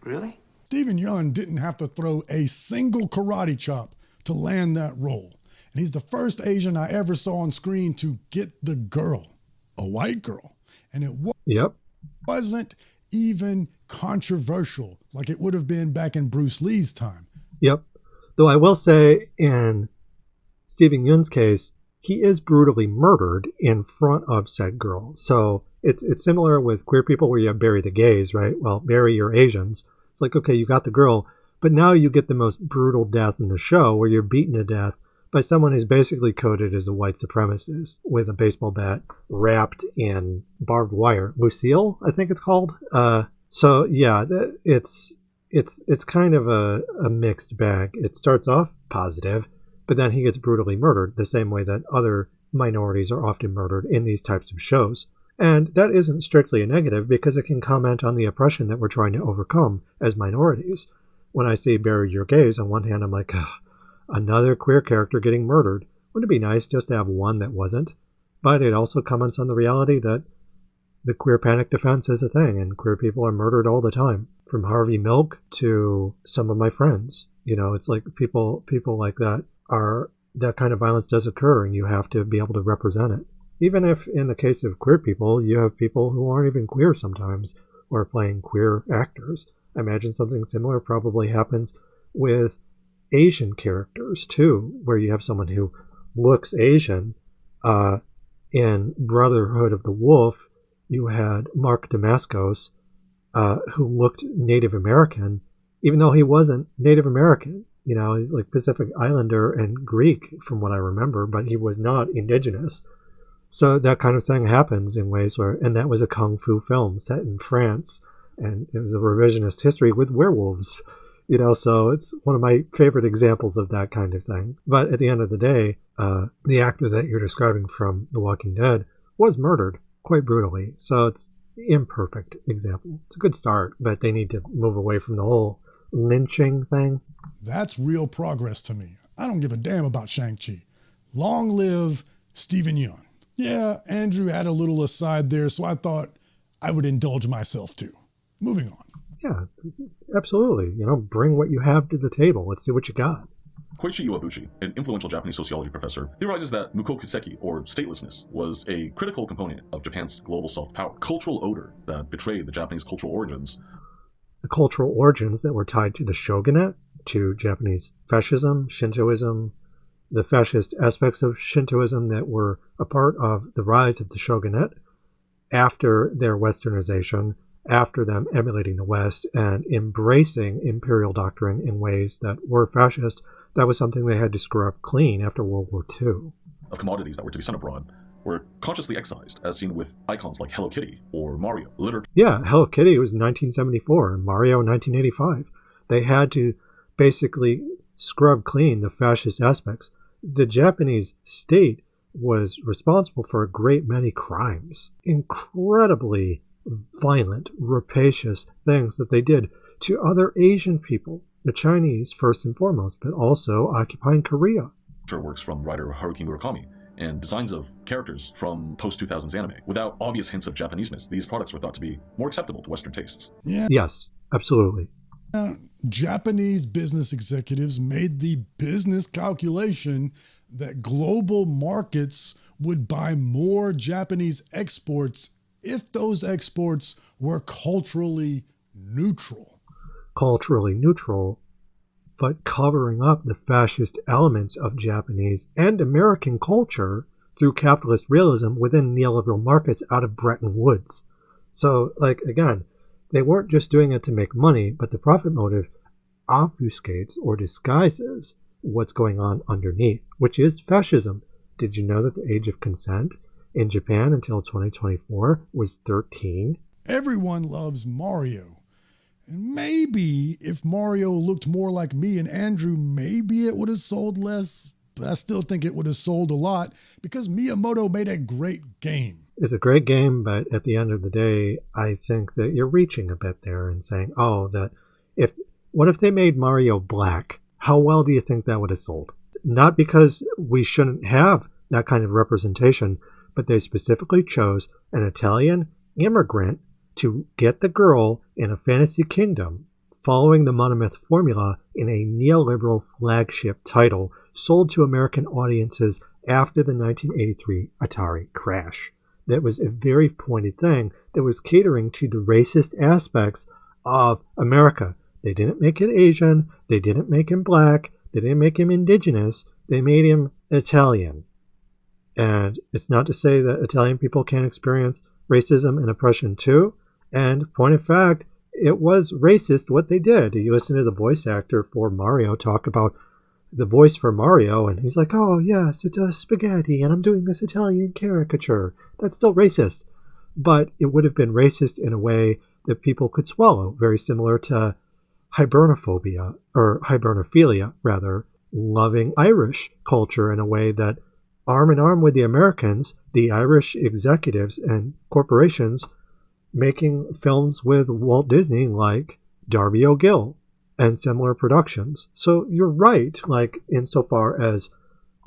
Really? Steven Yeun didn't have to throw a single karate chop to land that role. And he's the first Asian I ever saw on screen to get the girl, a white girl. And it wasn't even controversial like it would have been back in Bruce Lee's time. Yep. Though I will say, in Steven Yeun's case, he is brutally murdered in front of said girl. So it's similar with queer people where you have bury the gays, right? Well, bury your Asians. It's like, okay, you got the girl, but now you get the most brutal death in the show where you're beaten to death by someone who's basically coded as a white supremacist with a baseball bat wrapped in barbed wire. Lucille, I think it's called. So yeah, it's kind of a mixed bag. It starts off positive, but then he gets brutally murdered the same way that other minorities are often murdered in these types of shows. And that isn't strictly a negative because it can comment on the oppression that we're trying to overcome as minorities. When I see Bury Your Gays, on one hand, I'm like, another queer character getting murdered. Wouldn't it be nice just to have one that wasn't? But it also comments on the reality that the queer panic defense is a thing, and queer people are murdered all the time. From Harvey Milk to some of my friends. It's like people like that that kind of violence does occur, and you have to be able to represent it. Even if in the case of queer people, you have people who aren't even queer sometimes, or playing queer actors. I imagine something similar probably happens with Asian characters too, where you have someone who looks Asian. In Brotherhood of the Wolf, you had Mark Damascus, who looked Native American, even though he wasn't Native American. He's like Pacific Islander and Greek from what I remember, but he was not indigenous. So that kind of thing happens in ways where, and that was a kung fu film set in France, and it was a revisionist history with werewolves. So it's one of my favorite examples of that kind of thing. But at the end of the day, the actor that you're describing from The Walking Dead was murdered quite brutally. So it's imperfect example. It's a good start, but they need to move away from the whole lynching thing. That's real progress to me. I don't give a damn about Shang-Chi. Long live Stephen Yeun. Yeah, Andrew had a little aside there, so I thought I would indulge myself too. Moving on. Yeah, absolutely. Bring what you have to the table. Let's see what you got. Koichi Iwabuchi, an influential Japanese sociology professor, theorizes that mukokuseki, or statelessness, was a critical component of Japan's global soft power, cultural odor that betrayed the Japanese cultural origins. The cultural origins that were tied to the shogunate, to Japanese fascism, Shintoism, the fascist aspects of Shintoism that were a part of the rise of the shogunate after their westernization, after them emulating the West and embracing imperial doctrine in ways that were fascist. That was something they had to screw up clean after World War II. Of commodities that were to be sent abroad were consciously excised, as seen with icons like Hello Kitty or Mario. Yeah, Hello Kitty was 1974 and Mario 1985. They had to basically scrub clean the fascist aspects. The Japanese state was responsible for a great many crimes. Incredibly violent, rapacious things that they did to other Asian people, the Chinese first and foremost, but also occupying Korea. Works from writer Haruki Murakami and designs of characters from post-2000s anime. Without obvious hints of Japaneseness, these products were thought to be more acceptable to Western tastes. Yeah. Yes, absolutely. Japanese business executives made the business calculation that global markets would buy more Japanese exports if those exports were culturally neutral. Culturally neutral, but covering up the fascist elements of Japanese and American culture through capitalist realism within neoliberal markets out of Bretton Woods. So, again, they weren't just doing it to make money, but the profit motive obfuscates or disguises what's going on underneath, which is fascism. Did you know that the age of consent in Japan until 2024 was 13? Everyone loves Mario. And maybe if Mario looked more like me and Andrew, maybe it would have sold less, but I still think it would have sold a lot because Miyamoto made a great game. It's a great game, but at the end of the day, I think that you're reaching a bit there and saying, what if they made Mario black? How well do you think that would have sold? Not because we shouldn't have that kind of representation, but they specifically chose an Italian immigrant to get the girl in a fantasy kingdom, following the monomyth formula in a neoliberal flagship title sold to American audiences after the 1983 Atari crash. That was a very pointed thing that was catering to the racist aspects of America. They didn't make it Asian, they didn't make him black, they didn't make him indigenous, they made him Italian. And it's not to say that Italian people can't experience racism and oppression too. And point of fact, it was racist what they did. You listen to the voice actor for Mario talk about the voice for Mario, and he's like, oh yes, it's a spaghetti, and I'm doing this Italian caricature. That's still racist. But it would have been racist in a way that people could swallow, very similar to hibernophilia, rather, loving Irish culture in a way that arm in arm with the Americans, the Irish executives and corporations making films with Walt Disney like Darby O'Gill and similar productions. So you're right, insofar as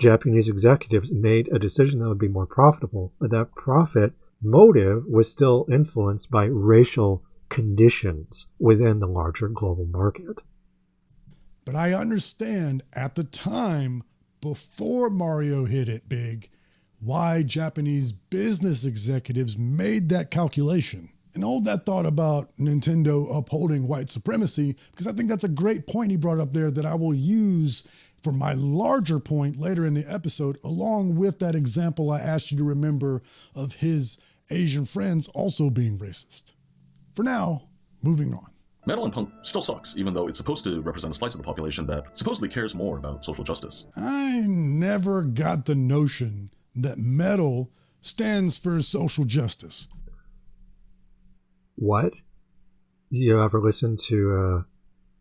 Japanese executives made a decision that would be more profitable, but that profit motive was still influenced by racial conditions within the larger global market. But I understand at the time, before Mario hit it big, why Japanese business executives made that calculation. And hold that thought about Nintendo upholding white supremacy, because I think that's a great point he brought up there that I will use for my larger point later in the episode, along with that example I asked you to remember of his Asian friends also being racist. For now, moving on. Metal and punk still sucks, even though it's supposed to represent a slice of the population that supposedly cares more about social justice. I never got the notion that metal stands for social justice. What? You ever listen to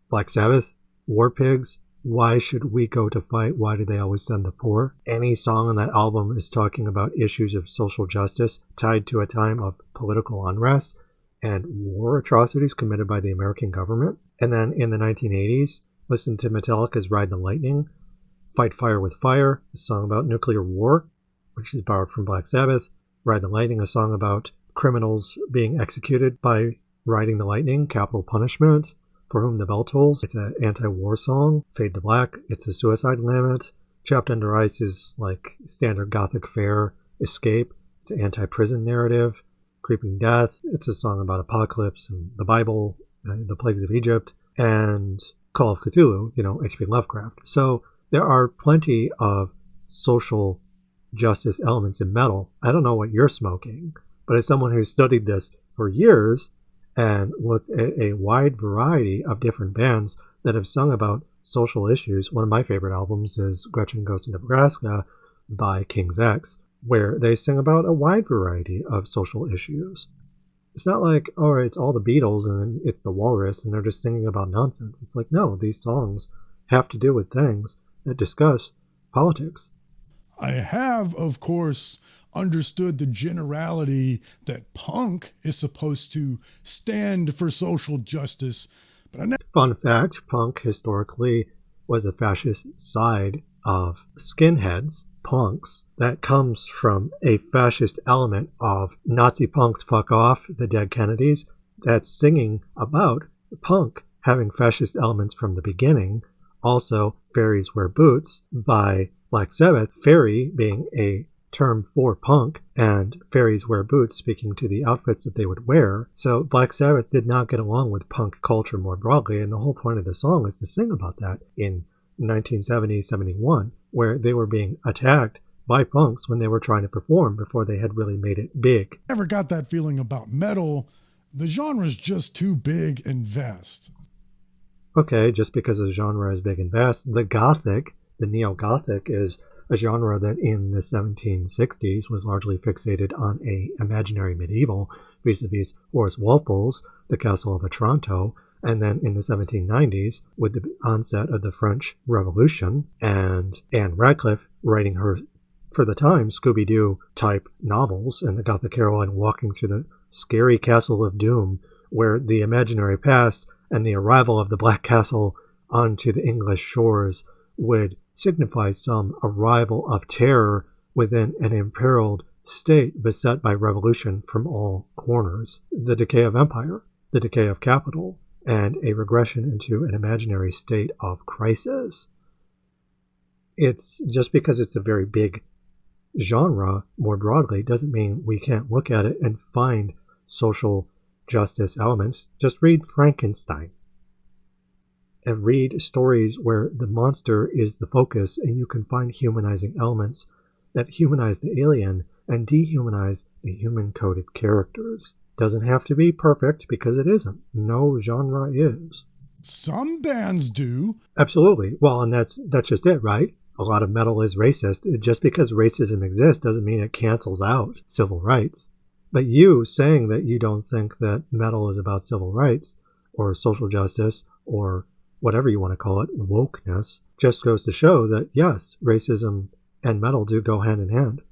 Black Sabbath, War Pigs, Why should we go to fight? Why do they always send the poor? Any song on that album is talking about issues of social justice tied to a time of political unrest and war atrocities committed by the American government. And then in the 1980s, listen to Metallica's Ride the Lightning, Fight Fire with Fire, a song about nuclear war, which is borrowed from Black Sabbath. Ride the Lightning, a song about criminals being executed by riding the lightning, capital punishment. For Whom the Bell Tolls, it's an anti-war song. Fade to Black, it's a suicide lament. Trapped Under Ice is like standard gothic fare. Escape, it's an anti-prison narrative. Creeping Death, it's a song about apocalypse and the Bible, the plagues of Egypt. And Call of Cthulhu, H.P. Lovecraft. So there are plenty of social justice elements in metal. I don't know what you're smoking, but as someone who studied this for years, and looked at a wide variety of different bands that have sung about social issues. One of my favorite albums is Gretchen Goes to Nebraska by King's X, where they sing about a wide variety of social issues. It's not like, oh, it's all the Beatles and it's the Walrus and they're just singing about nonsense. It's like, no, these songs have to do with things that discuss politics. I have, of course, understood the generality that punk is supposed to stand for social justice, but I never... Fun fact, punk historically was a fascist side of skinheads, punks. That comes from a fascist element of Nazi punks fuck off, the dead Kennedys. That's singing about punk having fascist elements from the beginning. Also, Fairies Wear Boots by Black Sabbath, fairy being a term for punk, and fairies wear boots speaking to the outfits that they would wear. So Black Sabbath did not get along with punk culture more broadly, and the whole point of the song is to sing about that in 1970-71, where they were being attacked by punks when they were trying to perform before they had really made it big. Never got that feeling about metal. The genre is just too big and vast. Okay, just because the genre is big and vast, the neo-Gothic is a genre that in the 1760s was largely fixated on a imaginary medieval, vis-a-vis Horace Walpole's The Castle of Otranto, and then in the 1790s, with the onset of the French Revolution, and Anne Radcliffe writing her, for the time, Scooby-Doo type novels, and the Gothic heroine walking through the scary castle of doom, where the imaginary past and the arrival of the Black Castle onto the English shores would signify some arrival of terror within an imperiled state beset by revolution from all corners, the decay of empire, the decay of capital, and a regression into an imaginary state of crisis. It's just because it's a very big genre more broadly doesn't mean we can't look at it and find social justice elements. Just read Frankenstein and read stories where the monster is the focus, and you can find humanizing elements that humanize the alien and dehumanize the human-coded characters. Doesn't have to be perfect, because it isn't. No genre is. Some bands do. Absolutely. Well, and that's just it, right? A lot of metal is racist. Just because racism exists doesn't mean it cancels out civil rights. But you saying that you don't think that metal is about civil rights or social justice or whatever you want to call it, wokeness, just goes to show that, yes, racism and metal do go hand in hand.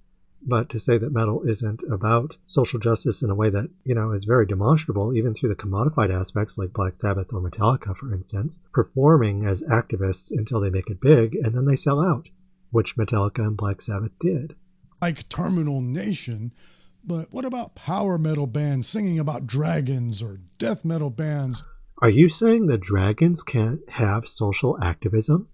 But to say that metal isn't about social justice in a way that, is very demonstrable, even through the commodified aspects like Black Sabbath or Metallica, for instance, performing as activists until they make it big and then they sell out, which Metallica and Black Sabbath did. Like Terminal Nation, but what about power metal bands singing about dragons or death metal bands? Are you saying that dragons can't have social activism?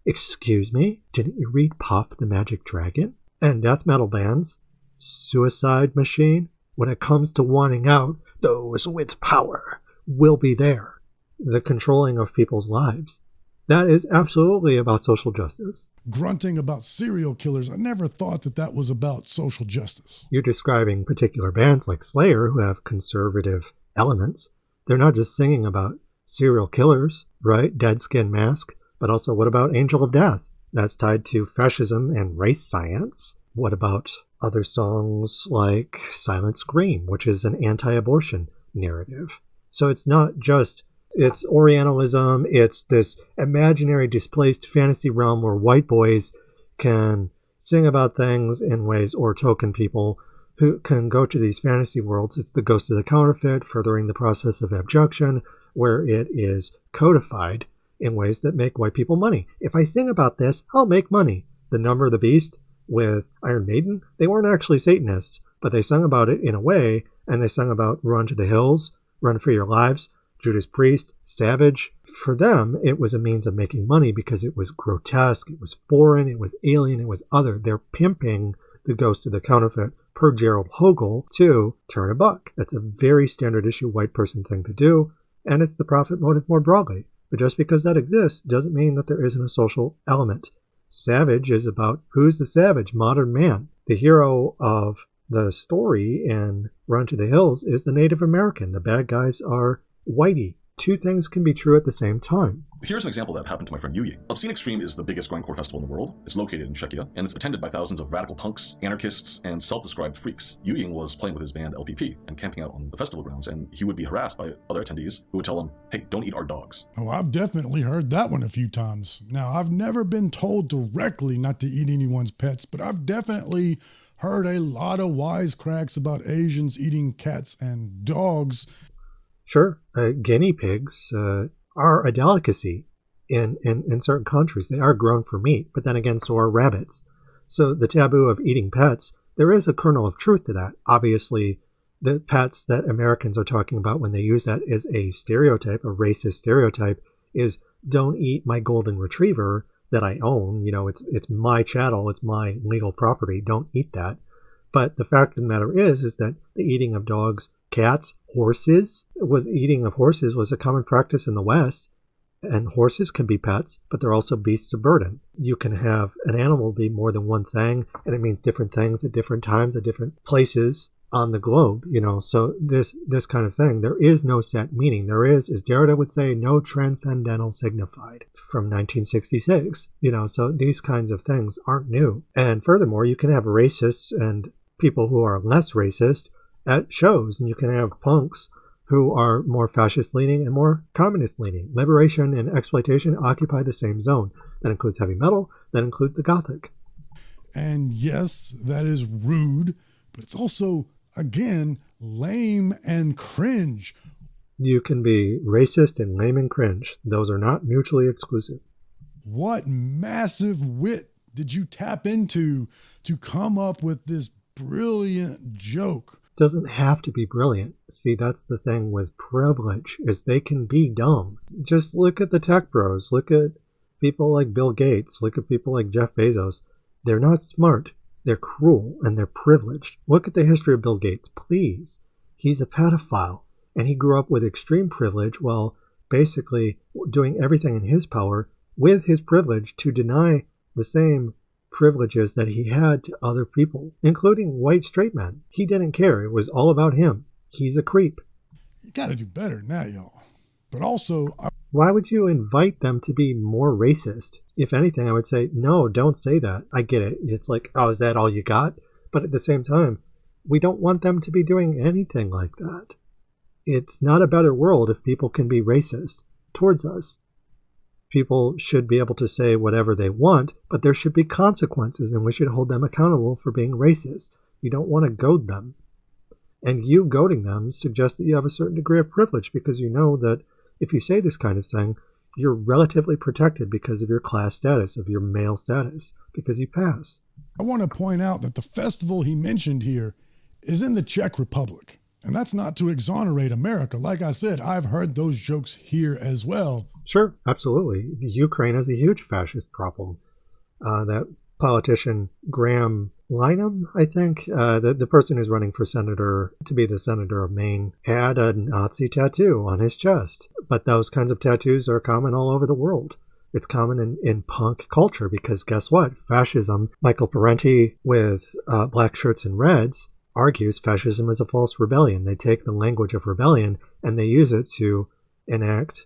Excuse me? Didn't you read Puff the Magic Dragon? And death metal bands? Suicide Machine? When it comes to wanting out, those with power will be there. The controlling of people's lives. That is absolutely about social justice. Grunting about serial killers. I never thought that was about social justice. You're describing particular bands like Slayer who have conservative elements. They're not just singing about serial killers, right? Dead Skin Mask. But also, what about Angel of Death? That's tied to fascism and race science. What about other songs like Silent Scream, which is an anti-abortion narrative? So it's not just It's Orientalism. It's this imaginary displaced fantasy realm where white boys can sing about things in ways, or token people who can go to these fantasy worlds. It's the ghost of the counterfeit, furthering the process of abduction, where it is codified in ways that make white people money. If I sing about this, I'll make money. The Number of the Beast with Iron Maiden, they weren't actually Satanists, but they sung about it in a way, and they sung about Run to the Hills, Run for Your Lives, Judas Priest, Savage. For them, it was a means of making money because it was grotesque, it was foreign, it was alien, it was other. They're pimping the ghost of the counterfeit, per Gerald Hogel, to turn a buck. That's a very standard issue white person thing to do, and it's the profit motive more broadly. But just because that exists doesn't mean that there isn't a social element. Savage is about who's the savage, modern man. The hero of the story in Run to the Hills is the Native American. The bad guys are whitey. Two things can be true at the same time. Here's an example that happened to my friend Yu Ying. Obscene Extreme is the biggest grindcore festival in the world. It's located in Czechia, and it's attended by thousands of radical punks, anarchists, and self-described freaks. Yu Ying was playing with his band LPP and camping out on the festival grounds, and he would be harassed by other attendees who would tell him, hey, don't eat our dogs. Oh, I've definitely heard that one a few times. Now, I've never been told directly not to eat anyone's pets, but I've definitely heard a lot of wisecracks about Asians eating cats and dogs. Sure, guinea pigs are a delicacy in certain countries. They are grown for meat, but then again, so are rabbits. So the taboo of eating pets, there is a kernel of truth to that. Obviously, the pets that Americans are talking about when they use that is a stereotype, a racist stereotype, is don't eat my golden retriever that I own. You know, it's my chattel, it's my legal property. Don't eat that. But the fact of the matter is that the eating of dogs, cats, horses, eating of horses was a common practice in the West. And horses can be pets, but they're also beasts of burden. You can have an animal be more than one thing, and it means different things at different times, at different places on the globe, you know. So this kind of thing, there is no set meaning. There is, as Derrida would say, no transcendental signified from 1966, you know. So these kinds of things aren't new. And furthermore, you can have racists and people who are less racist at shows, and you can have punks who are more fascist-leaning and more communist-leaning. Liberation and exploitation occupy the same zone. That includes heavy metal, that includes the Gothic. And yes, that is rude, but it's also, again, lame and cringe. You can be racist and lame and cringe. Those are not mutually exclusive. What massive wit did you tap into to come up with this brilliant joke? Doesn't have to be brilliant. See, that's the thing with privilege, is they can be dumb. Just look at the tech bros. Look at people like Bill Gates. Look at people like Jeff Bezos. They're not smart. They're cruel and they're privileged. Look at the history of Bill Gates, please. He's a pedophile, and he grew up with extreme privilege while basically doing everything in his power with his privilege to deny the same privileges that he had to other people, including white straight men. He didn't care. It was all about him. He's a creep. You got to do better than that, y'all. But also, why would you invite them to be more racist? If anything, I would say, no, don't say that. I get it. It's like, oh, is that all you got? But at the same time, we don't want them to be doing anything like that. It's not a better world if people can be racist towards us. People should be able to say whatever they want, but there should be consequences, and we should hold them accountable for being racist. You don't want to goad them. And you goading them suggests that you have a certain degree of privilege, because you know that if you say this kind of thing, you're relatively protected because of your class status, of your male status, because you pass. I want to point out that the festival he mentioned here is in the Czech Republic. And that's not to exonerate America. Like I said, I've heard those jokes here as well. Sure, absolutely. Ukraine has a huge fascist problem. That politician, Graham Lynham, I think, the person who's running for senator, to be the senator of Maine, had a Nazi tattoo on his chest. But those kinds of tattoos are common all over the world. It's common in punk culture because guess what? Fascism, Michael Parenti with Black Shirts and Reds, argues fascism is a false rebellion. They take the language of rebellion and they use it to enact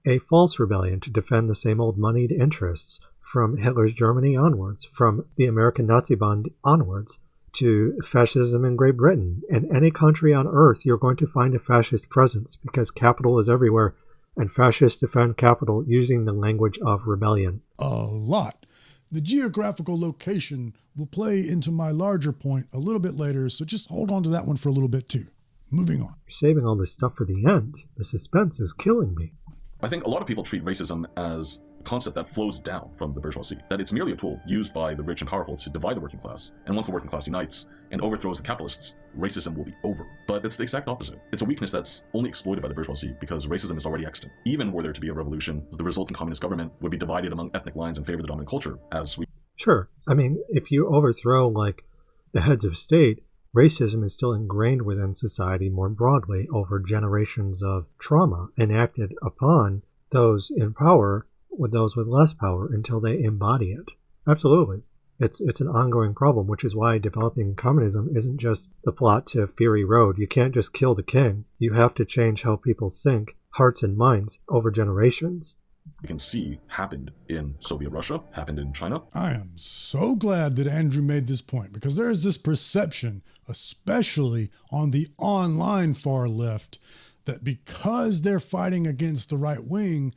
a false rebellion to defend the same old moneyed interests from Hitler's Germany onwards, from the American Nazi Bond onwards to fascism in Great Britain. In any country on earth, you're going to find a fascist presence because capital is everywhere and fascists defend capital using the language of rebellion. A lot. The geographical location will play into my larger point a little bit later, so just hold on to that one for a little bit too. Moving on. You're saving all this stuff for the end. The suspense is killing me. I think a lot of people treat racism as a concept that flows down from the bourgeoisie, that it's merely a tool used by the rich and powerful to divide the working class, and once the working class unites and overthrows the capitalists, racism will be over. But it's the exact opposite. It's a weakness that's only exploited by the bourgeoisie because racism is already extant. Even were there to be a revolution, the resulting communist government would be divided among ethnic lines in favor of the dominant culture, as we... Sure. I mean, if you overthrow, like, the heads of state, racism is still ingrained within society more broadly over generations of trauma enacted upon those in power with those with less power until they embody it. Absolutely. It's an ongoing problem, which is why developing communism isn't just the plot to Fury Road. You can't just kill the king. You have to change how people think, hearts and minds, over generations. We can see happened in Soviet Russia, happened in China. I am so glad that Andrew made this point, because there is this perception, especially on the online far left, that because they're fighting against the right wing,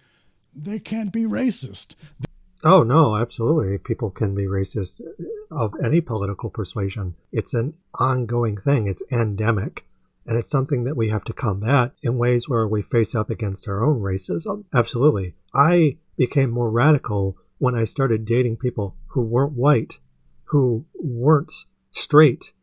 they can't be racist. Oh, no, absolutely. People can be racist of any political persuasion. It's an ongoing thing. It's endemic. And it's something that we have to combat in ways where we face up against our own racism. Absolutely. I became more radical when I started dating people who weren't white, who weren't straight,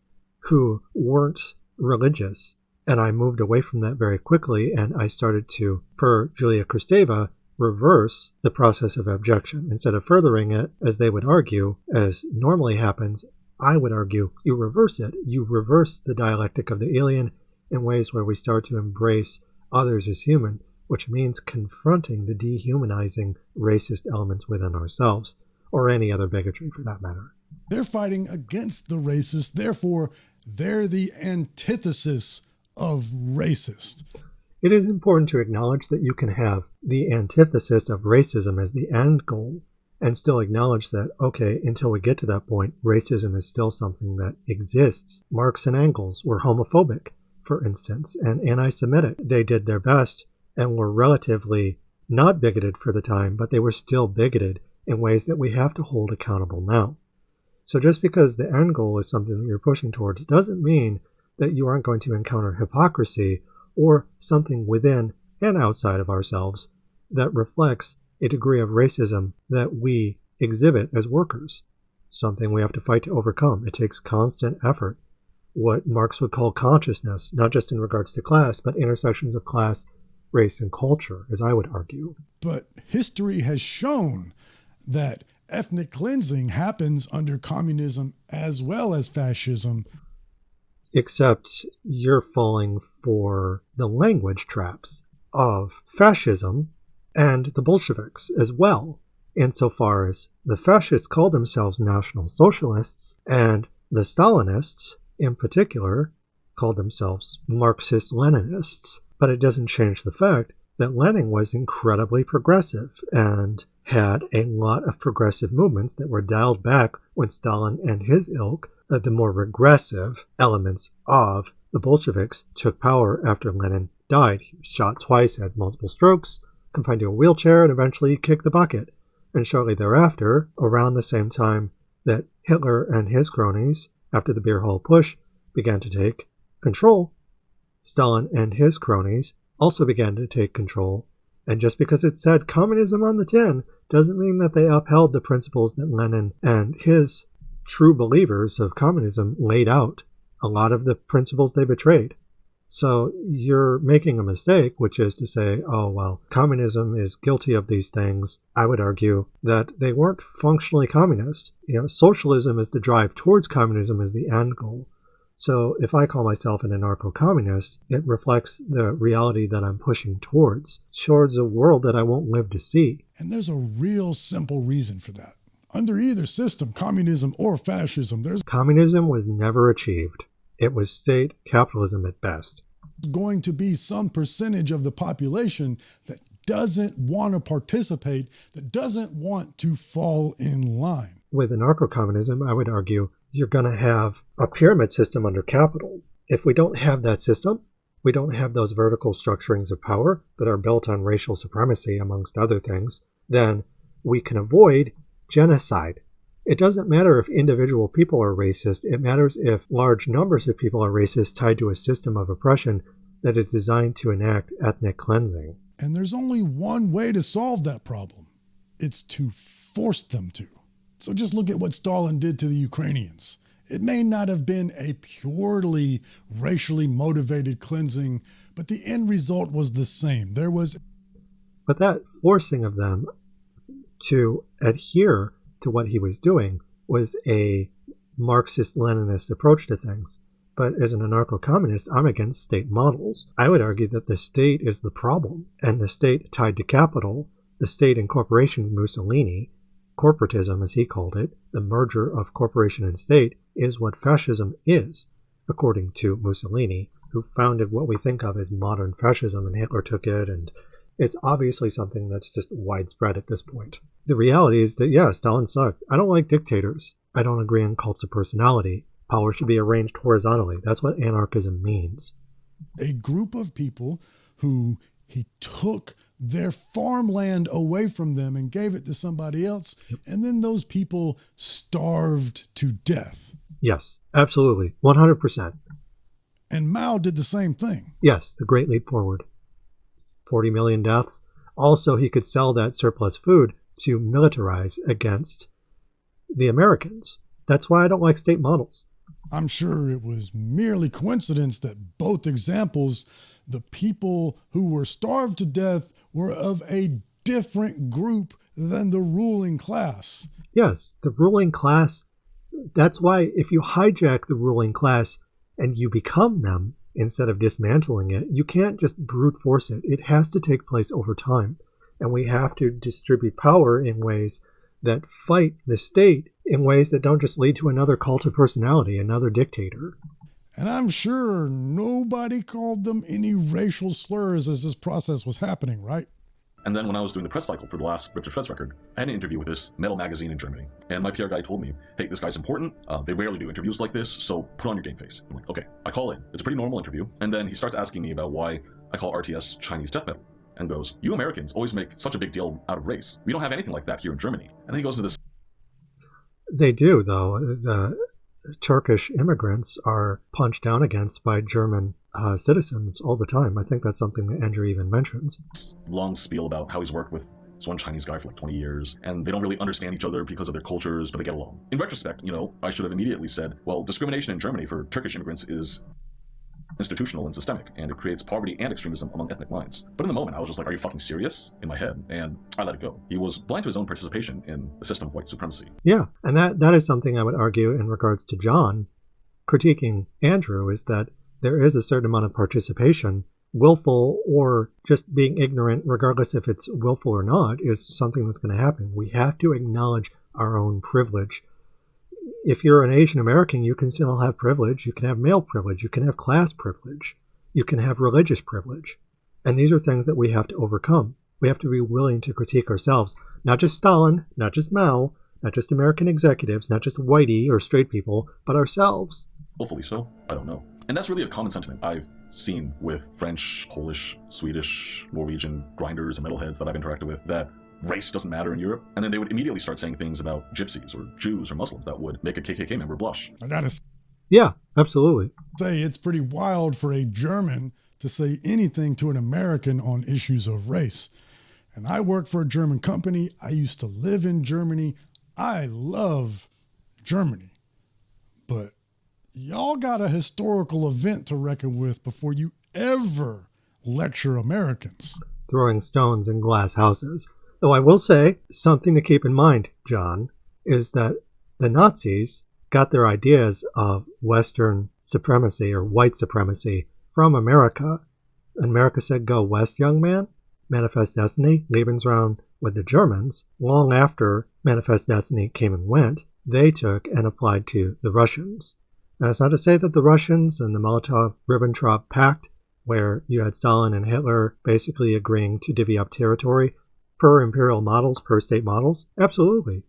who weren't religious. And I moved away from that very quickly, and I started to, per Julia Kristeva, reverse the process of abjection. Instead of furthering it, as they would argue, as normally happens, I would argue you reverse it. You reverse the dialectic of the alien in ways where we start to embrace others as human, which means confronting the dehumanizing racist elements within ourselves, or any other bigotry for that matter. They're fighting against the racist, therefore they're the antithesis of racist. It is important to acknowledge that you can have the antithesis of racism as the end goal and still acknowledge that, okay, until we get to that point, racism is still something that exists. Marx and Engels were homophobic, for instance, and anti-Semitic. They did their best and were relatively not bigoted for the time, but they were still bigoted in ways that we have to hold accountable now. So just because the end goal is something that you're pushing towards doesn't mean that you aren't going to encounter hypocrisy or something within and outside of ourselves that reflects a degree of racism that we exhibit as workers, something we have to fight to overcome. It takes constant effort, what Marx would call consciousness, not just in regards to class, but intersections of class, race, and culture, as I would argue. But history has shown that ethnic cleansing happens under communism as well as fascism. Except you're falling for the language traps of fascism and the Bolsheviks as well, insofar as the fascists call themselves National Socialists, and the Stalinists, in particular, called themselves Marxist-Leninists. But it doesn't change the fact that Lenin was incredibly progressive and had a lot of progressive movements that were dialed back when Stalin and his ilk, the more regressive elements of the Bolsheviks, took power after Lenin died. He was shot twice, had multiple strokes, confined to a wheelchair, and eventually kicked the bucket. And shortly thereafter, around the same time that Hitler and his cronies, after the beer hall push, began to take control, Stalin and his cronies also began to take control. And just because it said communism on the tin doesn't mean that they upheld the principles that Lenin and his true believers of communism laid out. A lot of the principles they betrayed. So you're making a mistake, which is to say, oh, well, communism is guilty of these things. I would argue that they weren't functionally communist. Socialism is the drive towards communism as the end goal. So if I call myself an anarcho-communist, it reflects the reality that I'm pushing towards a world that I won't live to see. And there's a real simple reason for that. Under either system, communism or fascism, Communism was never achieved. It was state capitalism at best. Going to be some percentage of the population that doesn't want to participate, that doesn't want to fall in line. With anarcho-communism, I would argue you're going to have a pyramid system under capital. If we don't have that system, we don't have those vertical structurings of power that are built on racial supremacy, amongst other things, then we can avoid genocide. It doesn't matter if individual people are racist. It matters if large numbers of people are racist tied to a system of oppression that is designed to enact ethnic cleansing. And there's only one way to solve that problem. It's to force them to. So just look at what Stalin did to the Ukrainians. It may not have been a purely racially motivated cleansing, but the end result was the same. But that forcing of them to adhere to what he was doing was a Marxist-Leninist approach to things. But as an anarcho-communist, I'm against state models. I would argue that the state is the problem, and the state tied to capital, the state and corporations Mussolini, corporatism as he called it, the merger of corporation and state, is what fascism is, according to Mussolini, who founded what we think of as modern fascism, and Hitler took it, and it's obviously something that's just widespread at this point. The reality is that, yeah, Stalin sucked. I don't like dictators. I don't agree on cults of personality. Power should be arranged horizontally. That's what anarchism means. A group of people who he took their farmland away from them and gave it to somebody else, and then those people starved to death. Yes, absolutely. 100%. And Mao did the same thing. Yes, the Great Leap Forward. 40 million deaths. Also, he could sell that surplus food to militarize against the Americans. That's why I don't like state models. I'm sure it was merely coincidence that both examples, the people who were starved to death were of a different group than the ruling class. Yes, the ruling class. That's why if you hijack the ruling class and you become them, instead of dismantling it, you can't just brute force it. It has to take place over time. And we have to distribute power in ways that fight the state in ways that don't just lead to another cult of personality, another dictator. And I'm sure nobody called them any racial slurs as this process was happening, right? And then when I was doing the press cycle for the last Rip to Shreds record, I had an interview with this metal magazine in Germany. And my PR guy told me, hey, this guy's important. They rarely do interviews like this, so put on your game face. I'm like, okay. I call in. It's a pretty normal interview. And then he starts asking me about why I call RTS Chinese death metal. And goes, you Americans always make such a big deal out of race. We don't have anything like that here in Germany. And then he goes into this. They do, though. The Turkish immigrants are punched down against by German citizens all the time. I think that's something that Andrew even mentions. Long spiel about how he's worked with this one Chinese guy for like 20 years, and they don't really understand each other because of their cultures, but they get along. In retrospect, I should have immediately said, well, discrimination in Germany for Turkish immigrants is institutional and systemic, and it creates poverty and extremism along ethnic lines. But in the moment, I was just like, are you fucking serious? In my head, and I let it go. He was blind to his own participation in the system of white supremacy. Yeah, and that is something I would argue in regards to John critiquing Andrew, is that there is a certain amount of participation, willful or just being ignorant, regardless if it's willful or not, is something that's going to happen. We have to acknowledge our own privilege. If you're an Asian American, you can still have privilege. You can have male privilege. You can have class privilege. You can have religious privilege. And these are things that we have to overcome. We have to be willing to critique ourselves. Not just Stalin, not just Mao, not just American executives, not just whitey or straight people, but ourselves. Hopefully so. I don't know. And that's really a common sentiment I've seen with French, Polish, Swedish, Norwegian grinders and metalheads that I've interacted with, that race doesn't matter in Europe. And then they would immediately start saying things about gypsies or Jews or Muslims that would make a KKK member blush. I gotta Yeah, absolutely. say it's pretty wild for a German to say anything to an American on issues of race. And I work for a German company. I used to live in Germany. I love Germany. But y'all got a historical event to reckon with before you ever lecture Americans. Throwing stones in glass houses. Though I will say, something to keep in mind, John, is that the Nazis got their ideas of Western supremacy or white supremacy from America. America said, go west, young man. Manifest Destiny, Lebensraum with the Germans. Long after Manifest Destiny came and went, they took and applied to the Russians. Now, it's not to say that the Russians and the Molotov-Ribbentrop Pact, where you had Stalin and Hitler basically agreeing to divvy up territory per imperial models, per state models, absolutely.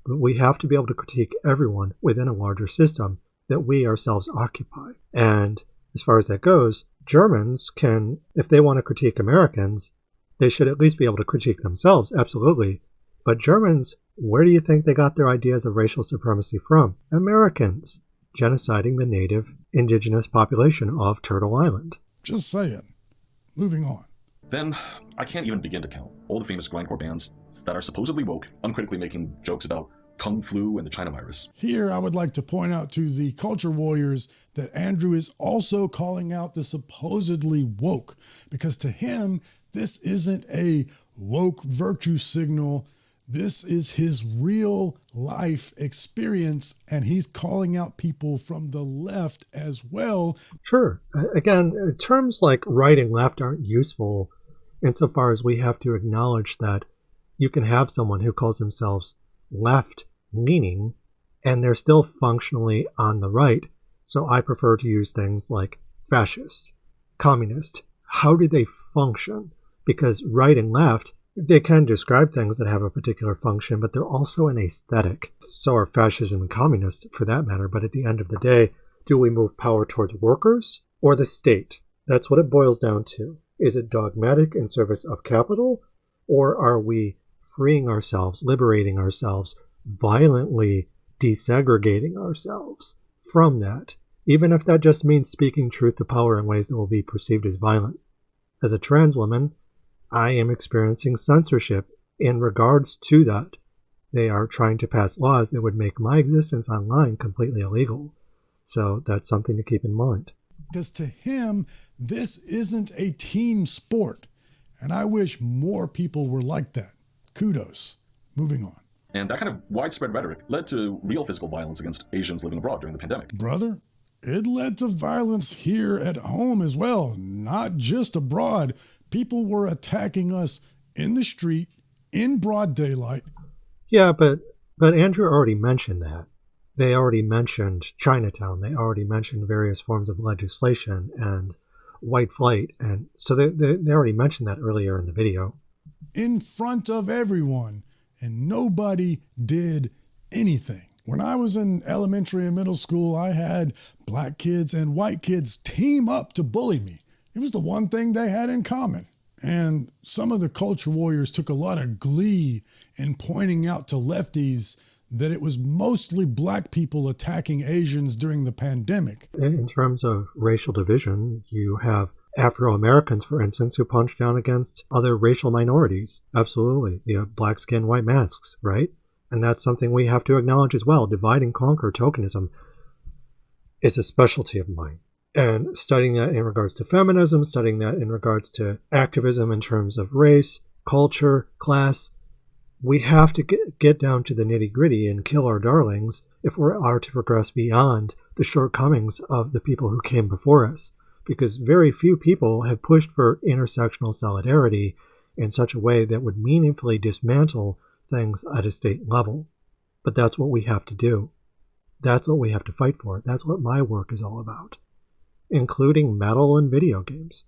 But we have to be able to critique everyone within a larger system that we ourselves occupy. And as far as that goes, Germans can, if they want to critique Americans, they should at least be able to critique themselves, absolutely. But Germans, where do you think they got their ideas of racial supremacy from? Americans genociding the native indigenous population of Turtle Island. Just saying. Moving on. Then I can't even begin to count all the famous grindcore bands that are supposedly woke, uncritically making jokes about Kung Flu and the China virus. Here, I would like to point out to the culture warriors that Andrew is also calling out the supposedly woke, because to him, this isn't a woke virtue signal. This is his real life experience, and he's calling out people from the left as well. Sure. Again, terms like right and left aren't useful insofar as we have to acknowledge that you can have someone who calls themselves left-leaning, and they're still functionally on the right. So I prefer to use things like fascist, communist. How do they function? Because right and left, they can describe things that have a particular function, but they're also an aesthetic. So are fascism and communist, for that matter. But at the end of the day, do we move power towards workers or the state? That's what it boils down to. Is it dogmatic in service of capital, or are we freeing ourselves, liberating ourselves, violently desegregating ourselves from that, even if that just means speaking truth to power in ways that will be perceived as violent? As a trans woman, I am experiencing censorship in regards to that. They are trying to pass laws that would make my existence online completely illegal. So that's something to keep in mind. Because to him, this isn't a team sport. And I wish more people were like that. Kudos. Moving on. And that kind of widespread rhetoric led to real physical violence against Asians living abroad during the pandemic. Brother, it led to violence here at home as well, not just abroad. People were attacking us in the street, in broad daylight. Yeah, but Andrew already mentioned that. They already mentioned Chinatown. They already mentioned various forms of legislation and white flight. And so they already mentioned that earlier in the video. In front of everyone, and nobody did anything. When I was in elementary and middle school, I had black kids and white kids team up to bully me. It was the one thing they had in common. And some of the culture warriors took a lot of glee in pointing out to lefties that it was mostly black people attacking Asians during the pandemic. In terms of racial division, you have Afro-Americans, for instance, who punch down against other racial minorities. Absolutely. You have black skin, white masks, right? And that's something we have to acknowledge as well. Divide and conquer tokenism is a specialty of mine. And studying that in regards to feminism, studying that in regards to activism in terms of race, culture, class, we have to get down to the nitty-gritty and kill our darlings if we are to progress beyond the shortcomings of the people who came before us. Because very few people have pushed for intersectional solidarity in such a way that would meaningfully dismantle things at a state level. But that's what we have to do. That's what we have to fight for. That's what my work is all about, including metal and video games.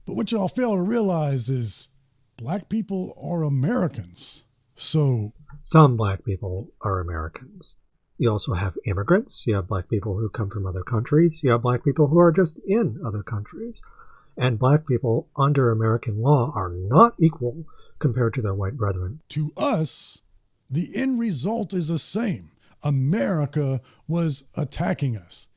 But what y'all fail to realize is black people are Americans. So some black people are Americans. You also have immigrants. You have black people who come from other countries. You have black people who are just in other countries. And black people under American law are not equal compared to their white brethren. To us, the end result is the same. America was attacking us.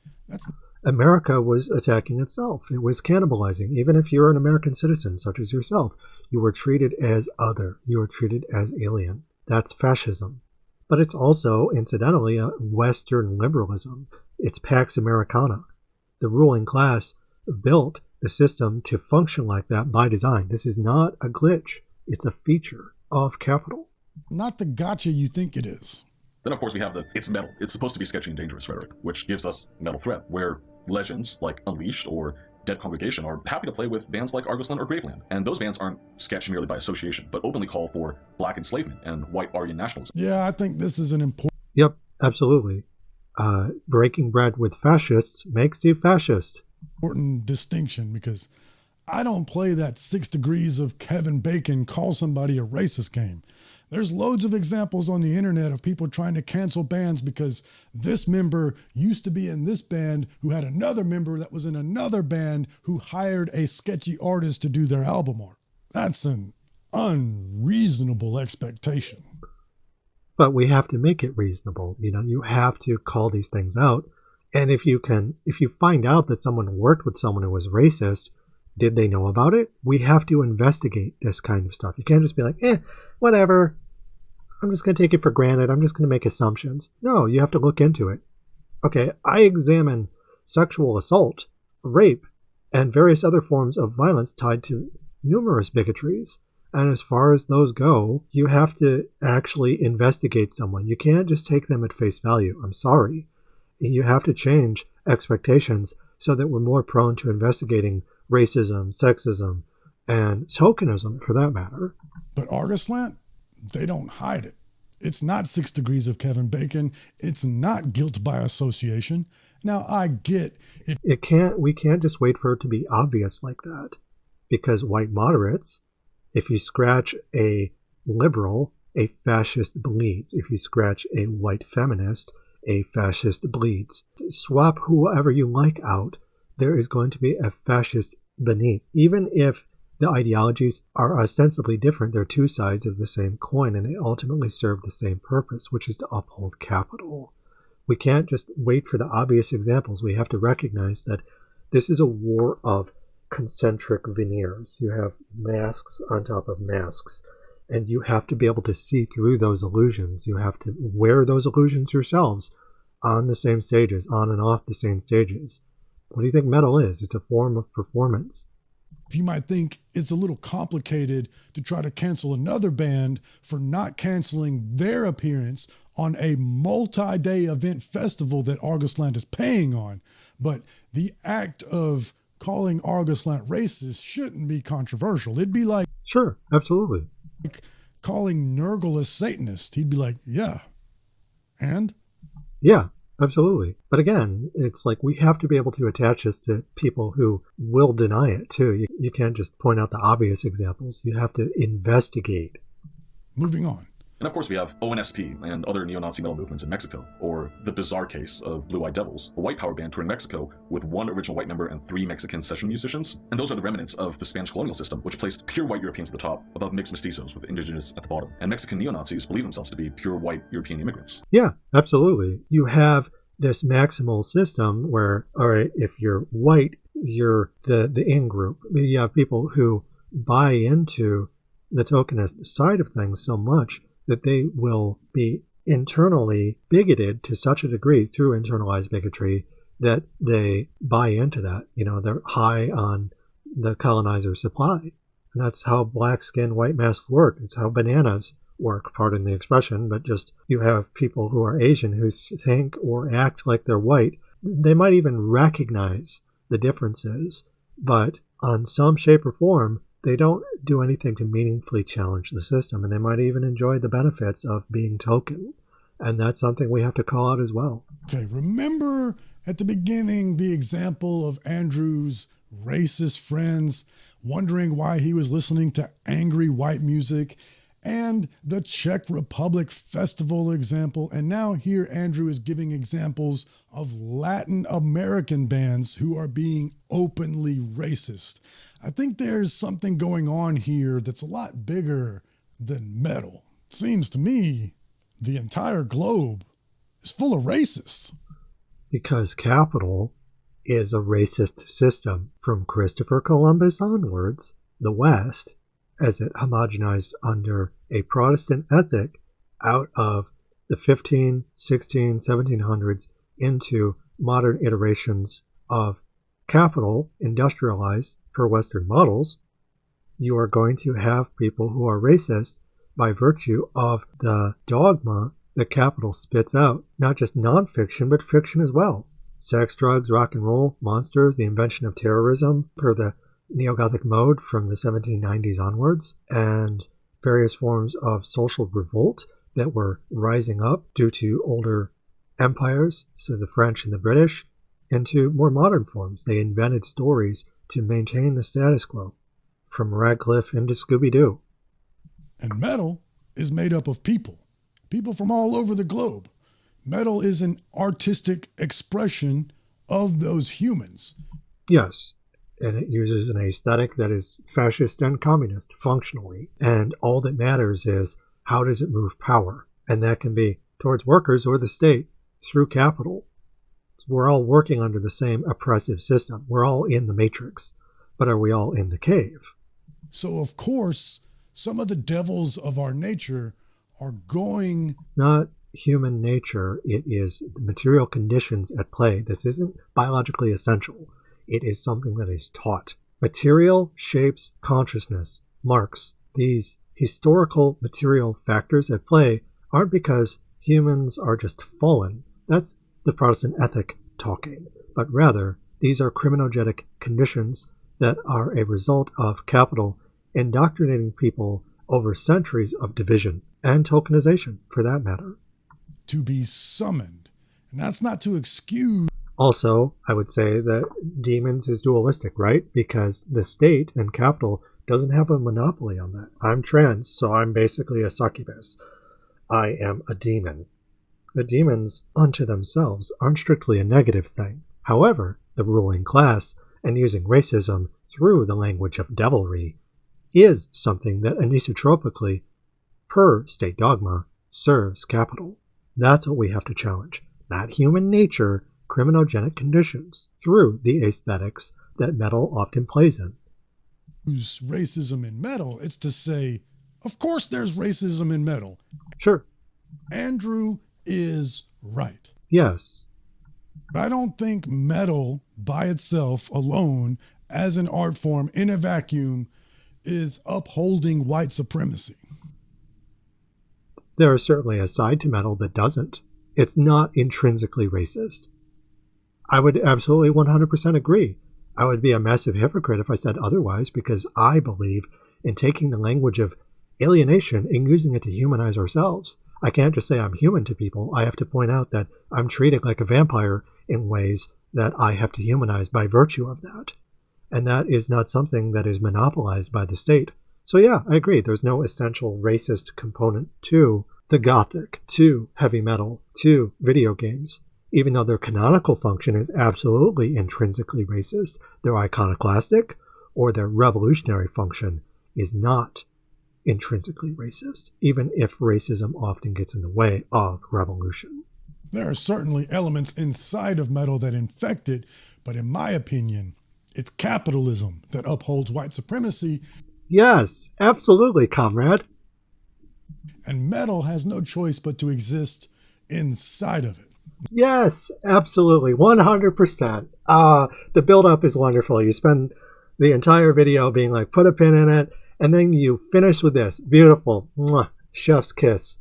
America was attacking itself. It was cannibalizing. Even if you're an American citizen, such as yourself, you were treated as other. You were treated as alien. That's fascism. But it's also, incidentally, a Western liberalism. It's Pax Americana. The ruling class built the system to function like that by design. This is not a glitch. It's a feature of capital. Not the gotcha you think it is. Then, of course, we have the it's metal. It's supposed to be sketchy and dangerous rhetoric, which gives us metal threat, where legends like Unleashed or Dead Congregation are happy to play with bands like Argosland or Graveland. And those bands aren't sketched merely by association, but openly call for black enslavement and white Aryan nationalism. Yeah, I think this is an important... Yep, absolutely. Breaking bread with fascists makes you fascist. Important distinction, because I don't play that 6 degrees of Kevin Bacon call somebody a racist game. There's loads of examples on the internet of people trying to cancel bands because this member used to be in this band who had another member that was in another band who hired a sketchy artist to do their album art. That's an unreasonable expectation. But we have to make it reasonable. You have to call these things out. And if you find out that someone worked with someone who was racist, did they know about it? We have to investigate this kind of stuff. You can't just be like, whatever. I'm just going to take it for granted. I'm just going to make assumptions. No, you have to look into it. Okay, I examine sexual assault, rape, and various other forms of violence tied to numerous bigotries. And as far as those go, you have to actually investigate someone. You can't just take them at face value. I'm sorry. You have to change expectations so that we're more prone to investigating racism, sexism, and tokenism for that matter. But Augustland, they don't hide it. It's not 6 degrees of Kevin Bacon. It's not guilt by association. Now, I get it. We can't just wait for it to be obvious like that. Because white moderates, if you scratch a liberal, a fascist bleeds. If you scratch a white feminist, a fascist bleeds. Swap whoever you like out, there is going to be a fascist beneath. Even if the ideologies are ostensibly different, they're two sides of the same coin, and they ultimately serve the same purpose, which is to uphold capital. We can't just wait for the obvious examples. We have to recognize that this is a war of concentric veneers. You have masks on top of masks, and you have to be able to see through those illusions. You have to wear those illusions yourselves on the same stages, on and off the same stages. What do you think metal is? It's a form of performance. You might think it's a little complicated to try to cancel another band for not canceling their appearance on a multi-day event festival that Augustland is paying on. But the act of calling Augustland racist shouldn't be controversial. It'd be like... Sure, absolutely. Like calling Nurgle a Satanist. He'd be like, yeah. And? Yeah. Absolutely. But again, it's like we have to be able to attach this to people who will deny it too. You can't just point out the obvious examples. You have to investigate. Moving on. And of course we have ONSP and other neo-Nazi metal movements in Mexico, or the bizarre case of Blue Eyed Devils, a white power band touring Mexico with one original white member and 3 Mexican session musicians. And those are the remnants of the Spanish colonial system, which placed pure white Europeans at the top above mixed mestizos with indigenous at the bottom. And Mexican neo-Nazis believe themselves to be pure white European immigrants. Yeah, absolutely. You have this maximal system where, all right, if you're white, you're the in-group. You have people who buy into the tokenist side of things so much that they will be internally bigoted to such a degree through internalized bigotry that they buy into that. They're high on the colonizer supply. And that's how black skin, white masks work. It's how bananas work, pardon the expression, but just you have people who are Asian who think or act like they're white. They might even recognize the differences, but on some shape or form, they don't do anything to meaningfully challenge the system, and they might even enjoy the benefits of being token. And that's something we have to call out as well. Okay, remember at the beginning the example of Andrew's racist friends wondering why he was listening to angry white music, and the Czech Republic festival example. And now here Andrew is giving examples of Latin American bands who are being openly racist. I think there's something going on here that's a lot bigger than metal. It seems to me the entire globe is full of racists. Because capital is a racist system from Christopher Columbus onwards. The West, as it homogenized under a Protestant ethic out of the 15, 16, 1700s into modern iterations of capital industrialized per Western models, you are going to have people who are racist by virtue of the dogma that capital spits out, not just nonfiction, but fiction as well. Sex, drugs, rock and roll, monsters, the invention of terrorism per the Neo-Gothic mode from the 1790s onwards, and various forms of social revolt that were rising up due to older empires, so the French and the British, into more modern forms. They invented stories to maintain the status quo, from Radcliffe into Scooby-Doo. And metal is made up of people from all over the globe. Metal is an artistic expression of those humans. Yes, and it uses an aesthetic that is fascist and communist functionally, and all that matters is how does it move power, and that can be towards workers or the state through capital. So we're all working under the same oppressive system. We're all in the matrix, but are we all in the cave? So of course, some of the devils of our nature are going... It's not human nature, it is the material conditions at play. This isn't biologically essential. It is something that is taught. Material shapes consciousness. Marx. These historical material factors at play aren't because humans are just fallen. That's the Protestant ethic talking. But rather, these are criminogenic conditions that are a result of capital indoctrinating people over centuries of division and tokenization, for that matter. To be summoned. And that's not to excuse... Also, I would say that demons is dualistic, right? Because the state and capital doesn't have a monopoly on that. I'm trans, so I'm basically a succubus. I am a demon. The demons unto themselves aren't strictly a negative thing. However, the ruling class and using racism through the language of devilry is something that anisotropically, per state dogma, serves capital. That's what we have to challenge. Not human nature, criminogenic conditions through the aesthetics that metal often plays in. Use racism in metal, it's to say, of course there's racism in metal. Sure. Andrew is right. Yes. But I don't think metal by itself alone as an art form in a vacuum is upholding white supremacy. There is certainly a side to metal that doesn't. It's not intrinsically racist. I would absolutely 100% agree. I would be a massive hypocrite if I said otherwise, because I believe in taking the language of alienation and using it to humanize ourselves. I can't just say I'm human to people. I have to point out that I'm treated like a vampire in ways that I have to humanize by virtue of that. And that is not something that is monopolized by the state. So yeah, I agree. There's no essential racist component to the Gothic, to heavy metal, to video games. Even though their canonical function is absolutely intrinsically racist, their iconoclastic or their revolutionary function is not intrinsically racist, even if racism often gets in the way of revolution. There are certainly elements inside of metal that infect it, but in my opinion, it's capitalism that upholds white supremacy. Yes, absolutely, comrade. And metal has no choice but to exist inside of it. Yes, absolutely, 100%. The build-up is wonderful. You spend the entire video being like, put a pin in it, and then you finish with this. Beautiful. Mwah, chef's kiss.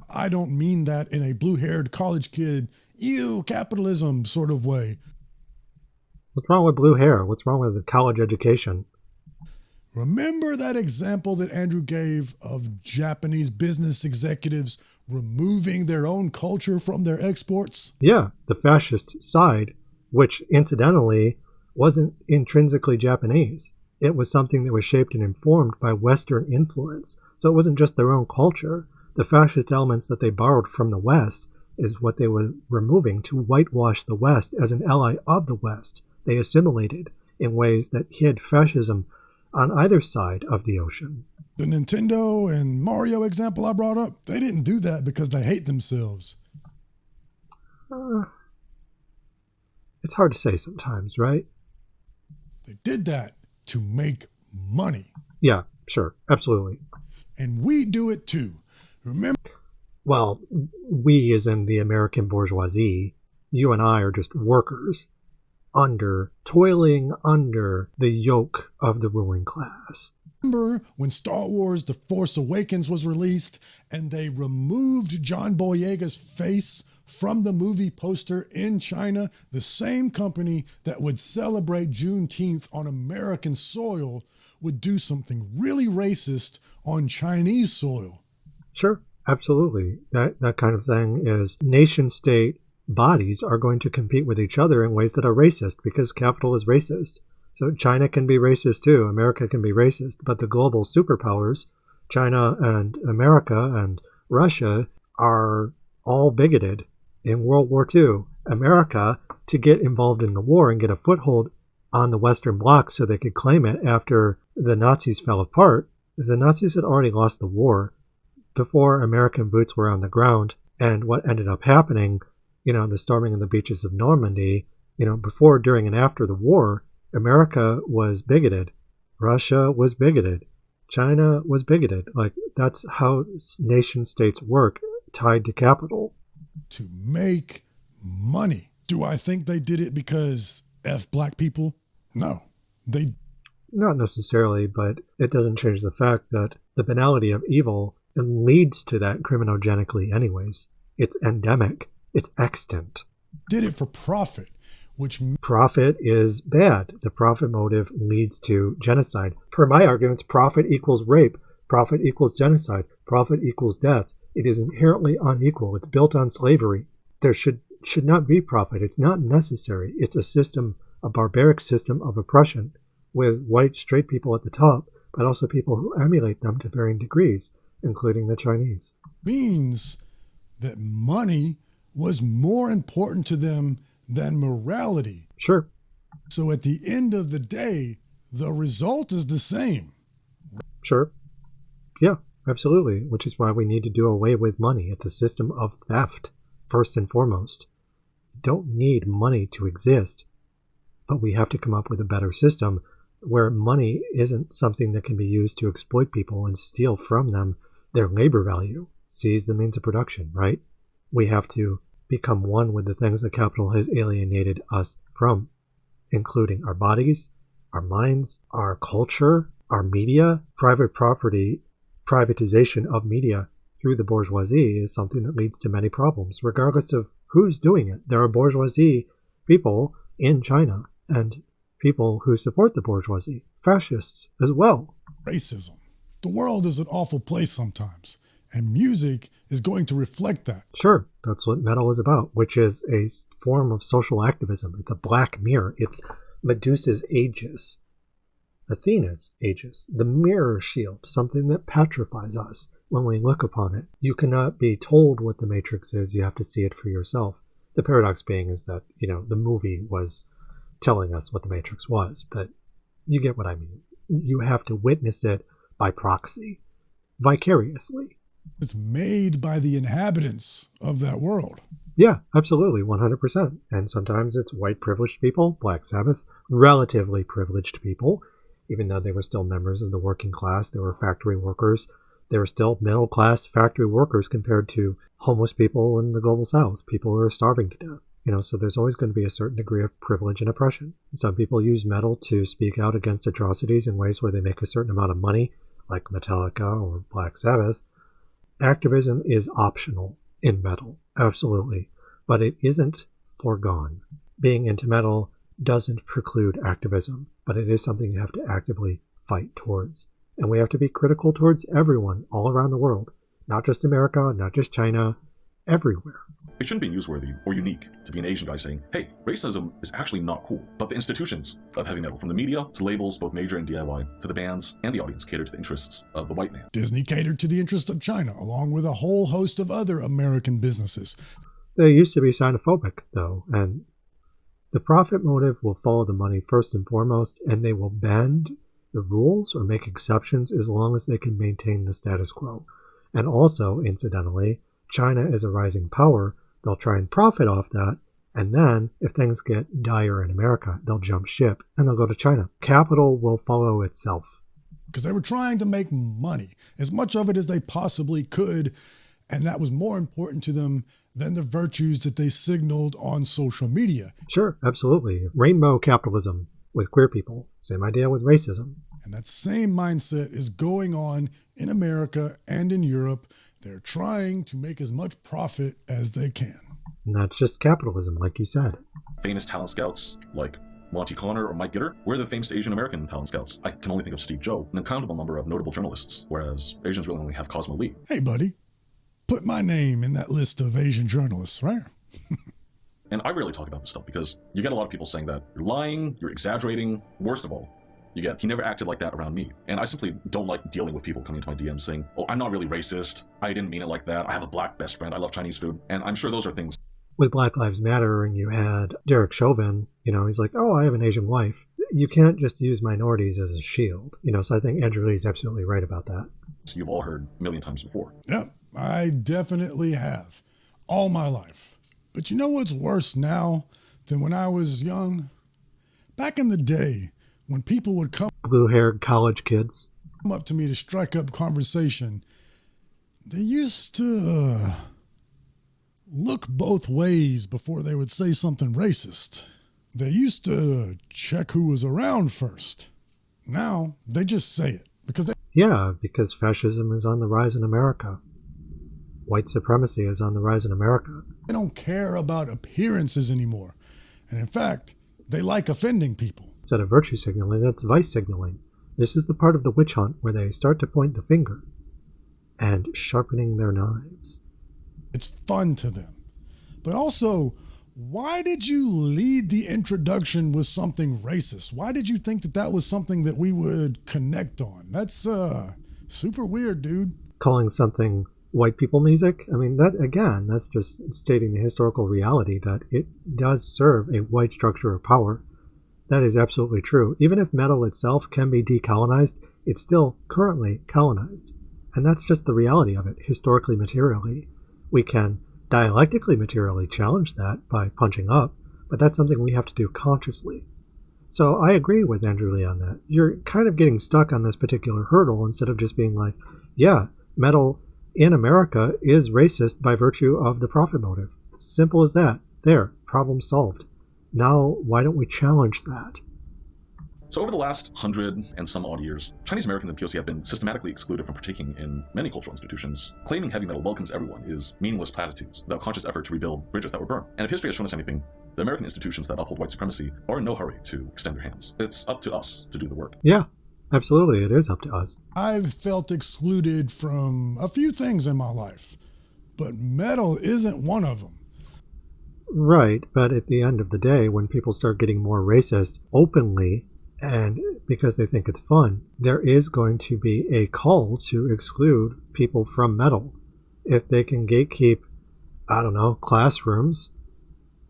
I don't mean that in a blue-haired college kid, ew, capitalism sort of way. What's wrong with blue hair? What's wrong with the college education? Remember that example that Andrew gave of Japanese business executives removing their own culture from their exports? Yeah, the fascist side, which incidentally wasn't intrinsically Japanese. It was something that was shaped and informed by Western influence. So it wasn't just their own culture. The fascist elements that they borrowed from the West is what they were removing to whitewash the West as an ally of the West. They assimilated in ways that hid fascism on either side of the ocean. The Nintendo and Mario example I brought up, they didn't do that because they hate themselves. It's hard to say sometimes, right? They did that to make money. Yeah, sure, absolutely. And we do it too. Remember? Well, we as in the American bourgeoisie, you and I are just workers toiling under the yoke of the ruling class. Remember when Star Wars The Force Awakens was released and they removed John Boyega's face from the movie poster in China? The same company that would celebrate Juneteenth on American soil would do something really racist on Chinese soil. Sure, absolutely. That kind of thing is nation-state bodies are going to compete with each other in ways that are racist because capital is racist. So China can be racist too. America can be racist. But the global superpowers, China and America and Russia, are all bigoted. In World War II, America, to get involved in the war and get a foothold on the Western Bloc so they could claim it after the Nazis fell apart, the Nazis had already lost the war before American boots were on the ground. And what ended up happening, the storming of the beaches of Normandy, before, during, and after the war, America was bigoted. Russia was bigoted. China was bigoted. Like, that's how nation states work, tied to capital. To make money. Do I think they did it because F black people? No. They Not necessarily, but it doesn't change the fact that the banality of evil leads to that criminogenically anyways. It's endemic. It's extant. did it for profit, which Profit is bad. The profit motive leads to genocide. Per my arguments, profit equals rape. Profit equals genocide. Profit equals death. It is inherently unequal. It's built on slavery. There should not be profit. It's not necessary. It's a system, a barbaric system of oppression with white straight people at the top, but also people who emulate them to varying degrees, including the Chinese. means that money was more important to them than morality. Sure. So at the end of the day, the result is the same. Sure. Yeah, absolutely. Which is why we need to do away with money. It's a system of theft, first and foremost. You don't need money to exist, but we have to come up with a better system where money isn't something that can be used to exploit people and steal from them their labor value, seize the means of production, right? We have to become one with the things that capital has alienated us from, including our bodies, our minds, our culture, our media. Private property, privatization of media through the bourgeoisie is something that leads to many problems, regardless of who's doing it. There are bourgeoisie people in China and people who support the bourgeoisie, fascists as well. Racism. The world is an awful place sometimes, and music is going to reflect that. Sure, that's what metal is about, which is a form of social activism. It's a black mirror. It's Medusa's Aegis, Athena's Aegis, the mirror shield, something that petrifies us when we look upon it. You cannot be told what the Matrix is. You have to see it for yourself. The paradox being is that, the movie was telling us what the Matrix was, but you get what I mean. You have to witness it by proxy, vicariously. It's made by the inhabitants of that world. Yeah, absolutely, 100%. And sometimes it's white privileged people, Black Sabbath, relatively privileged people, even though they were still members of the working class. They were factory workers. They were still middle class factory workers compared to homeless people in the global south, people who are starving to death. So there's always going to be a certain degree of privilege and oppression. Some people use metal to speak out against atrocities in ways where they make a certain amount of money, like Metallica or Black Sabbath. Activism is optional in metal, absolutely, but it isn't foregone. Being into metal doesn't preclude activism, but it is something you have to actively fight towards. And we have to be critical towards everyone all around the world, not just America, not just China, everywhere. It shouldn't be newsworthy or unique to be an Asian guy saying, hey, racism is actually not cool. But the institutions of heavy metal, from the media to labels, both major and DIY, to the bands and the audience, cater to the interests of the white man. Disney catered to the interest of China, along with a whole host of other American businesses. They used to be xenophobic, though, and the profit motive will follow the money first and foremost, and they will bend the rules or make exceptions as long as they can maintain the status quo. And also, incidentally, China is a rising power. They'll try and profit off that, and then, if things get dire in America, they'll jump ship and they'll go to China. Capital will follow itself. Because they were trying to make money, as much of it as they possibly could, and that was more important to them than the virtues that they signaled on social media. Sure, absolutely. Rainbow capitalism with queer people. Same idea with racism. And that same mindset is going on in America and in Europe. They're trying to make as much profit as they can. And that's just capitalism, like you said. Famous talent scouts like Monty Connor or Mike Gitter were the famous Asian American talent scouts. I can only think of Steve Joe, an uncountable number of notable journalists, whereas Asians really only have Cosmo Lee. Hey, buddy, put my name in that list of Asian journalists, right? And I rarely talk about this stuff because you get a lot of people saying that you're lying, you're exaggerating. Worst of all, you get, he never acted like that around me. And I simply don't like dealing with people coming into my DMs saying, oh, I'm not really racist. I didn't mean it like that. I have a black best friend. I love Chinese food. And I'm sure those are things. With Black Lives Matter, and you had Derek Chauvin, he's like, oh, I have an Asian wife. You can't just use minorities as a shield, so I think Andrew Lee's absolutely right about that. You've all heard a million times before. Yep, I definitely have. All my life. But you know what's worse now than when I was young? Back in the day, when people would come blue-haired college kids up to me to strike up conversation, they used to look both ways before they would say something racist. They used to check who was around first. Now, they just say it. Because fascism is on the rise in America. White supremacy is on the rise in America. They don't care about appearances anymore. And in fact, they like offending people. Instead of virtue signaling, that's vice signaling. This is the part of the witch hunt where they start to point the finger and sharpening their knives. It's fun to them. But also, why did you lead the introduction with something racist? Why did you think that that was something that we would connect on? That's super weird, dude. Calling something white people music? I mean, that's just stating the historical reality that it does serve a white structure of power. That is absolutely true. Even if metal itself can be decolonized, it's still currently colonized. And that's just the reality of it, historically, materially. We can dialectically, materially challenge that by punching up, but that's something we have to do consciously. So I agree with Andrew Lee on that. You're kind of getting stuck on this particular hurdle instead of just being like, yeah, metal in America is racist by virtue of the profit motive. Simple as that. There, problem solved. Now, why don't we challenge that? So over the last 100 and some odd years, Chinese Americans and POC have been systematically excluded from partaking in many cultural institutions. Claiming heavy metal welcomes everyone is meaningless platitudes without conscious effort to rebuild bridges that were burned. And if history has shown us anything, the American institutions that uphold white supremacy are in no hurry to extend their hands. It's up to us to do the work. Yeah, absolutely. It is up to us. I've felt excluded from a few things in my life, but metal isn't one of them. Right, but at the end of the day, when people start getting more racist openly, and because they think it's fun, there is going to be a call to exclude people from metal. If they can gatekeep, classrooms,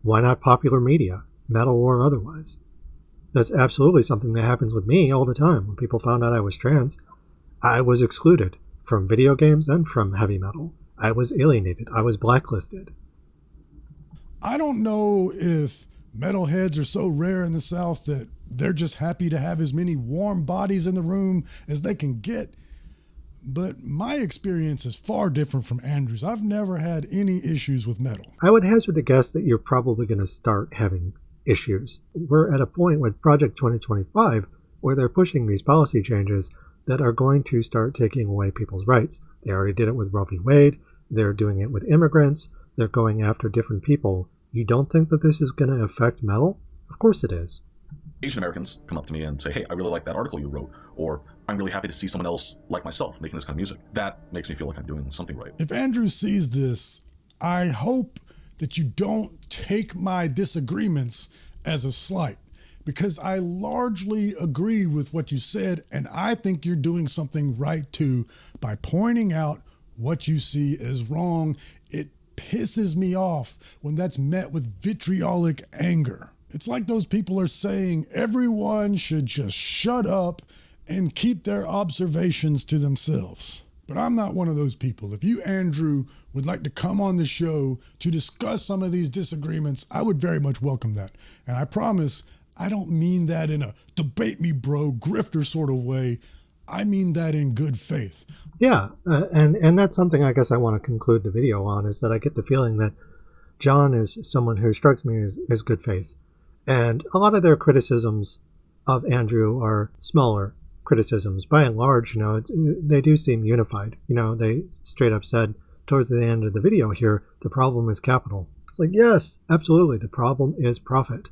why not popular media, metal or otherwise? That's absolutely something that happens with me all the time. When people found out I was trans, I was excluded from video games and from heavy metal. I was alienated. I was blacklisted. I don't know if metalheads are so rare in the South that they're just happy to have as many warm bodies in the room as they can get. But my experience is far different from Andrew's. I've never had any issues with metal. I would hazard to guess that you're probably going to start having issues. We're at a point with Project 2025 where they're pushing these policy changes that are going to start taking away people's rights. They already did it with Roe v. Wade. They're doing it with immigrants. They're going after different people. You don't think that this is going to affect metal? Of course it is. Asian Americans come up to me and say, hey, I really like that article you wrote, or I'm really happy to see someone else like myself making this kind of music. That makes me feel like I'm doing something right. If Andrew sees this, I hope that you don't take my disagreements as a slight, because I largely agree with what you said, and I think you're doing something right too by pointing out what you see as wrong. It pisses me off when that's met with vitriolic anger. It's like those people are saying everyone should just shut up and keep their observations to themselves. But I'm not one of those people. If you, Andrew, would like to come on the show to discuss some of these disagreements, I would very much welcome that. And I promise I don't mean that in a debate me bro, grifter sort of way. I mean that in good faith. Yeah, and that's something I guess I want to conclude the video on, is that I get the feeling that John is someone who strikes me as good faith. And a lot of their criticisms of Andrew are smaller criticisms. By and large, they do seem unified. They straight up said towards the end of the video here, the problem is capital. It's like, yes, absolutely, the problem is profit.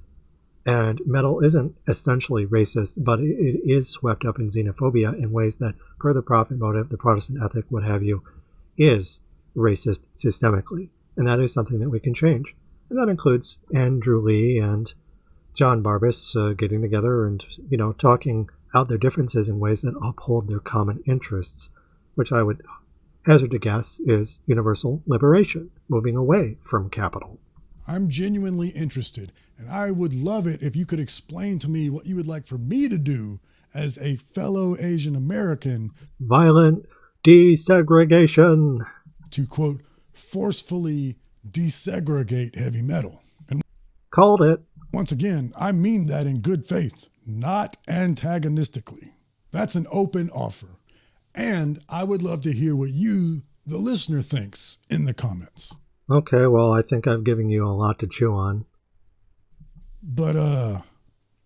And metal isn't essentially racist, but it is swept up in xenophobia in ways that, per the profit motive, the Protestant ethic, what have you, is racist systemically. And that is something that we can change. And that includes Andrew Lee and John Barbas getting together and, talking out their differences in ways that uphold their common interests, which I would hazard to guess is universal liberation, moving away from capital. I'm genuinely interested, and I would love it if you could explain to me what you would like for me to do as a fellow Asian American. Violent desegregation. To, quote, forcefully desegregate heavy metal. And called it. Once again, I mean that in good faith, not antagonistically. That's an open offer. And I would love to hear what you, the listener, thinks in the comments. Okay, well, I think I've given you a lot to chew on. But,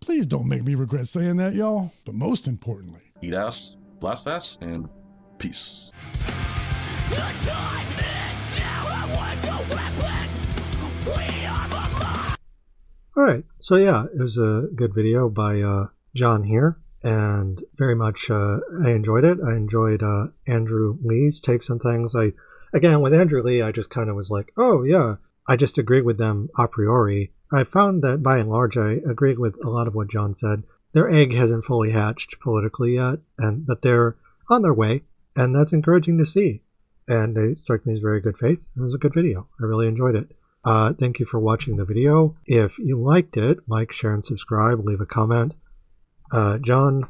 please don't make me regret saying that, y'all. But most importantly, eat ass, blast fast, and peace. The time is now. I want the weapons. We are the mob. All right, so yeah, it was a good video by John here, and very much I enjoyed it. I enjoyed Andrew Lee's takes on things. Again, with Andrew Lee, I just kind of was like, oh yeah, I just agree with them a priori. I found that by and large, I agreed with a lot of what John said. Their egg hasn't fully hatched politically yet, but they're on their way, and that's encouraging to see. And they strike me as very good faith. It was a good video. I really enjoyed it. Thank you for watching the video. If you liked it, like, share, and subscribe. Leave a comment. John,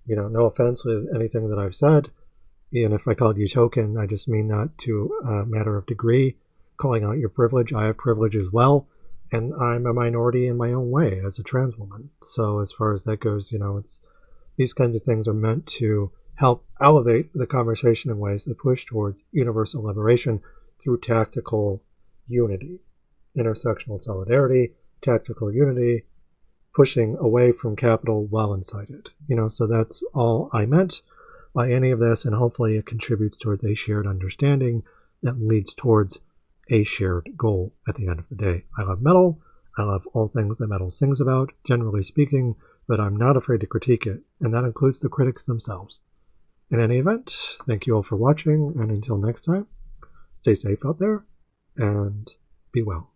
no offense with anything that I've said. And if I called you token, I just mean that to a matter of degree. Calling out your privilege. I have privilege as well. And I'm a minority in my own way as a trans woman. So as far as that goes, it's these kinds of things are meant to help elevate the conversation in ways that push towards universal liberation through tactical unity, intersectional solidarity, tactical unity, pushing away from capital while inside it. So that's all I meant by any of this, and hopefully it contributes towards a shared understanding that leads towards a shared goal at the end of the day. I love metal. I love all things that metal sings about, generally speaking, but I'm not afraid to critique it, and that includes the critics themselves. In any event, thank you all for watching, and until next time, stay safe out there, and be well.